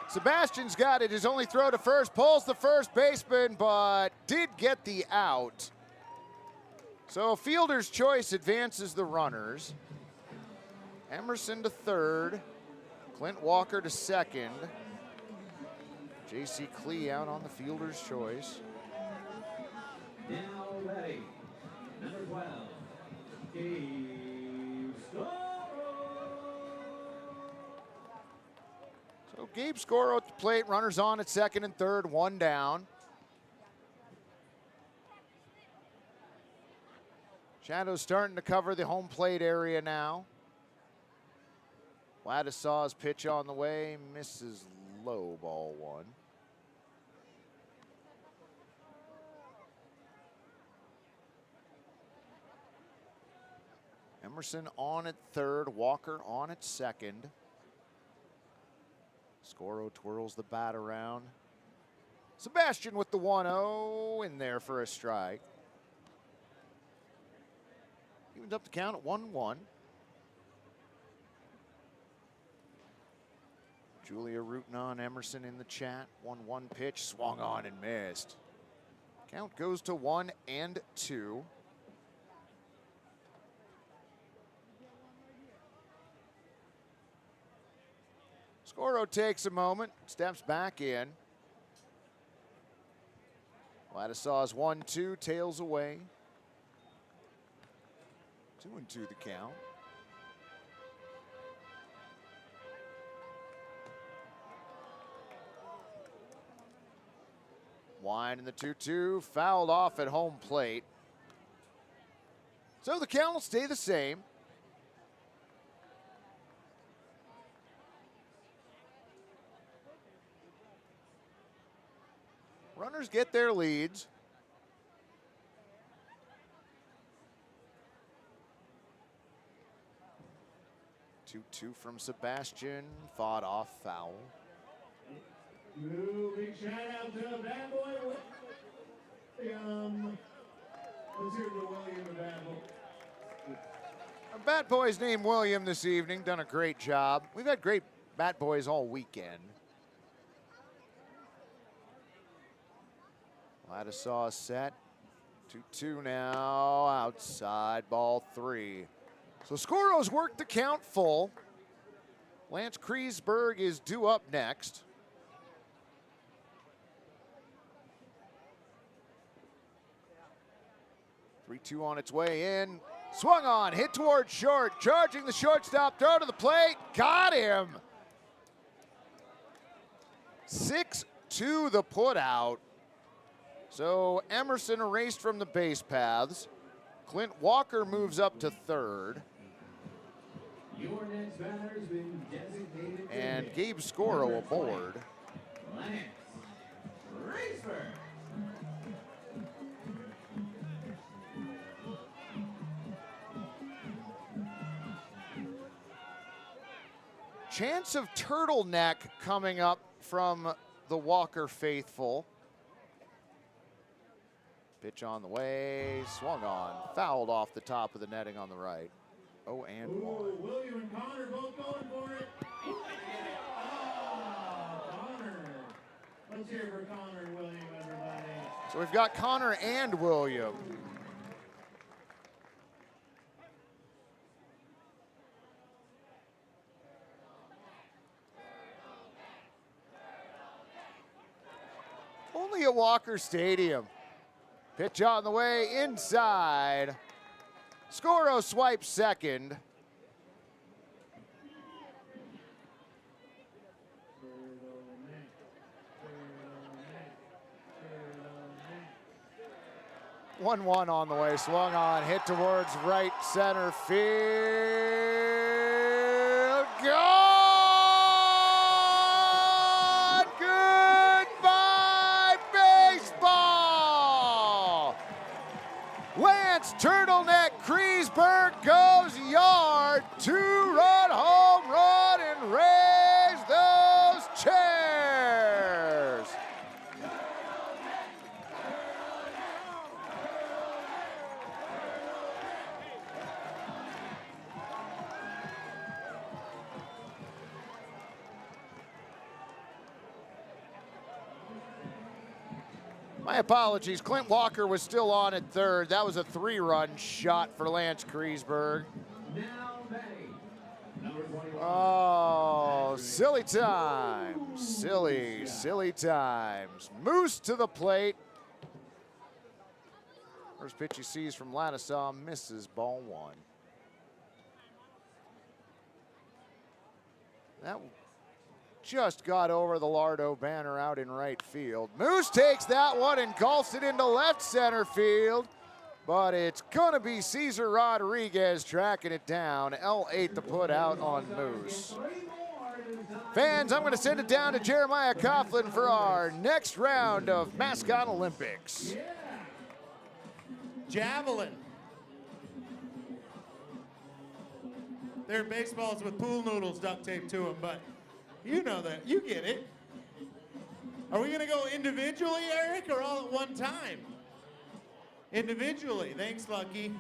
Sebastian's got it. His only throw to first. Pulls the first baseman, but did get the out. So fielder's choice advances the runners. Emerson to third. Clint Walker to second. J.C. Clee out on the fielder's choice. Now ready, number 12, Gabe Scoro. So Gabe Scoro at the plate, runners on at second and third, one down. Shadows starting to cover the home plate area now. Vladisaw's pitch on the way, misses low, ball one. Emerson on at third, Walker on at second. Scoro twirls the bat around. Sebastian with the 1-0 in there for a strike. Evens up the count at 1-1. Julia rooting on Emerson in the chat. 1-1 pitch, swung on and missed. Count goes to 1-2. Scoro takes a moment, steps back in. Vladisaw's 1-2, tails away. 2-2 the count. Wine in the 2-2, fouled off at home plate. So the count will stay the same. Runners get their leads. Two from Sebastian, fought off foul. Big shout out to Bad Boy William. Let's hear the William and Bad Boy. Our Bat Boy's named William this evening, done a great job. We've had great Bat Boys all weekend. Vladisaw set. 2-2 now, outside, ball 3. So Scoro's worked the count full. Lance Kreisberg is due up next. Three-two on its way in. Swung on, hit towards short, charging the shortstop, throw to the plate, got him. 6-2 the putout. So Emerson erased from the base paths. Clint Walker moves up to third. Your next batter has been designated. And Gabe Scoro aboard. Lance Kreisberg. Chance of turtleneck coming up from the Walker faithful. Pitch on the way, swung on, fouled off the top of the netting on the right. 0-1. William and Connor both going for it. Connor. Let's hear it for Connor and William, everybody. So we've got Connor and William. Only at Walker Stadium. Pitch on the way, inside. Scoro swipes second. One on the way, swung on, hit towards right center field. Gone! Goodbye, baseball! Lance Turtleneck Kreisberg goes yard, 2 My apologies. Clint Walker was still on at third. That was a 3-run shot for Lance Kreisberg. Now batting, number 21. Oh, silly times. Silly times. Moose to the plate. First pitch he sees from Lanisaw misses, ball 1. That just got over the Lardo banner out in right field. Moose takes that one and golfs it into left center field. But it's going to be Cesar Rodriguez tracking it down. L8 to put out on Moose. Fans, I'm going to send it down to Jeremiah Coughlin for our next round of Mascot Olympics. Javelin. They're baseballs with pool noodles duct taped to them, but you know that. You get it. Are we going to go individually, Eric, or all at one time? Individually. Thanks, Lucky.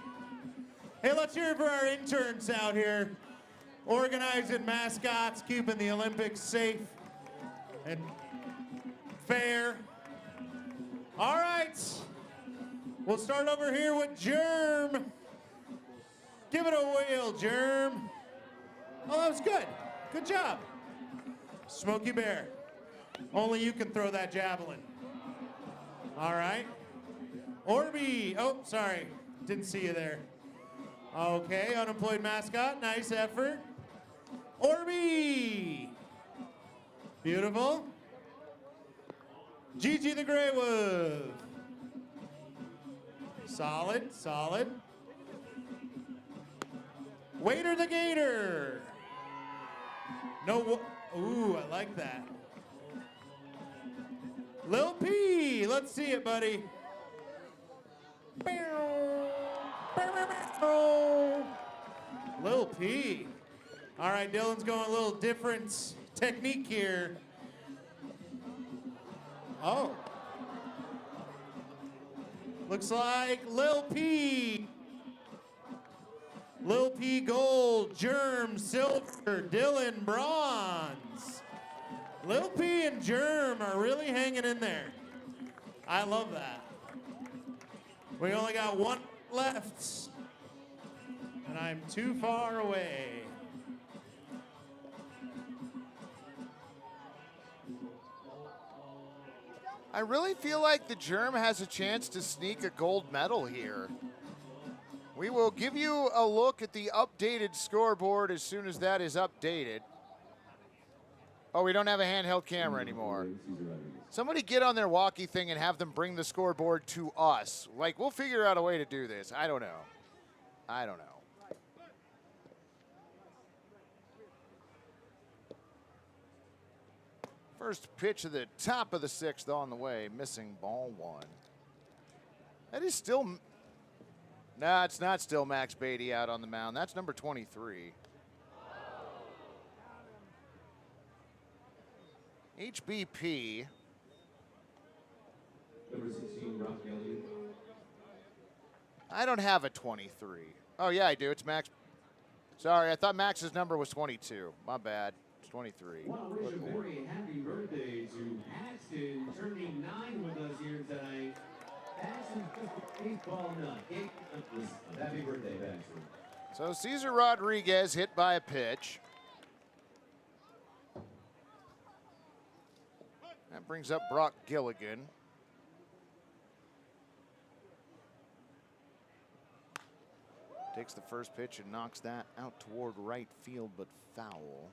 Hey, let's hear it for our interns out here. Organizing mascots, keeping the Olympics safe and fair. All right. We'll start over here with Germ. Give it a wheel, Germ. Oh, that was good. Good job. Smokey Bear. Only you can throw that javelin. All right. Orby. Oh, sorry. Didn't see you there. Okay, unemployed mascot. Nice effort. Orby. Beautiful. Gigi the Grey Wolf. Solid, solid. Waiter the Gator. No, ooh, I like that. Lil P, let's see it, buddy. Lil P. All right, Dillon's going a little different technique here. Oh. Looks like Lil P. Lil P gold, Germ silver, Dillon bronze. Lil P and Germ are really hanging in there. I love that. We only got one left, and I'm too far away. I really feel like the Germ has a chance to sneak a gold medal here. We will give you a look at the updated scoreboard as soon as that is updated. Oh, we don't have a handheld camera anymore. Somebody get on their walkie thing and have them bring the scoreboard to us. Like, we'll figure out a way to do this. I don't know. I don't know. First pitch of the top of the 6th on the way, missing ball 1. That is still, nah, it's not still Max Beatty out on the mound. That's number 23. HBP. Number 16, Rock Elliott. I don't have a 23. Oh, yeah, I do. It's Max. Sorry, I thought Max's number was 22. My bad. It's 23. Well, wish a very happy birthday to Paxton, turning 9 with us here tonight. Paxton's just an 8-ball nut. Happy birthday, Paxton. So Cesar Rodriguez hit by a pitch. That brings up Brock Gilligan. Takes the first pitch and knocks that out toward right field, but foul.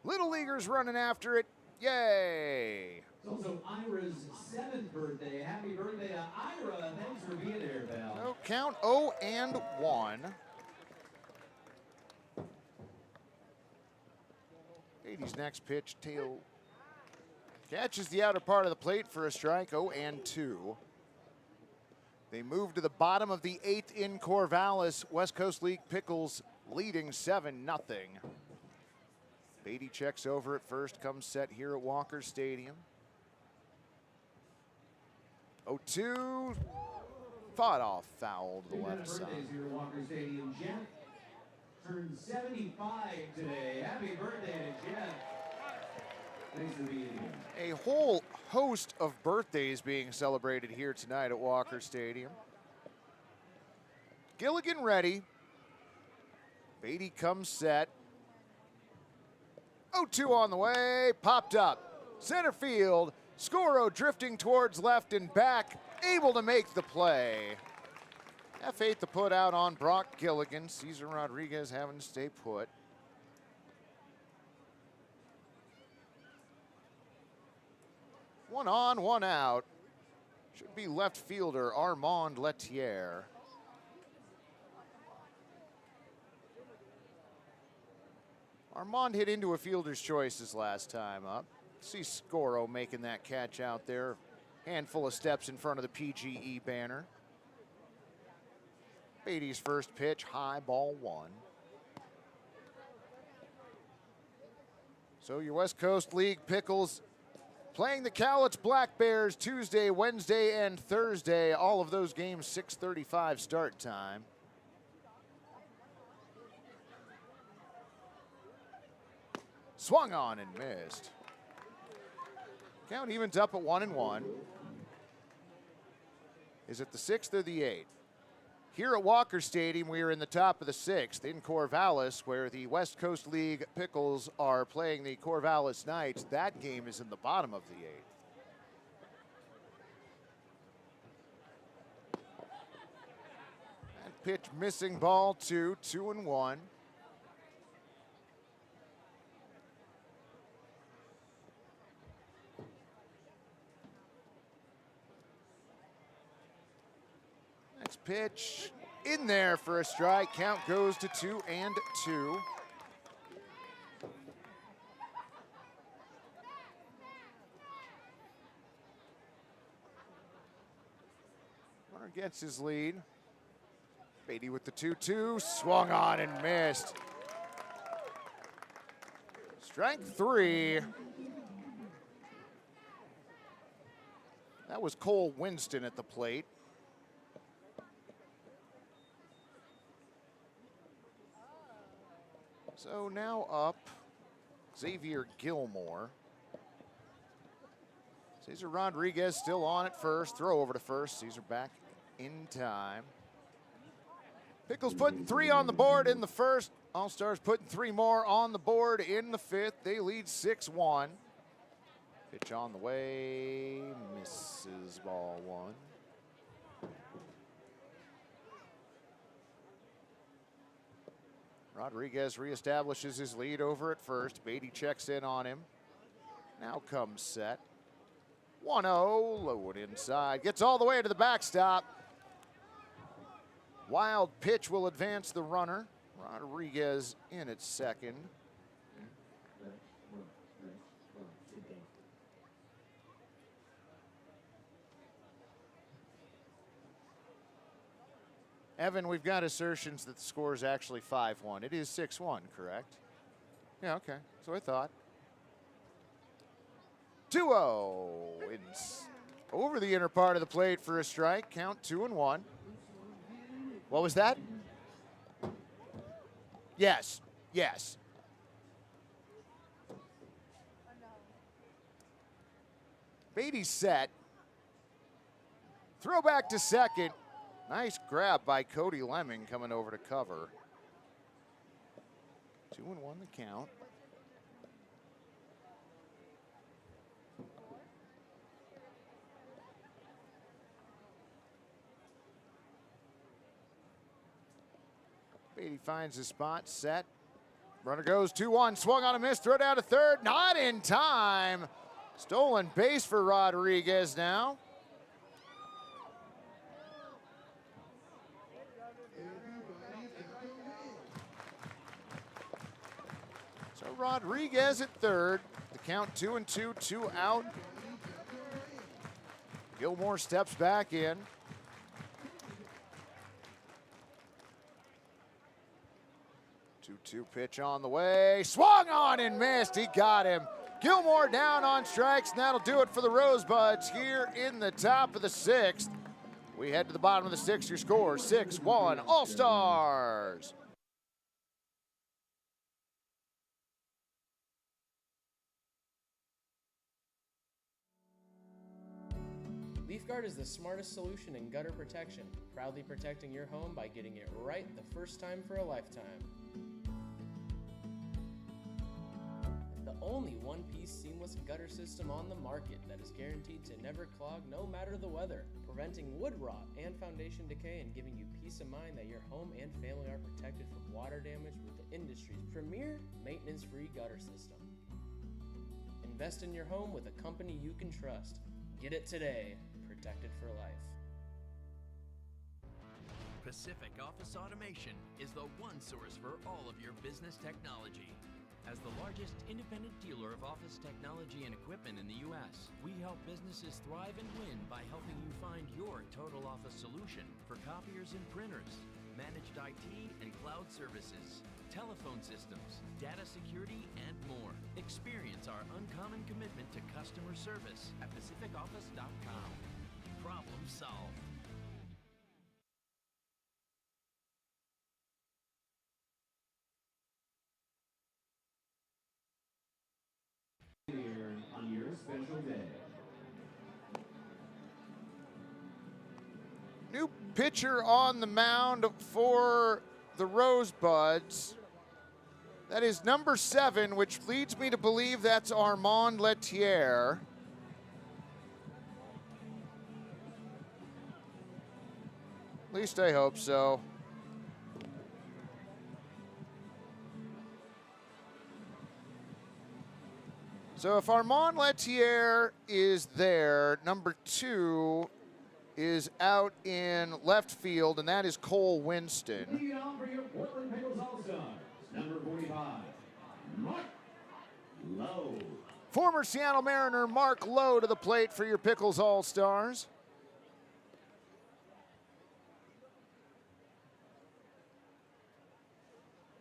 Little Leaguers running after it. Yay! It's also Ira's 7th birthday. Happy birthday to Ira. Thanks for being there, pal. No count 0-1. 80's next pitch, tail catches the outer part of the plate for a strike, 0-2. They move to the bottom of the 8th in Corvallis. West Coast League Pickles leading 7-0. Beatty checks over at first, comes set here at Walker Stadium. 0-2, fought off foul to the left side. Birthdays here at Walker Stadium. Jeff turned 75 today. Happy birthday to Jeff. Thanks for being here. A whole host of birthdays being celebrated here tonight at Walker Stadium. Gilligan ready. Beatty comes set. 0-2 on the way, popped up. Center field, Scoro drifting towards left and back, able to make the play. F8 to put out on Brock Gilligan. Cesar Rodriguez having to stay put. One on, one out. Should be left fielder Armand Letier. Armand hit into a fielder's choice his last time up. See Scoro making that catch out there. Handful of steps in front of the PGE banner. Beatty's first pitch, high ball one. So your West Coast League Pickles playing the Cowlitz Black Bears Tuesday, Wednesday, and Thursday. All of those games 6:35 start time. Swung on and missed. Count evens up at 1-1. Is it the 6th or the 8th? Here at Walker Stadium, we are in the top of the 6th. In Corvallis, where the West Coast League Pickles are playing the Corvallis Knights, that game is in the bottom of the 8th. And pitch missing, ball 2, 2-1. Next pitch in there for a strike. Count goes to 2-2. Runner gets his lead. Beatty with the 2-2, swung on and missed. Strike 3. That was Cole Winston at the plate. So now up, Xavier Gilmore. Cesar Rodriguez still on at first. Throw over to first. Cesar back in time. Pickles putting 3 on the board in the first. All-Stars putting 3 more on the board in the 5th. They lead 6-1. Pitch on the way, misses, ball 1. Rodriguez reestablishes his lead over at first. Beatty checks in on him. Now comes set. 1-0, low and inside. Gets all the way to the backstop. Wild pitch will advance the runner. Rodriguez in at second. Evan, we've got assertions that the score is actually 5-1. It is 6-1, correct? Yeah, okay. So I thought. 2-0. It's over the inner part of the plate for a strike. Count 2-1. What was that? Yes. Yes. Beatty's set. Throw back to second. Nice grab by Cody Lemming coming over to cover. 2-1 the count. Beatty finds his spot, set. Runner goes 2-1, swung on a miss, throw down to third, not in time. Stolen base for Rodriguez now. So Rodriguez at third. The count 2-2, 2 out. Gilmore steps back in. 2-2 pitch on the way. Swung on and missed. He got him. Gilmore down on strikes, and that'll do it for the Rosebuds here in the top of the 6th. We head to the bottom of the 6th. Your score 6-1 All-Stars. Guard is the smartest solution in gutter protection, proudly protecting your home by getting it right the first time for a lifetime. The only one-piece seamless gutter system on the market that is guaranteed to never clog no matter the weather, preventing wood rot and foundation decay and giving you peace of mind that your home and family are protected from water damage with the industry's premier maintenance-free gutter system. Invest in your home with a company you can trust. Get it today. Protected for life. Pacific Office Automation is the one source for all of your business technology. As the largest independent dealer of office technology and equipment in the U.S., we help businesses thrive and win by helping you find your total office solution for copiers and printers, managed IT and cloud services, telephone systems, data security, and more. Experience our uncommon commitment to customer service at pacificoffice.com. Problem solved. Here on your special day. New pitcher on the mound for the Rosebuds. That is number 7, which leads me to believe that's Armand Lettier. At least I hope so. So if Armand Lettier is there, number 2 is out in left field, and that is Cole Winston. Lead off for your Portland Pickles All-Stars, number 45, Mark Lowe. Former Seattle Mariner Mark Lowe to the plate for your Pickles All-Stars.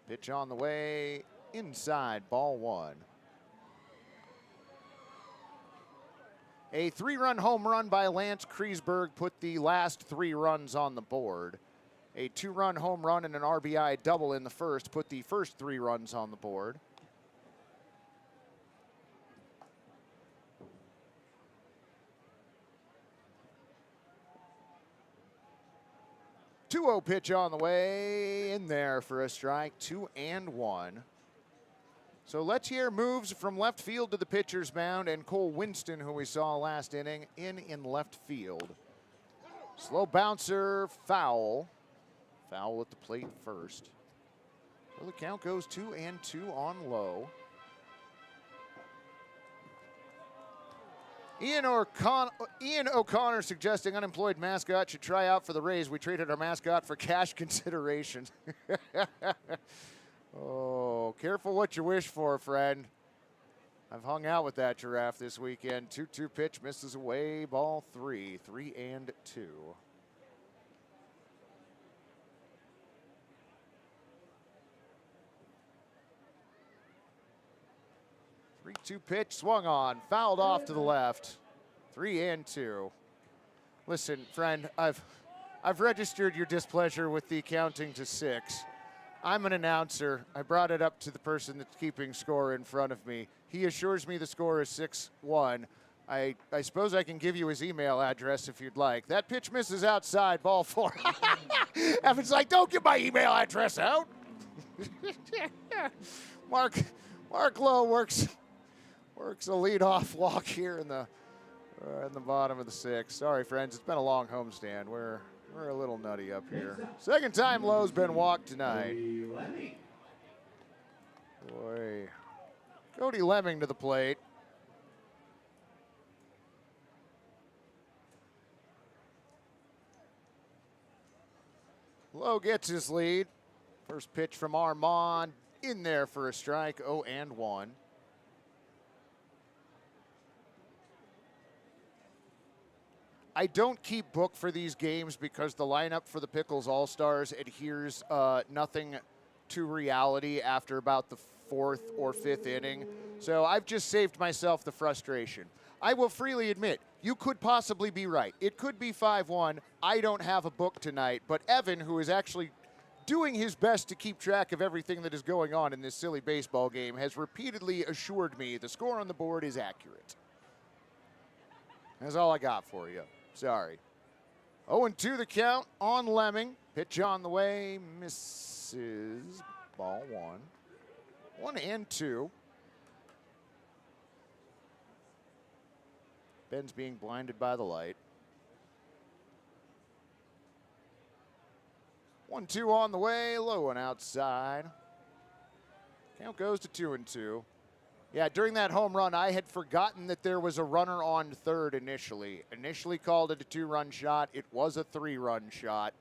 Pitch on the way, inside, ball 1. A 3-run home run by Lance Kreisberg put the last 3 runs on the board. A 2-run home run and an RBI double in the first put the first 3 runs on the board. Two-0 pitch on the way, in there for a strike, 2-1. So Lettier moves from left field to the pitcher's mound, and Cole Winston, who we saw last inning, in left field. Slow bouncer, foul. Foul at the plate first. So the count goes 2-2 on Lowe. Ian O'Connor suggesting unemployed mascot should try out for the Rays. We traded our mascot for cash consideration. Oh, careful what you wish for, friend. I've hung out with that giraffe this weekend. 2-2 pitch misses away, ball 3, 3-2. 3-2 pitch, swung on, fouled off to the left. 3-2. Listen, friend, I've registered your displeasure with the counting to 6. I'm an announcer. I brought it up to the person that's keeping score in front of me. He assures me the score is 6-1. I suppose I can give you his email address if you'd like. That pitch misses outside, ball 4. Evan's like, don't give my email address out. Mark Lowe works a leadoff walk here in the bottom of the 6th. Sorry, friends, it's been a long homestand. We're a little nutty up here. Second time Lowe's been walked tonight. Boy. Cody Lemming to the plate. Lowe gets his lead. First pitch from Armand. In there for a strike, 0-1. I don't keep book for these games because the lineup for the Pickles All-Stars adheres nothing to reality after about the 4th or 5th inning. So I've just saved myself the frustration. I will freely admit, you could possibly be right. It could be 5-1. I don't have a book tonight, but Evan, who is actually doing his best to keep track of everything that is going on in this silly baseball game, has repeatedly assured me the score on the board is accurate. That's all I got for you. Sorry. 0-2 the count on Lemming. Pitch on the way, misses. Ball 1. 1-2. Ben's being blinded by the light. 1-2 on the way, low and outside. Count goes to 2-2. Yeah, during that home run, I had forgotten that there was a runner on third initially. Initially called it a 2-run shot. It was a 3-run shot.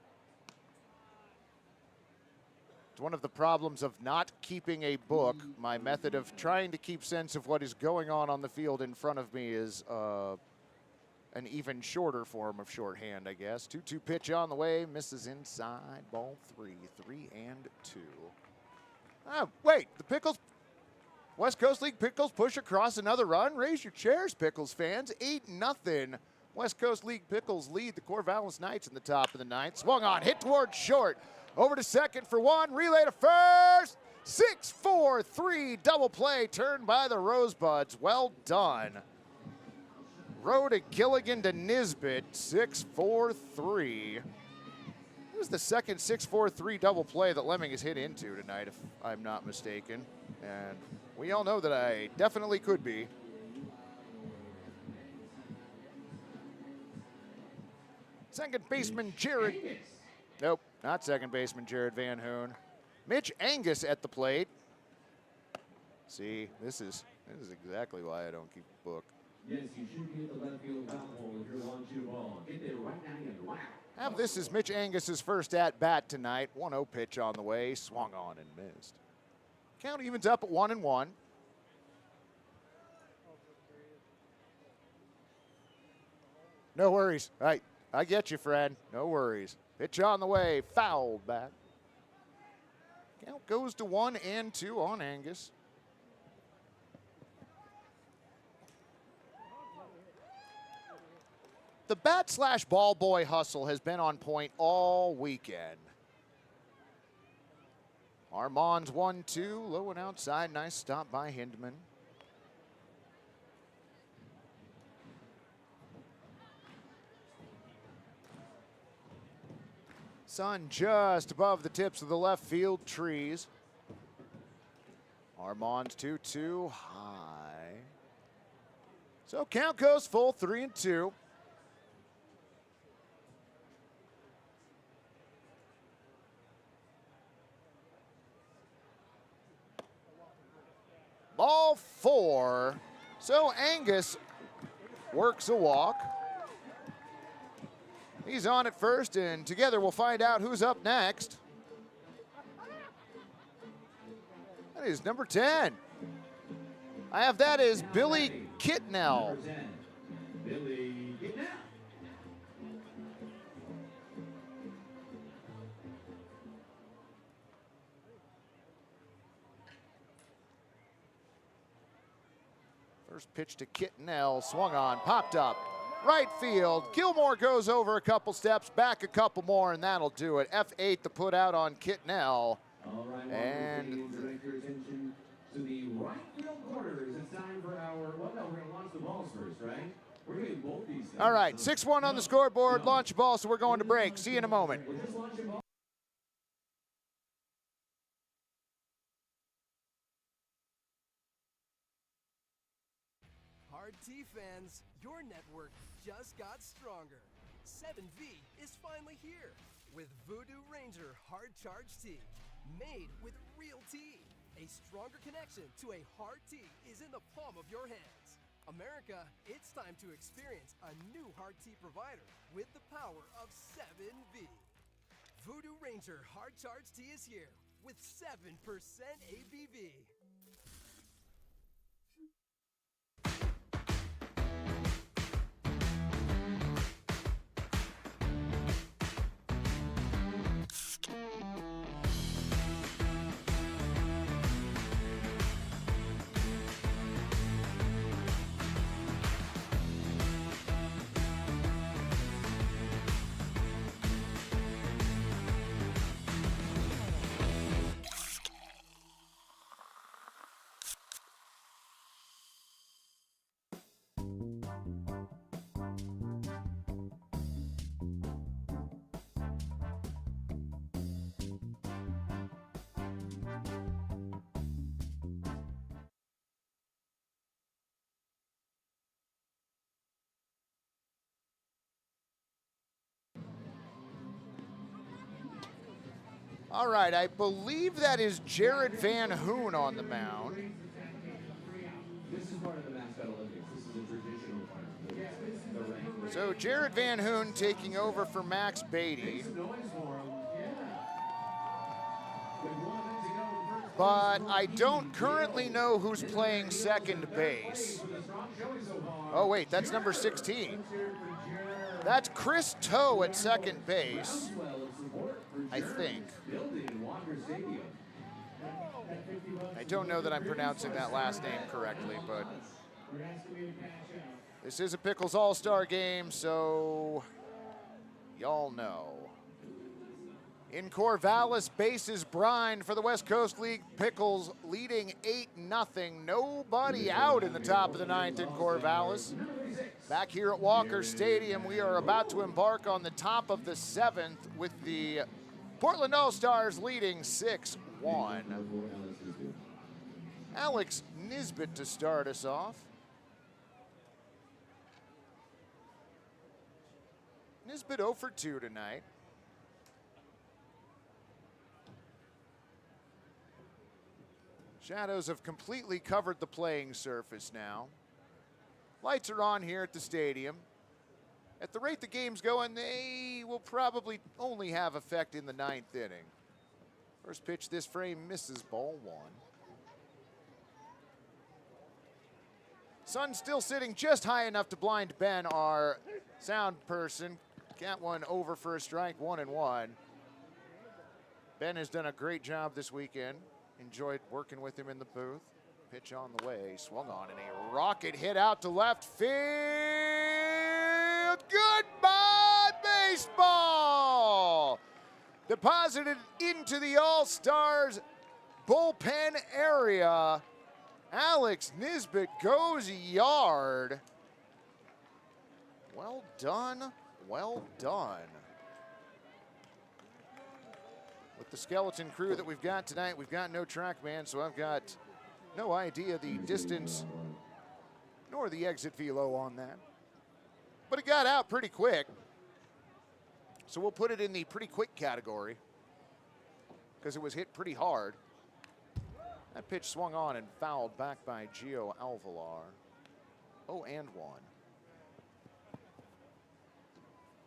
It's one of the problems of not keeping a book. My method of trying to keep sense of what is going on the field in front of me is an even shorter form of shorthand, I guess. 2-2 pitch on the way, misses inside, ball 3, 3-2. Oh, wait, the Pickles, West Coast League Pickles push across another run. Raise your chairs, Pickles fans. 8-0. West Coast League Pickles lead the Corvallis Knights in the top of the ninth. Swung on, hit towards short. Over to second for one, relay to first. 6-4-3 double play turned by the Rosebuds. Well done. Row to Gilligan to Nisbet, 6-4-3. It was the second 6-4-3 double play that Lemming has hit into tonight, if I'm not mistaken. And we all know that I definitely could be. Second baseman Jared. Nope, not second baseman Jared Van Hoon. Mitch Angus at the plate. See, this is exactly why I don't keep a book. Yes, you should be at the left field foul pole with your 1-2 ball. Get there right now and whack. Have this is Mitch Angus's first at-bat tonight. 1-0 pitch on the way, swung on and missed. Count evens up at 1-1. No worries. I get you, Fred. No worries. Pitch on the way, fouled back. Count goes to 1-2 on Angus. The bat/ball boy hustle has been on point all weekend. Armand's 1-2, low and outside. Nice stop by Hindman. Sun just above the tips of the left field trees. Armand's 2-2 high. So count goes full, 3-2. Ball 4. So Angus works a walk. He's on at first, and together we'll find out who's up next. That is number 10. I have that as Billy Kitnell. Billy Kitnell. First pitch to Kitnell, swung on, popped up. Right field, Gilmore goes over a couple steps, back a couple more, and that'll do it. F8 to put out on Kitnell. All right, And direct your attention to the right field corners. It's time for our, well, no, we're going to launch the balls first, right? We're doing both these things. all right, 6-1 on the scoreboard, launch a ball, so we're going to break. See you in a moment. We're just launching balls. Hard Tea fans, your network just got stronger. 7V is finally here with Voodoo Ranger Hard Charge Tea, made with real tea. A stronger connection to a hard tea is in the palm of your hands. America, it's time to experience a new hard tea provider with the power of 7V. Voodoo Ranger Hard Charge Tea is here with 7% ABV. All right, I believe that is Jared Van Hoon on the mound. This is part of the Mascot Olympics. This is a traditional part. So Jared Van Hoon taking over for Max Beatty. But I don't currently know who's playing second base. Oh wait, that's number 16. That's Chris Toe at second base, I think. I don't know that I'm pronouncing that last name correctly, but this is a Pickles All-Star game, so y'all know. In Corvallis, bases brine for the West Coast League. Pickles leading 8-0. Nobody out in the top of the ninth in Corvallis. Back here at Walker Stadium, we are about to embark on the top of the seventh with the Portland All-Stars leading 6-1. Alex Nisbet to start us off. Nisbet 0 for 2 tonight. Shadows have completely covered the playing surface now. Lights are on here at the stadium. At the rate the game's going, they will probably only have effect in the ninth inning. First pitch this frame misses, ball one. Sun still sitting just high enough to blind Ben, our sound person. Got one over for a strike, 1-1. Ben has done a great job this weekend. Enjoyed working with him in the booth. Pitch on the way, swung on, and a rocket hit out to left field. Goodbye, baseball! Deposited into the All-Stars bullpen area. Alex Nisbet goes yard. Well done, well done. With the skeleton crew that we've got tonight, we've got no TrackMan, so I've got no idea the distance nor the exit velo on that. But it got out pretty quick, so we'll put it in the pretty quick category because it was hit pretty hard. That pitch swung on and fouled back by Gio Alvalar. 0-1.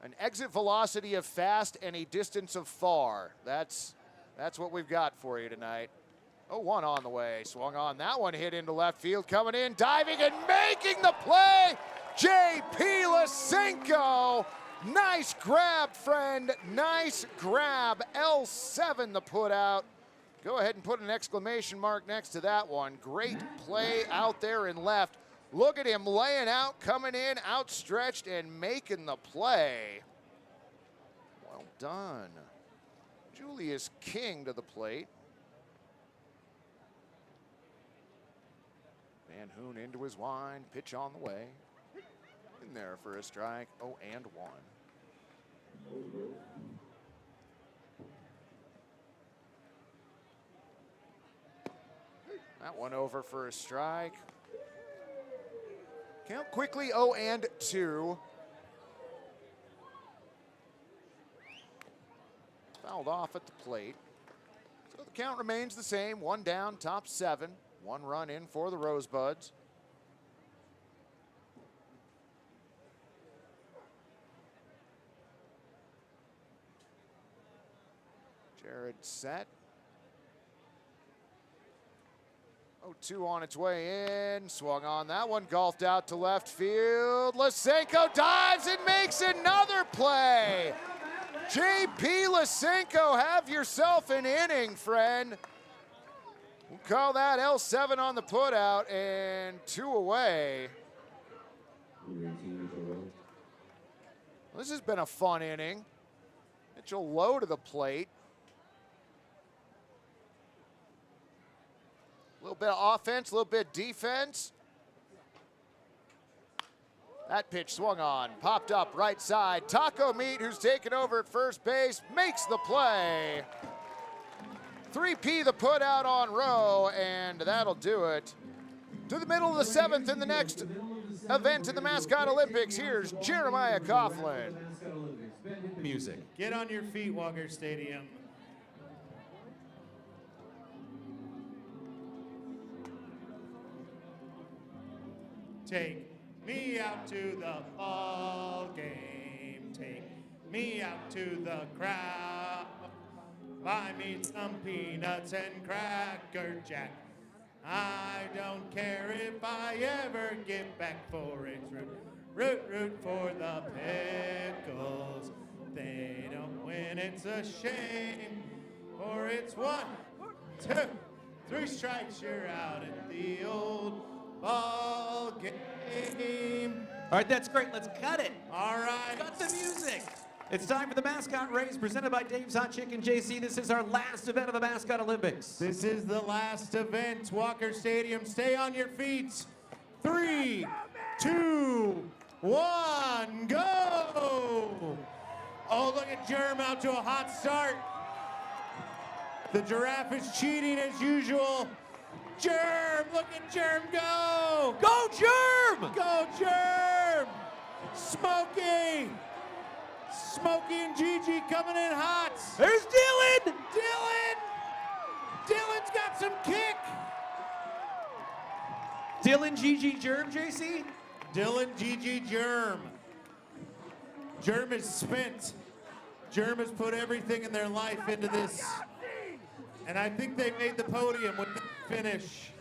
An exit velocity of fast and a distance of far. That's what we've got for you tonight. 0-1 on the way. Swung on. That one hit into left field. Coming in, diving and making the play. J.P. Lisenko. Nice grab, friend. Nice grab. L7 the put out. Go ahead and put an exclamation mark next to that one. Great play out there in left. Look at him laying out, coming in, outstretched, and making the play. Well done. Julius King to the plate. Van Hoon into his wind, pitch on the way. In there for a strike, 0-1. That one over for a strike. Count quickly, 0-2. Fouled off at the plate. So the count remains the same. One down, top 7. One run in for the Rosebuds. Jared set. 0-2 on its way in. Swung on that one. Golfed out to left field. Lisenko dives and makes another play. J.P. Lisenko, have yourself an inning, friend. We'll call that L7 on the putout and 2 away. Well, this has been a fun inning. Mitchell low to the plate. A little bit of offense, a little bit of defense. That pitch swung on, popped up right side. Taco Meat, who's taken over at first base, makes the play. 3P the put out on Rowe, and that'll do it. To the middle of the 7th in the next event in the Mascot Olympics, here's Jeremiah Coughlin. Music. Get on your feet, Walker Stadium. Take me out to the ball game. Take me out to the crowd. Buy me some peanuts and Cracker Jack. I don't care if I ever get back, for it's root for the Pickles. They don't win, it's a shame. For it's 1, 2, 3 strikes, you're out at the old ball game. All right, that's great. Let's cut it. All right. Cut the music. It's time for the Mascot Race presented by Dave's Hot Chicken. JC, this is our last event of the Mascot Olympics. This is the last event. Walker Stadium, stay on your feet. 3, 2, 1, go! Oh, look at Germ out to a hot start. The giraffe is cheating as usual. Germ, look at Germ go! Go, Germ! Go, Germ! Smokey! Smokey and Gigi coming in hot. There's Dillon! Dillon's got some kick. Dillon, Gigi, Germ, JC? Dillon, Gigi, Germ. Germ is spent. Germ has put everything in their life into this. And I think they made the podium with the finish.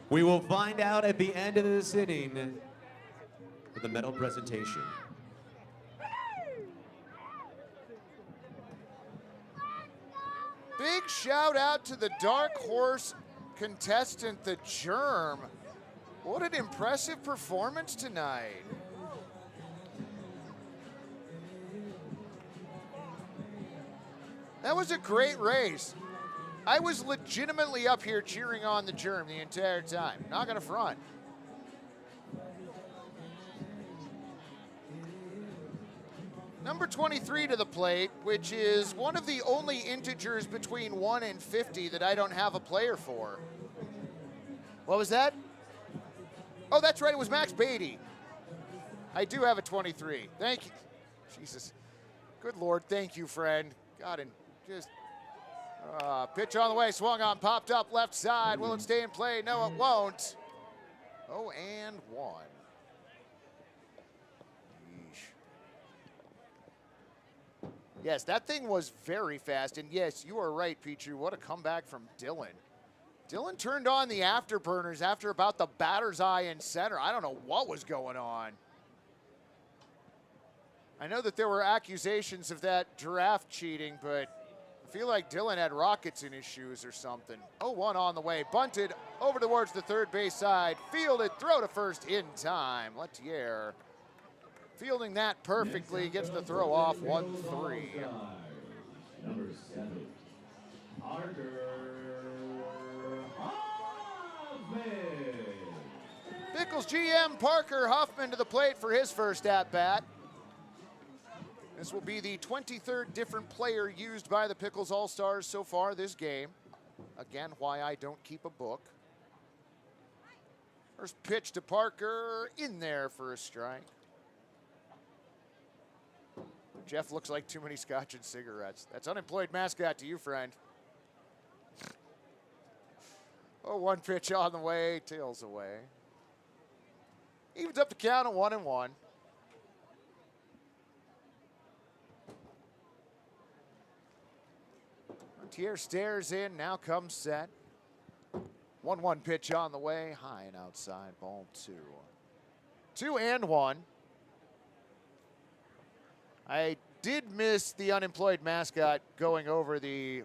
We will find out at the end of this inning with the medal presentation. Big shout out to the dark horse contestant, the Germ. What an impressive performance tonight. That was a great race. I was legitimately up here cheering on the Germ the entire time. Not gonna front. Number 23 to the plate, which is one of the only integers between 1 and 50 that I don't have a player for. What was that? Oh, that's right, it was Max Beatty. I do have a 23. Thank you. Jesus. Good Lord, thank you, friend. God, and just... pitch on the way, swung on, popped up left side. Will it stay in play? No, it won't. 0-1. Yes, that thing was very fast, and yes, you are right, Petrie. What a comeback from Dillon. Dillon turned on the afterburners after about the batter's eye in center. I don't know what was going on. I know that there were accusations of that giraffe cheating, but I feel like Dillon had rockets in his shoes or something. 0-1 on the way, bunted over towards the third base side, fielded, throw to first in time. Lettier fielding that perfectly, gets the throw off 1-3. Number 7, Parker Huffman. Pickles GM Parker Huffman to the plate for his first at-bat. This will be the 23rd different player used by the Pickles All-Stars so far this game. Again, why I don't keep a book. First pitch to Parker, in there for a strike. Jeff looks like too many scotch and cigarettes. That's unemployed mascot to you, friend. 0-1 pitch on the way, tails away. Evens up the count at 1-1. Montier stares in, now comes set. 1-1 pitch on the way, high and outside, ball 2. 2-1. I did miss the unemployed mascot going over the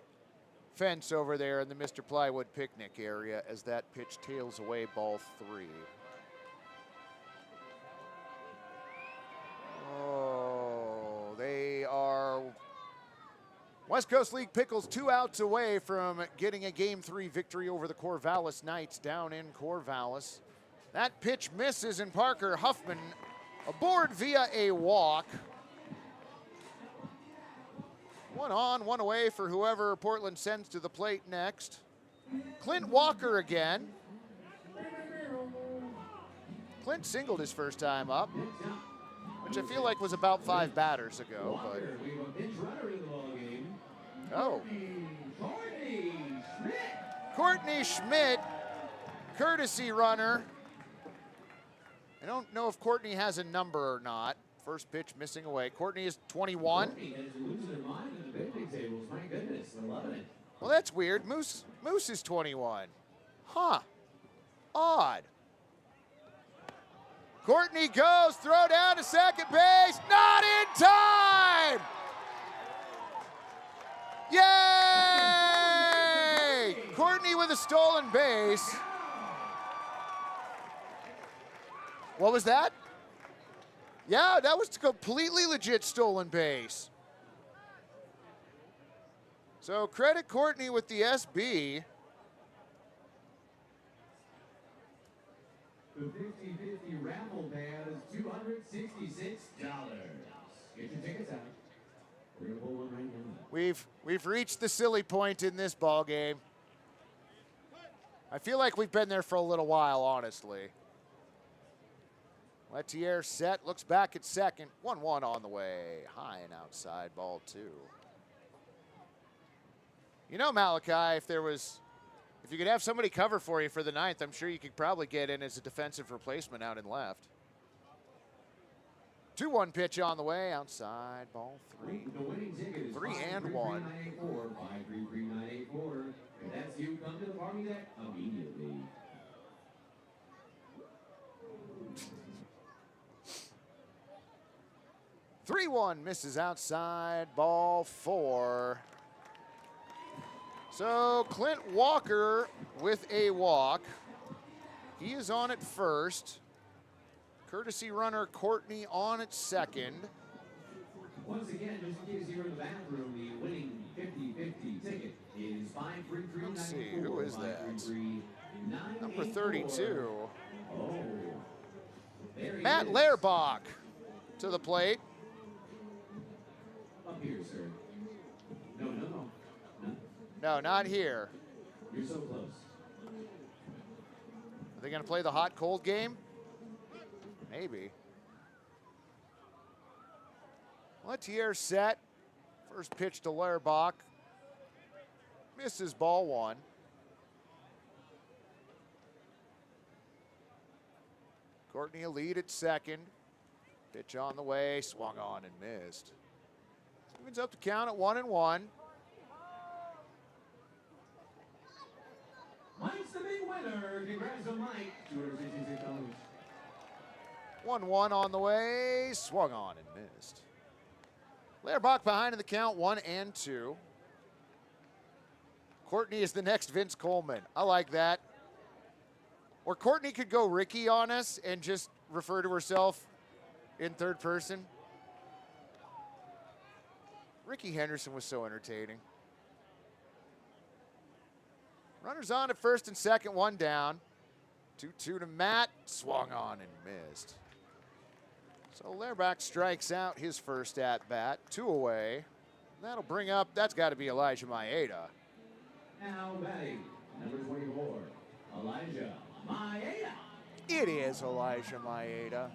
fence over there in the Mr. Plywood picnic area as that pitch tails away, ball 3. Oh, they are West Coast League Pickles 2 outs away from getting a Game 3 victory over the Corvallis Knights down in Corvallis. That pitch misses, and Parker Huffman aboard via a walk. 1 on, 1 away for whoever Portland sends to the plate next. Clint Walker again. Clint singled his first time up, which I feel like was about 5 batters ago. But oh, Courtney Schmidt, courtesy runner. I don't know if Courtney has a number or not. First pitch missing away. Courtney is 21. Courtney is losing their mind at the big tables. My goodness, they're loving it. Well, that's weird. Moose is 21. Huh. Odd. Courtney goes, throw down to second base. Not in time! Yay! Courtney with a stolen base. What was that? Yeah, that was a completely legit stolen base. So credit Courtney with the SB. The 50-50 raffle pad is $266. Get your tickets out. We're gonna pull one right now. We've reached the silly point in this ball game. I feel like we've been there for a little while, honestly. Lettier set, looks back at second. 1-1 on the way. High and outside, ball 2. You know, Malachi, if you could have somebody cover for you for the ninth, I'm sure you could probably get in as a defensive replacement out in left. 2-1 pitch on the way, outside, ball 3. The winning ticket is 3 and 1. 533-984. If that's you, come to the party deck immediately. Three 3-1 misses outside, ball 4. So Clint Walker with a walk. He is on at first. Courtesy runner Courtney on at second. Once again, just in case you're in the bathroom, the winning 50-50 ticket is 533-984. Let's see, who is that? Number 32. Oh. Matt Lehrbach to the plate. Up here, sir. No. No, not here. You're so close. Are they going to play the hot-cold game? Maybe. Lettier set. First pitch to Lehrbach. Misses ball 1. Courtney a lead at second. Pitch on the way, swung on and missed. Evens up the count at 1-1. Mike's the big winner. Congrats on Mike. $266. 1-1 on the way, swung on and missed. Lehrbach behind in the count, 1-2. Courtney is the next Vince Coleman. I like that. Or Courtney could go Ricky on us and just refer to herself in third person. Ricky Henderson was so entertaining. Runners on at first and second, 1 down. 2-2 to Matt, swung on and missed. So Lehrbach strikes out his first at bat, 2 away. That'll bring up, that's got to be Elijah Maeda. Now batting, number 24, Elijah Maeda. It is Elijah Maeda.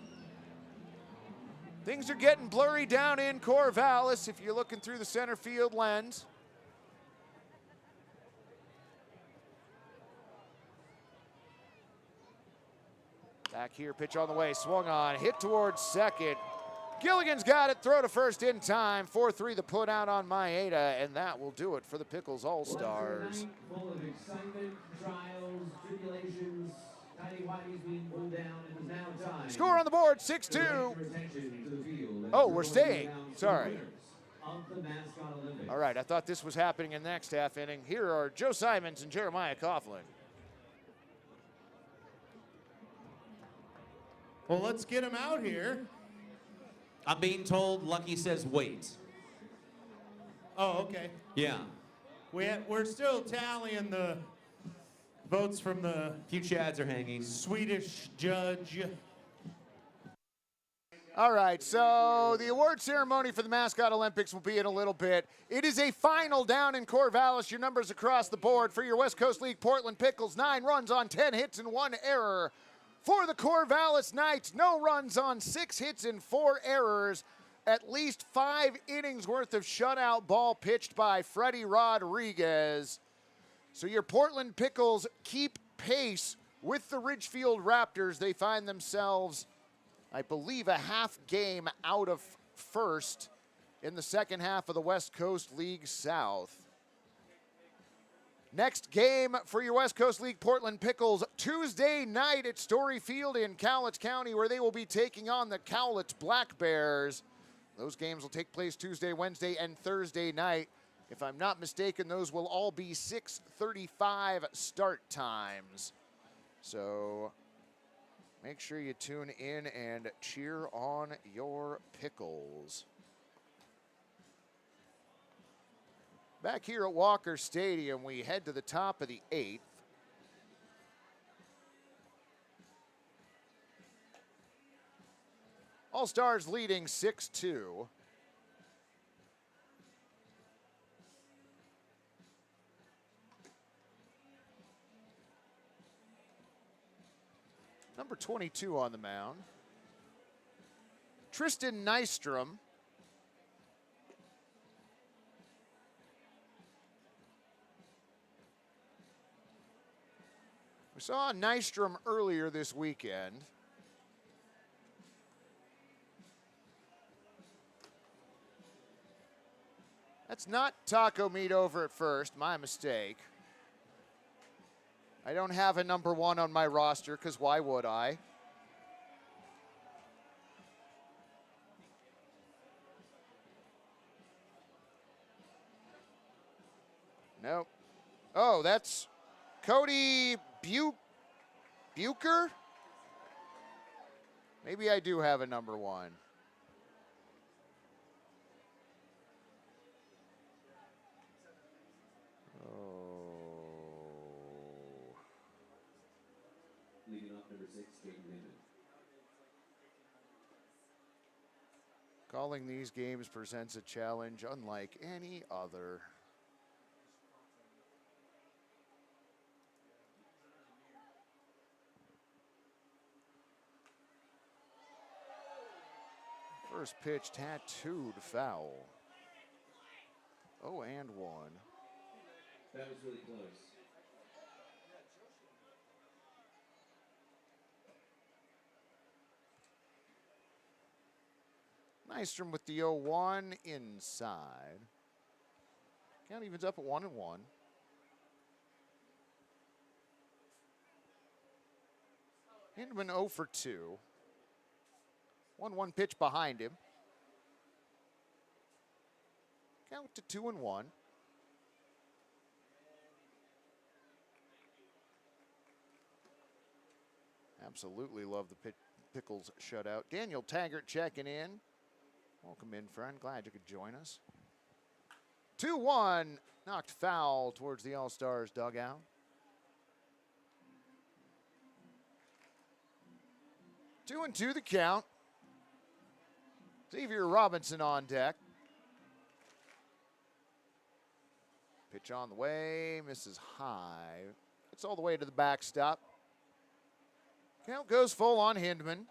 Things are getting blurry down in Corvallis if you're looking through the center field lens. Back here, pitch on the way, swung on, hit towards second. Gilligan's got it, throw to first in time. 4-3 the put out on Maeda, and that will do it for the Pickles All-Stars. Full of excitement, trials, tribulations, tighty-whities being pulled down. It is now time. Score on the board, 6-2. Oh, we're staying. Sorry. Of the Mascot Olympics. All right, I thought this was happening in the next half inning. Here are Joe Simons and Jeremiah Coughlin. Well, let's get him out here. I'm being told Lucky says wait. Oh, okay. Yeah. We're still tallying the votes from the Few chads are hanging. Swedish judge. All right, so the award ceremony for the Mascot Olympics will be in a little bit. It is a final down in Corvallis. Your numbers across the board for your West Coast League Portland Pickles, 9 runs on 10 hits and 1 error. For the Corvallis Knights, no runs on 6 hits and 4 errors. At least 5 innings worth of shutout ball pitched by Freddie Rodriguez. So your Portland Pickles keep pace with the Ridgefield Raptors. They find themselves I believe, a half game out of first in the second half of the West Coast League South. Next game for your West Coast League Portland Pickles, Tuesday night at Story Field in Cowlitz County, where they will be taking on the Cowlitz Black Bears. Those games will take place Tuesday, Wednesday, and Thursday night. If I'm not mistaken, those will all be 6:35 start times. So make sure you tune in and cheer on your Pickles. Back here at Walker Stadium, we head to the top of the 8th. All-Stars leading 6-2. Number 22 on the mound, Tristan Nystrom. We saw Nystrom earlier this weekend. That's not taco meat over at first, my mistake. I don't have a number 1 on my roster, because why would I? Nope. Oh, that's Cody Bucher? Maybe I do have a number 1. Leading off number 6, Caden Newman. Calling these games presents a challenge unlike any other. First pitch tattooed foul. 0-1. That was really close. Nystrom with the 0-1 inside. Count evens up at 1-1. Hindman 0 for 2. 1-1 pitch behind him. Count to 2-1. Absolutely love the Pickles shutout. Daniel Taggart checking in. Welcome in, friend. Glad you could join us. 2-1. Knocked foul towards the All-Stars dugout. 2-2 the count. Xavier Robinson on deck. Pitch on the way, misses high. It's all the way to the backstop. Count goes full on Hindman.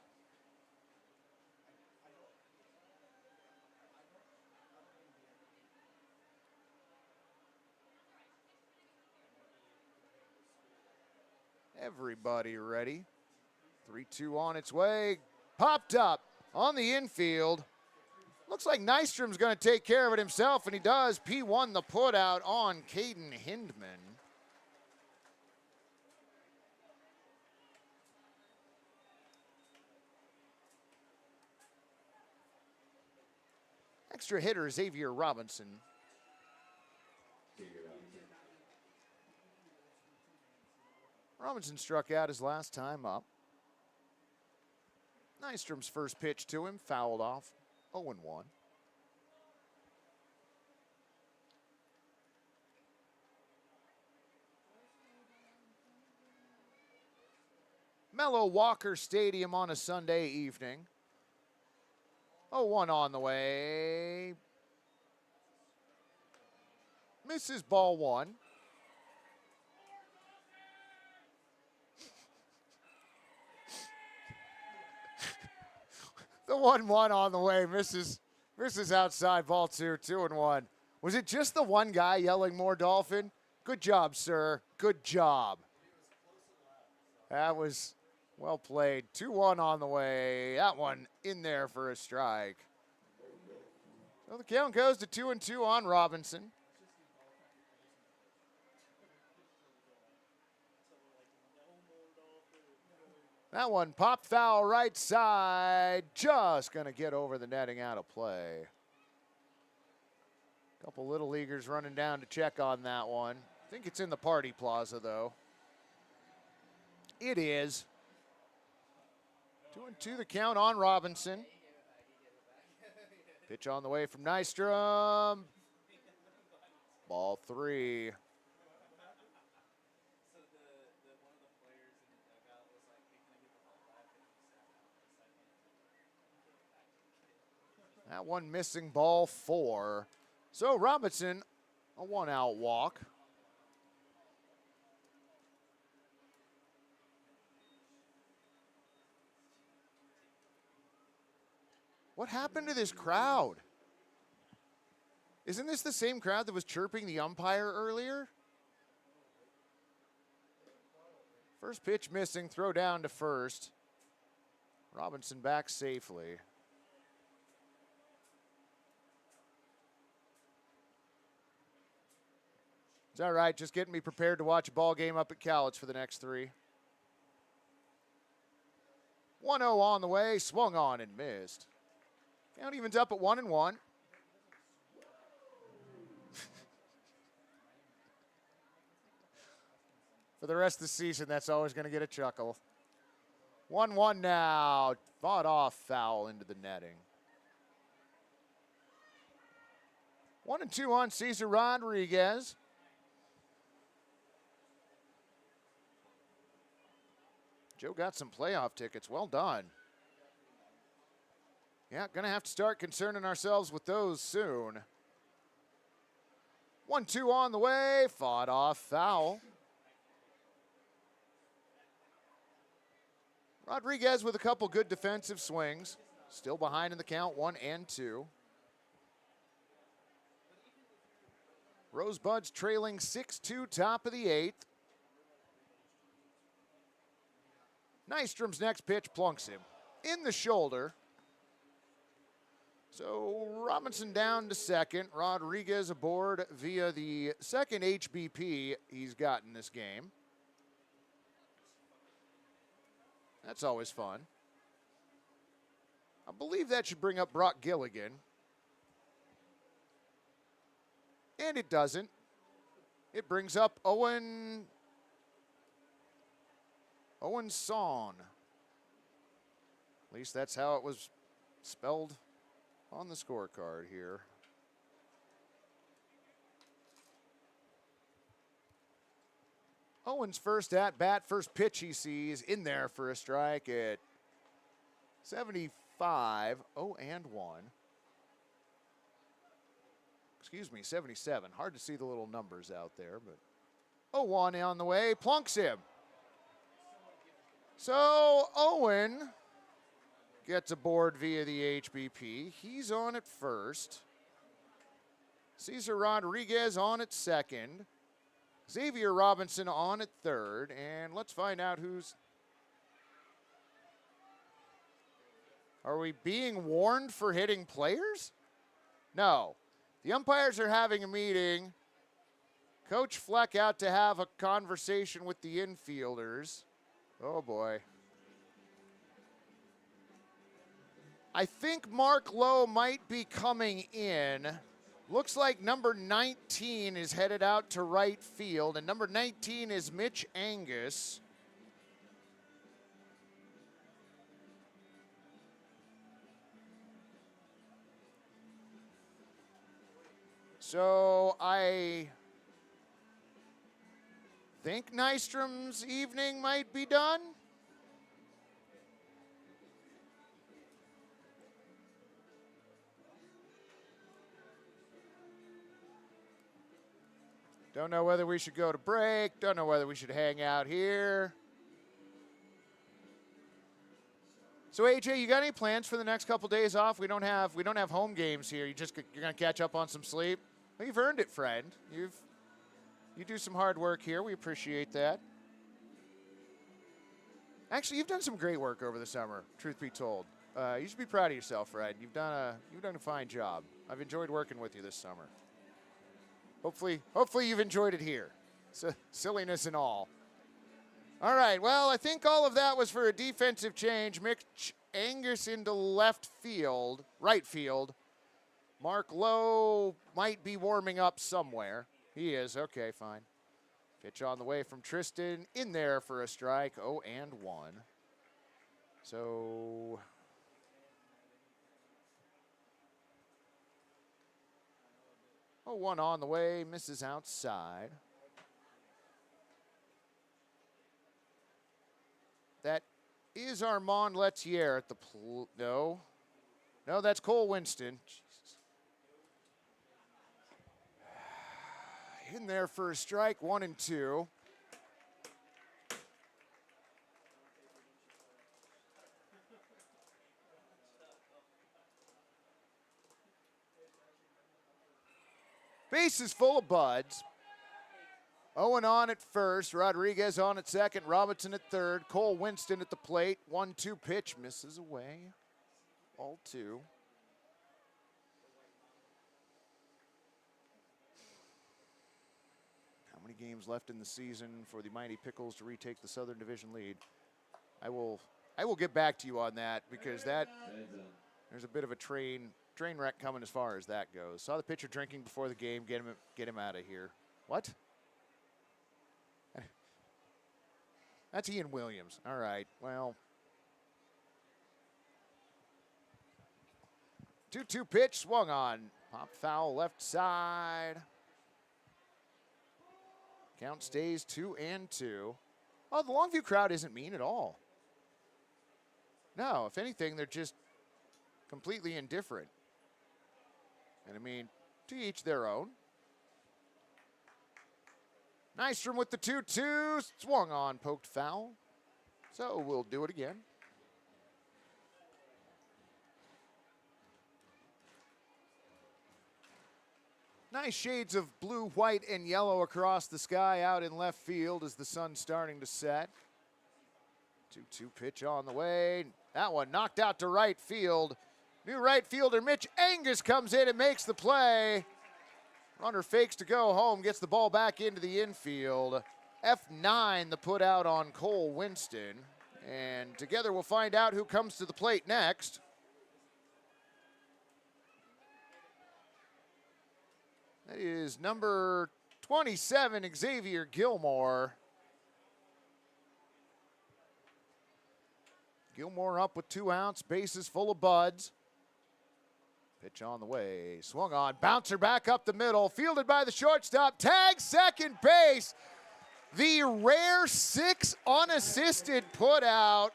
Everybody ready. 3-2 on its way. Popped up on the infield. Looks like Nystrom's going to take care of it himself, and he does. P1 the putout on Caden Hindman. Extra hitter Xavier Robinson. Robinson struck out his last time up. Nystrom's first pitch to him, fouled off, 0-1. Mellow Walker Stadium on a Sunday evening. 0-1 on the way. Misses ball 1. The 1-1 on the way, misses outside, ball 2, 2-1. Was it just the one guy yelling more Dolphin? Good job, sir. Good job. That was Well played. 2-1 on the way. That one in there for a strike. So the count goes to 2-2 on Robinson. That one popped foul right side. Just going to get over the netting, out of play. Couple little leaguers running down to check on that one. I think it's in the party plaza, though. It is. 2-2 the count on Robinson. Pitch on the way from Nystrom. Ball 3. That one missing, ball 4. So Robinson, a 1-out walk. What happened to this crowd? Isn't this the same crowd that was chirping the umpire earlier? First pitch missing, throw down to first. Robinson back safely. It's all right, just getting me prepared to watch a ball game up at Cowlitz for the next 3. 1-0 on the way, swung on and missed. Count evens up at 1-1. For the rest of the season, that's always going to get a chuckle. 1-1 now. Fought off, foul into the netting. 1-2 on Cesar Rodriguez. Joe got some playoff tickets. Well done. Yeah, going to have to start concerning ourselves with those soon. 1-2 on the way. Fought off, foul. Rodriguez with a couple good defensive swings. Still behind in the count, 1-2. Rosebuds trailing 6-2, top of the 8th. Nystrom's next pitch plunks him in the shoulder. So Robinson down to second. Rodriguez aboard via the second HBP he's got in this game. That's always fun. I believe that should bring up Brock Gilligan. And it doesn't. It brings up Owen Son. At least that's how it was spelled on the scorecard here. Owen's first at bat, first pitch he sees in there for a strike at 75, 0-1. Excuse me, 77. Hard to see the little numbers out there, but 0-1 on the way, plunks him. So Owen gets aboard via the HBP. He's on at first. Cesar Rodriguez on at second. Xavier Robinson on at third, and let's find out who's... Are we being warned for hitting players? No. The umpires are having a meeting. Coach Fleck out to have a conversation with the infielders. Oh, boy. I think Mark Lowe might be coming in. Looks like number 19 is headed out to right field, and number 19 is Mitch Angus. So I think Nystrom's evening might be done. Don't know whether we should go to break. Don't know whether we should hang out here. So AJ, you got any plans for the next couple days off? We don't have home games here. You're gonna catch up on some sleep. Well, you've earned it, friend. You do some hard work here. We appreciate that. Actually, you've done some great work over the summer, truth be told. You should be proud of yourself, Fred. You've done a fine job. I've enjoyed working with you this summer. Hopefully you've enjoyed it here. Silliness and all. All right, well, I think all of that was for a defensive change. Mitch Angus into right field. Mark Lowe might be warming up somewhere. He is, okay, fine. Pitch on the way from Tristan, in there for a strike, 0-1. So, one on the way, misses outside. That is Armand Lettier at the no, that's Cole Winston. Jesus. In there for a strike, 1-2. Bases full of Buds. Owen on at first, Rodriguez on at second, Robinson at third, Cole Winston at the plate. 1-2 pitch, misses away. 0-2. How many games left in the season for the mighty Pickles to retake the Southern Division lead? I will get back to you on that, because there's a bit of a train wreck coming as far as that goes. Saw the pitcher drinking before the game. Get him out of here. What? That's Ian Williams. All right, well. 2-2 pitch, swung on. Pop foul left side. Count stays 2-2. Oh, the Longview crowd isn't mean at all. No, if anything, they're just completely indifferent. And I mean, to each their own. Nystrom with the 2-2, swung on, poked foul. So we'll do it again. Nice shades of blue, white, and yellow across the sky out in left field as the sun's starting to set. 2-2 pitch on the way. That one knocked out to right field. New right fielder Mitch Angus comes in and makes the play. Runner fakes to go home, gets the ball back into the infield. F9 the put out on Cole Winston. And together we'll find out who comes to the plate next. That is number 27, Xavier Gilmore. Gilmore up with 2 outs, bases full of Buds. Pitch on the way, swung on, bouncer back up the middle, fielded by the shortstop, tag second base. The rare 6 unassisted put out.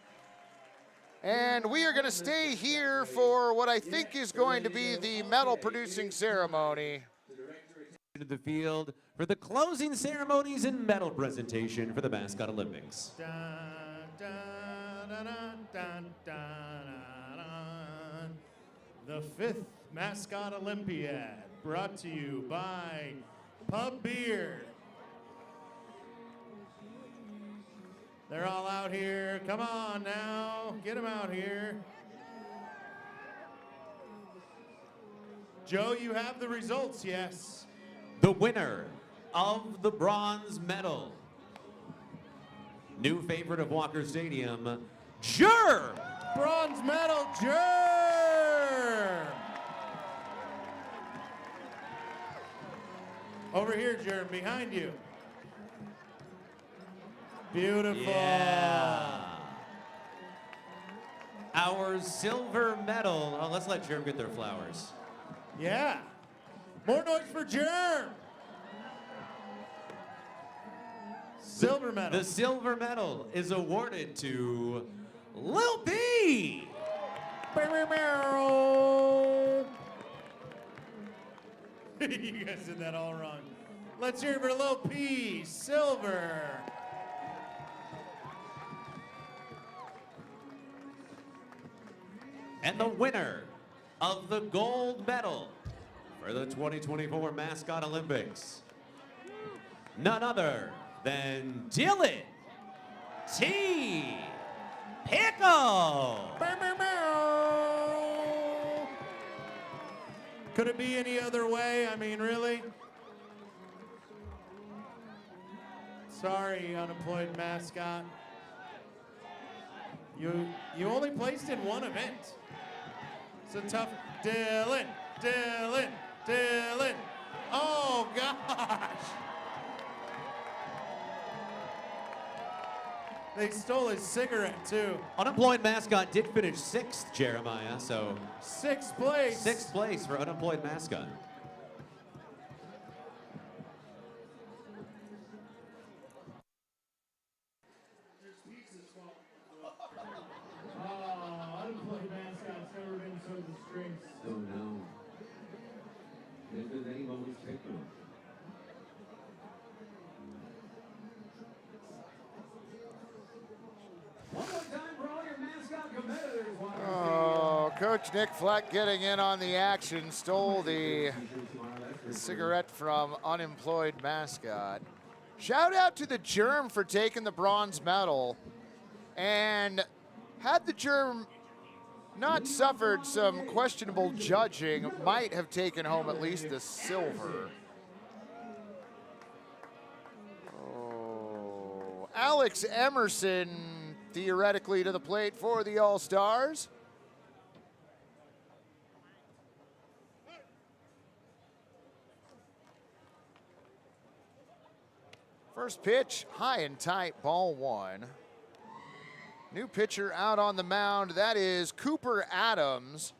And we are going to stay here for what I think is going to be the medal producing ceremony. To the field for the closing ceremonies and medal presentation for the Mascot Olympics. Dun, dun, dun, dun, dun, dun. The 5th Mascot Olympiad, brought to you by Pub Beer. They're all out here. Come on now, get them out here. Joe, you have the results, yes. The winner of the bronze medal, new favorite of Walker Stadium, Germ. Bronze medal, Germ. Over here, Germ, behind you. Beautiful. Yeah. Our silver medal, oh, let's let Germ get their flowers. Yeah. More noise for Germ. Silver medal. The silver medal is awarded to Lil B. You guys did that all wrong. Let's hear it for Lil P. Silver. And the winner of the gold medal for the 2024 Mascot Olympics, none other than Dillon T. Pickle. Could it be any other way? I mean, really? Sorry, unemployed mascot. You only placed in one event. It's a tough. Dillon. Oh gosh! They stole his cigarette too. Unemployed Mascot did finish 6th, Jeremiah, so 6th place. 6th place for Unemployed Mascot. Unemployed mascot's never been so disgraced. Oh no. If there's any moments, pick them. One more time for all your mascot competitors. Oh, Coach Nick Fleck getting in on the action, stole the cigarette from Unemployed Mascot. Shout out to the Germ for taking the bronze medal. And had the Germ not suffered some questionable judging, might have taken home at least the silver. Oh, Alex Emerson theoretically to the plate for the All-Stars. First pitch, high and tight, ball 1. New pitcher out on the mound, that is Cooper Adams.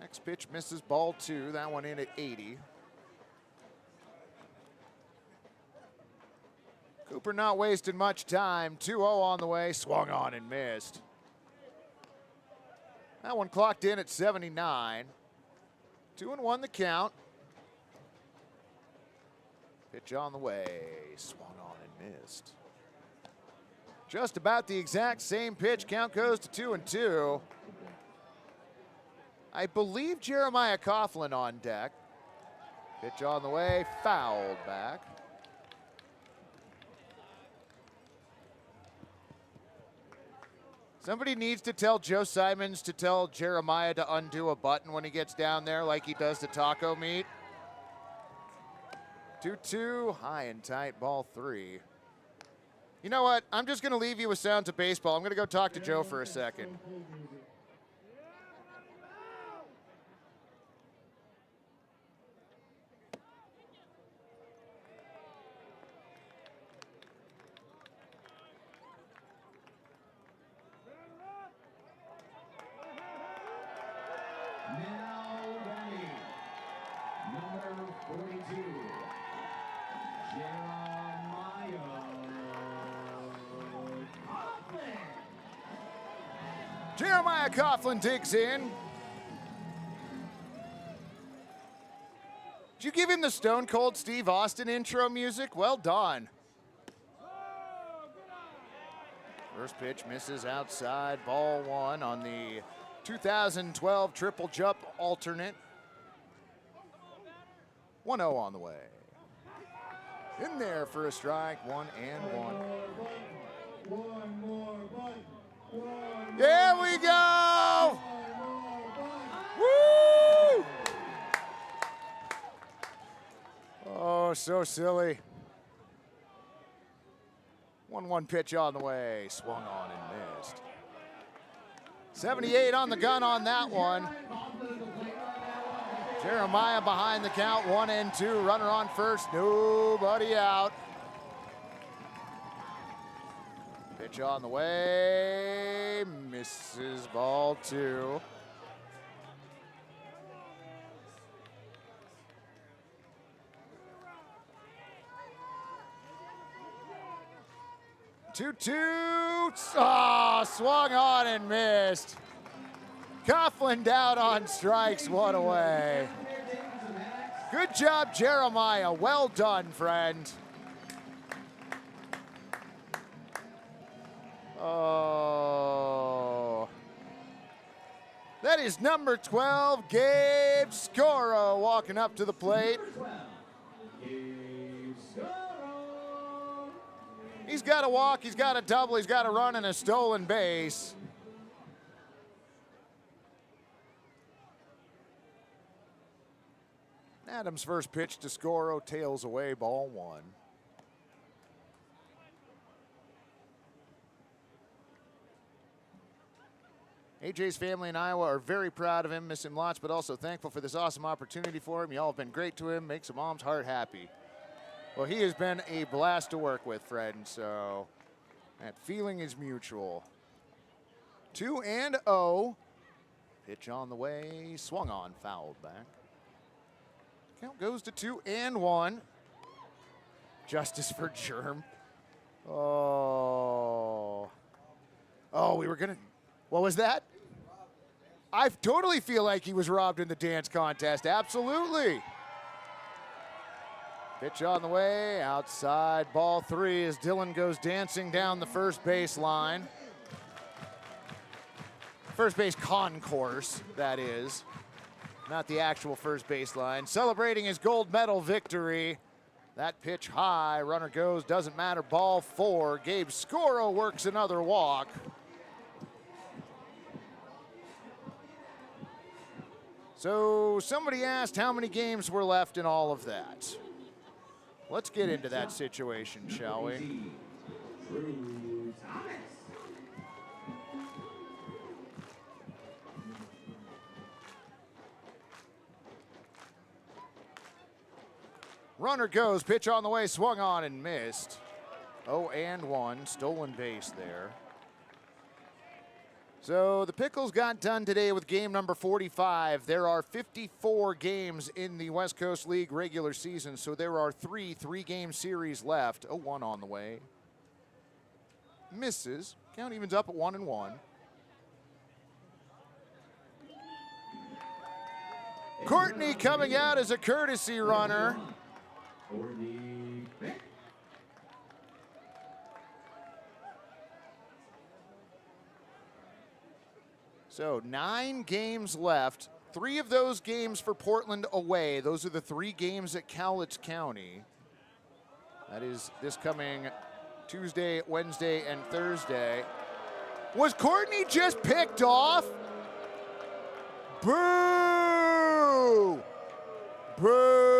Next pitch misses, ball 2, that one in at 80. Cooper not wasting much time, 2-0 on the way, swung on and missed. That one clocked in at 79. 2-1 the count. Pitch on the way, swung on and missed. Just about the exact same pitch, count goes to 2-2. I believe Jeremiah Coughlin on deck. Pitch on the way, fouled back. Somebody needs to tell Joe Simons to tell Jeremiah to undo a button when he gets down there like he does to taco meat. 2-2, high and tight, ball 3. You know what? I'm just going to leave you with sounds of baseball. I'm going to go talk to Joe for a second. Now ready. Number 42. Jeremiah Coughlin. Jeremiah Coughlin digs in. Did you give him the Stone Cold Steve Austin intro music? Well done. First pitch misses outside, ball 1 on the 2012 triple jump alternate. 1-0 on the way. In there for a strike, 1-1. One more button. There we go! Woo! Oh, so silly. 1-1 pitch on the way, swung on and missed. 78 on the gun on that one. Jeremiah behind the count, 1-2, runner on first, nobody out. Pitch on the way, misses, ball 2. Swung on and missed. Coughlin down on strikes, one away. Good job, Jeremiah. Well done, friend. Oh. That is number 12, Gabe Scoro, walking up to the plate. He's got a walk, he's got a double, he's got a run and a stolen base. Adams' first pitch to Scoro, tails away, ball one. AJ's family in Iowa are very proud of him, miss him lots, but also thankful for this awesome opportunity for him. Y'all have been great to him, makes a mom's heart happy. Well, he has been a blast to work with, Fred, and so that feeling is mutual. 2-0. Pitch on the way, swung on, fouled back. Count goes to 2-1. Justice for Germ. Oh, we were gonna, what was that? I totally feel like he was robbed in the dance contest, absolutely. Pitch on the way, outside, ball three as Dillon goes dancing down the first base line. First base concourse, that is. Not the actual first base line. Celebrating his gold medal victory. That pitch high, runner goes, doesn't matter, ball four. Gabe Scoro works another walk. So somebody asked how many games were left in all of that. Let's get into that situation, shall we? Runner goes, pitch on the way, swung on and missed. 0-1, stolen base there. So the Pickles got done today with game number 45. There are 54 games in the West Coast League regular season, so there are three-game series left. 0-1 on the way. Misses. Count evens up at 1-1. Courtney coming out as a courtesy runner. So 9 games left. 3 of those games for Portland away. Those are the 3 games at Cowlitz County. That is this coming Tuesday, Wednesday, and Thursday. Was Courtney just picked off? Boo! Boo!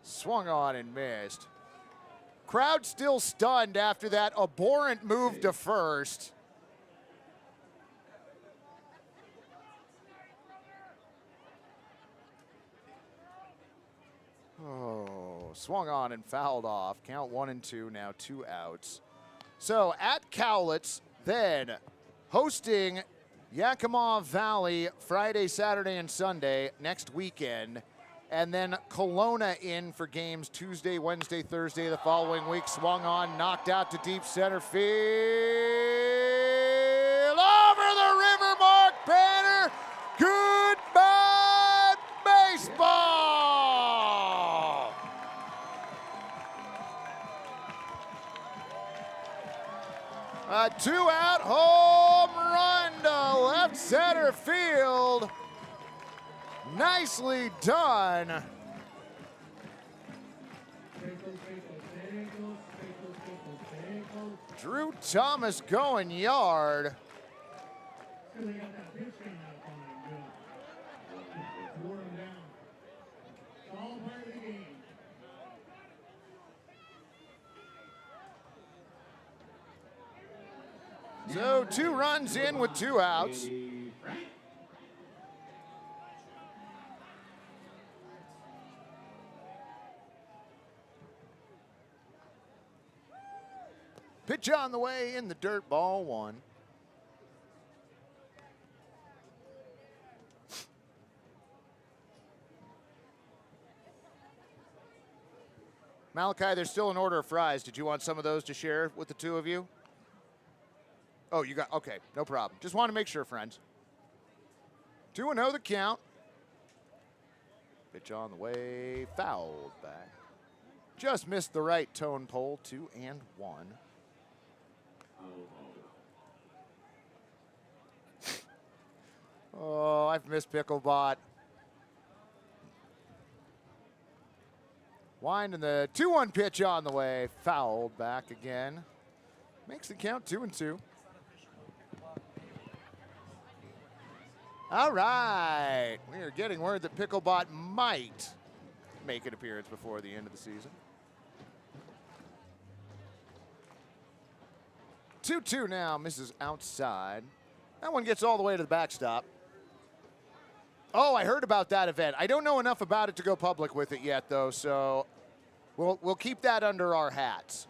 Swung on and missed. Crowd still stunned after that abhorrent move to first. Oh, swung on and fouled off. Count 1-2, now 2 outs. So at Cowlitz, then hosting Yakima Valley Friday, Saturday, and Sunday next weekend. And then Kelowna in for games Tuesday, Wednesday, Thursday the following week. Swung on, knocked out to deep center field. Over the river, Mark Banner. Goodbye, baseball. A 2-out home run to left center field. Nicely done. Drew Thomas going yard. So 2 runs in with 2 outs. Pitch on the way in the dirt, ball 1. Malachi, there's still an order of fries. Did you want some of those to share with the 2 of you? Oh, you got, okay, no problem. Just want to make sure, friends. 2-0 the count. Pitch on the way, fouled back. Just missed the right tone pole, 2-1. off Miss Picklebot. Winding the 2-1 pitch on the way. Fouled back again. Makes the count 2-2. All right. We are getting word that Picklebot might make an appearance before the end of the season. 2-2 now. Misses outside. That one gets all the way to the backstop. Oh, I heard about that event. I don't know enough about it to go public with it yet, though, so we'll keep that under our hats.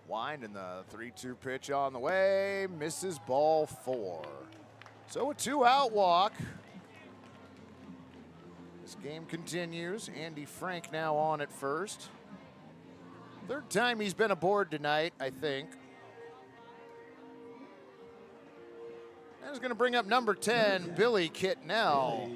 Wind and the 3-2 pitch on the way. Misses ball 4. So a 2-out walk. This game continues. Andy Frank now on at first. Third time he's been aboard tonight, I think. That is going to bring up number 10, Billy Kitnell.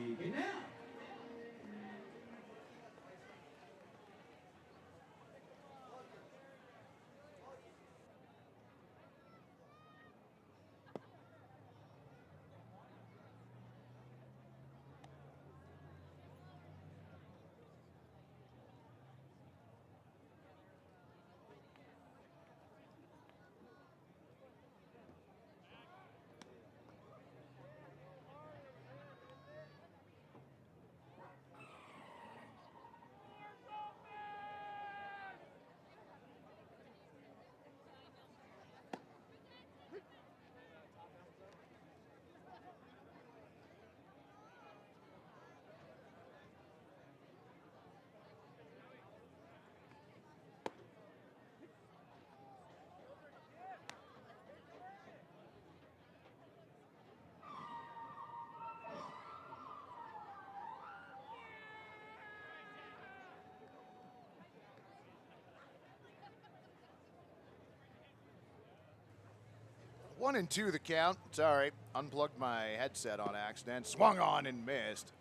One and 2 the count. Sorry, unplugged my headset on accident. Swung on and missed.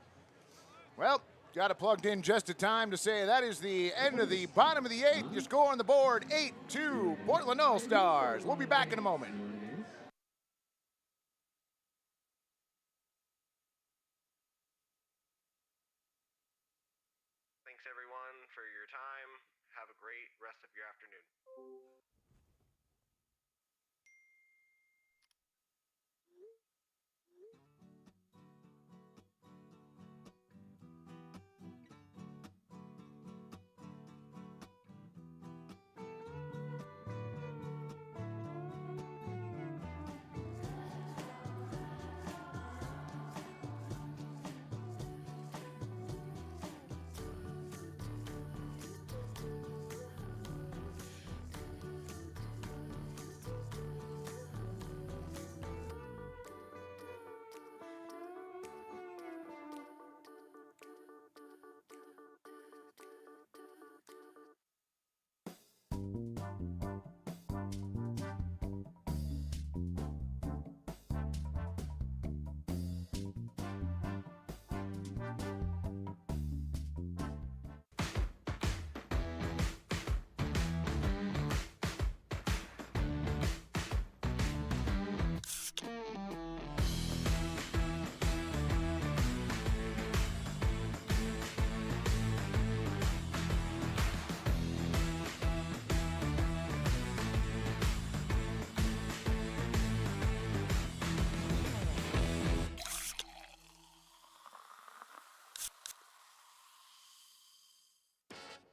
Well, got it plugged in just in time to say that is the end of the bottom of the 8th. Your score on the board, 8-2, Portland All-Stars. We'll be back in a moment. Thanks, everyone, for your time. Have a great rest of your afternoon.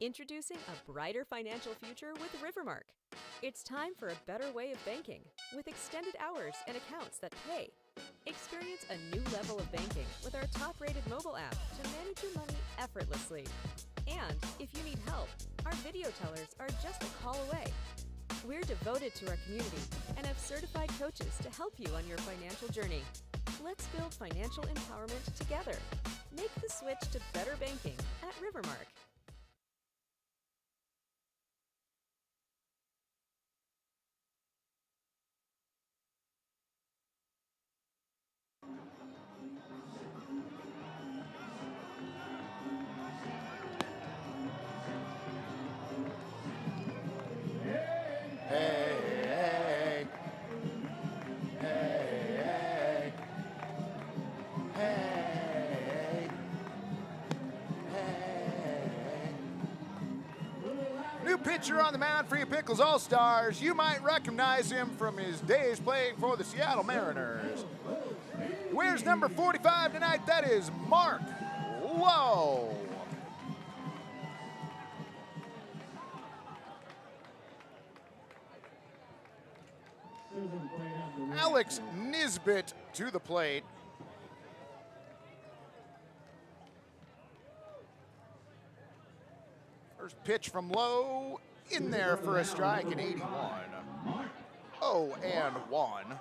Introducing a brighter financial future with Rivermark. It's time for a better way of banking with extended hours and accounts that pay. Experience a new level of banking with our top-rated mobile app to manage your money effortlessly. And if you need help, our video tellers are just a call away. We're devoted to our community and have certified coaches to help you on your financial journey. Let's build financial empowerment together. Make the switch to better banking at Rivermark. Hey, hey. pitcher on the mound for your Pickles All-Stars. You might recognize him from his days playing for the Seattle Mariners. He wears number 45 tonight. That is Mark Lowe. Alex Nisbet to the plate. First pitch from Lowe, in there for a strike at 81. 0-1.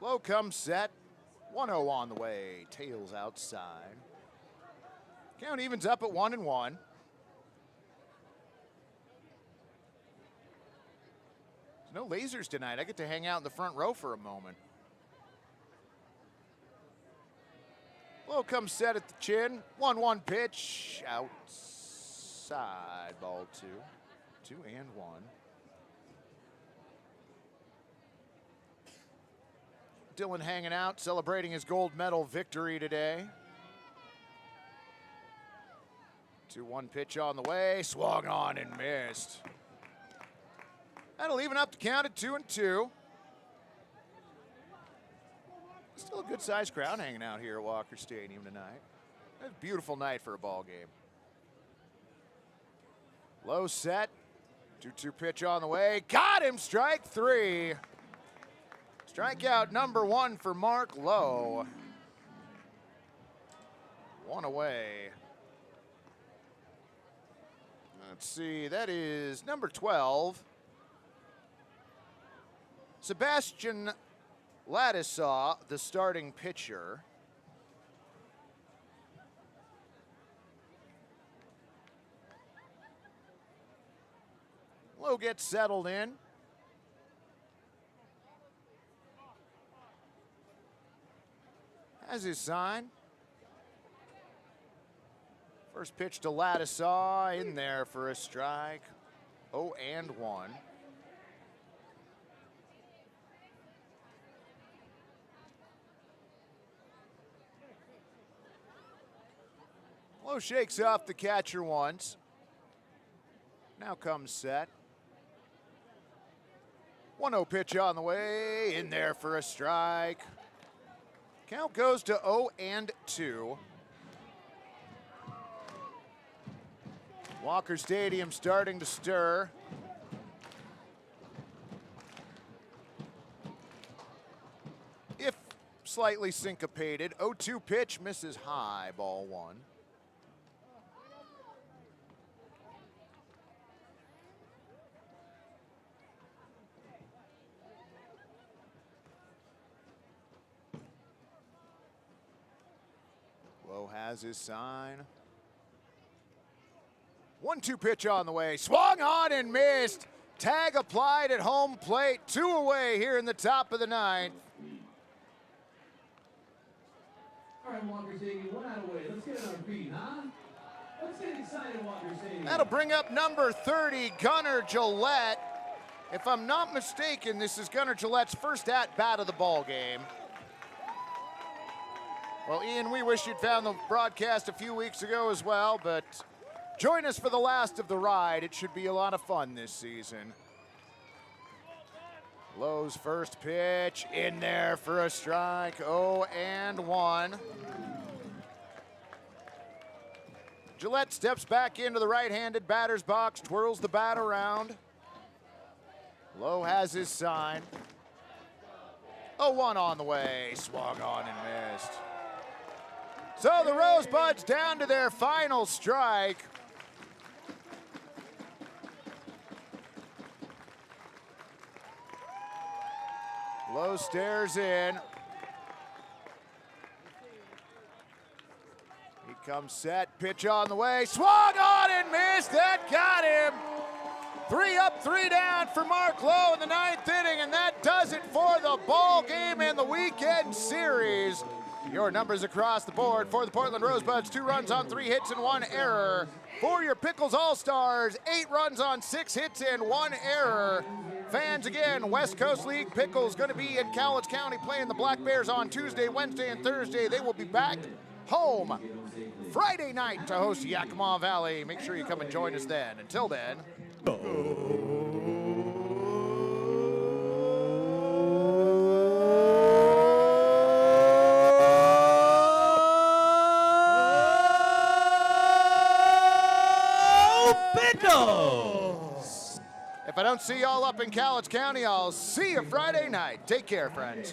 Lowe comes set. 1-0 on the way. Tails outside. Count evens up at 1-1. There's no lasers tonight. I get to hang out in the front row for a moment. Lowe comes set at the chin. 1-1 pitch. Outside. Ball 2. 2-1. Dillon hanging out, celebrating his gold medal victory today. 2-1 pitch on the way, swung on and missed. That'll even up the count at 2-2. Still a good-sized crowd hanging out here at Walker Stadium tonight. It's a beautiful night for a ball game. Low set, 2-2 pitch on the way, got him, strike 3. Strikeout number 1 for Mark Lowe. 1 away. Let's see, that is number 12. Sebastian Ladisaw, the starting pitcher. Lowe gets settled in. Has his sign. First pitch to Ladisaw, in there for a strike. 0-1. Lowe shakes off the catcher once. Now comes set. 1-0 pitch on the way, in there for a strike. Count goes to 0-2. Walker Stadium starting to stir. If slightly syncopated, 0-2 pitch misses high, ball 1. Lowe has his sign. 1-2 pitch on the way. Swung on and missed. Tag applied at home plate. 2 away here in the top of the 9th. All right, Walker Stadium, 1 out away. Let's get it on our feet, huh? Let's get excited, Walker Stadium. That'll bring up number 30, Gunnar Gillette. If I'm not mistaken, this is Gunnar Gillette's first at-bat of the ball game. Well, Ian, we wish you'd found the broadcast a few weeks ago as well, but join us for the last of the ride. It should be a lot of fun this season. Lowe's first pitch, in there for a strike, 0-1. Gillette steps back into the right-handed batter's box, twirls the bat around. Lowe has his sign. 0-1 on the way, swung on and missed. So the Rosebuds down to their final strike. Lowe stares in. He comes set, pitch on the way, swung on and missed, that got him. 3 up, 3 down for Mark Lowe in the 9th inning, and that does it for the ball game and the weekend series. Your numbers across the board for the Portland Rosebuds: 2 runs on 3 hits and 1 error. For your Pickles All-Stars, 8 runs on 6 hits and 1 error. Fans, again, West Coast League Pickles going to be in Cowlitz County playing the Black Bears on Tuesday, Wednesday, and Thursday. They will be back home Friday night to host Yakima Valley. Make sure you come and join us then. Until then, Pickles! if I don't see y'all up in Cowlitz County, I'll see you Friday night. Take care, friends.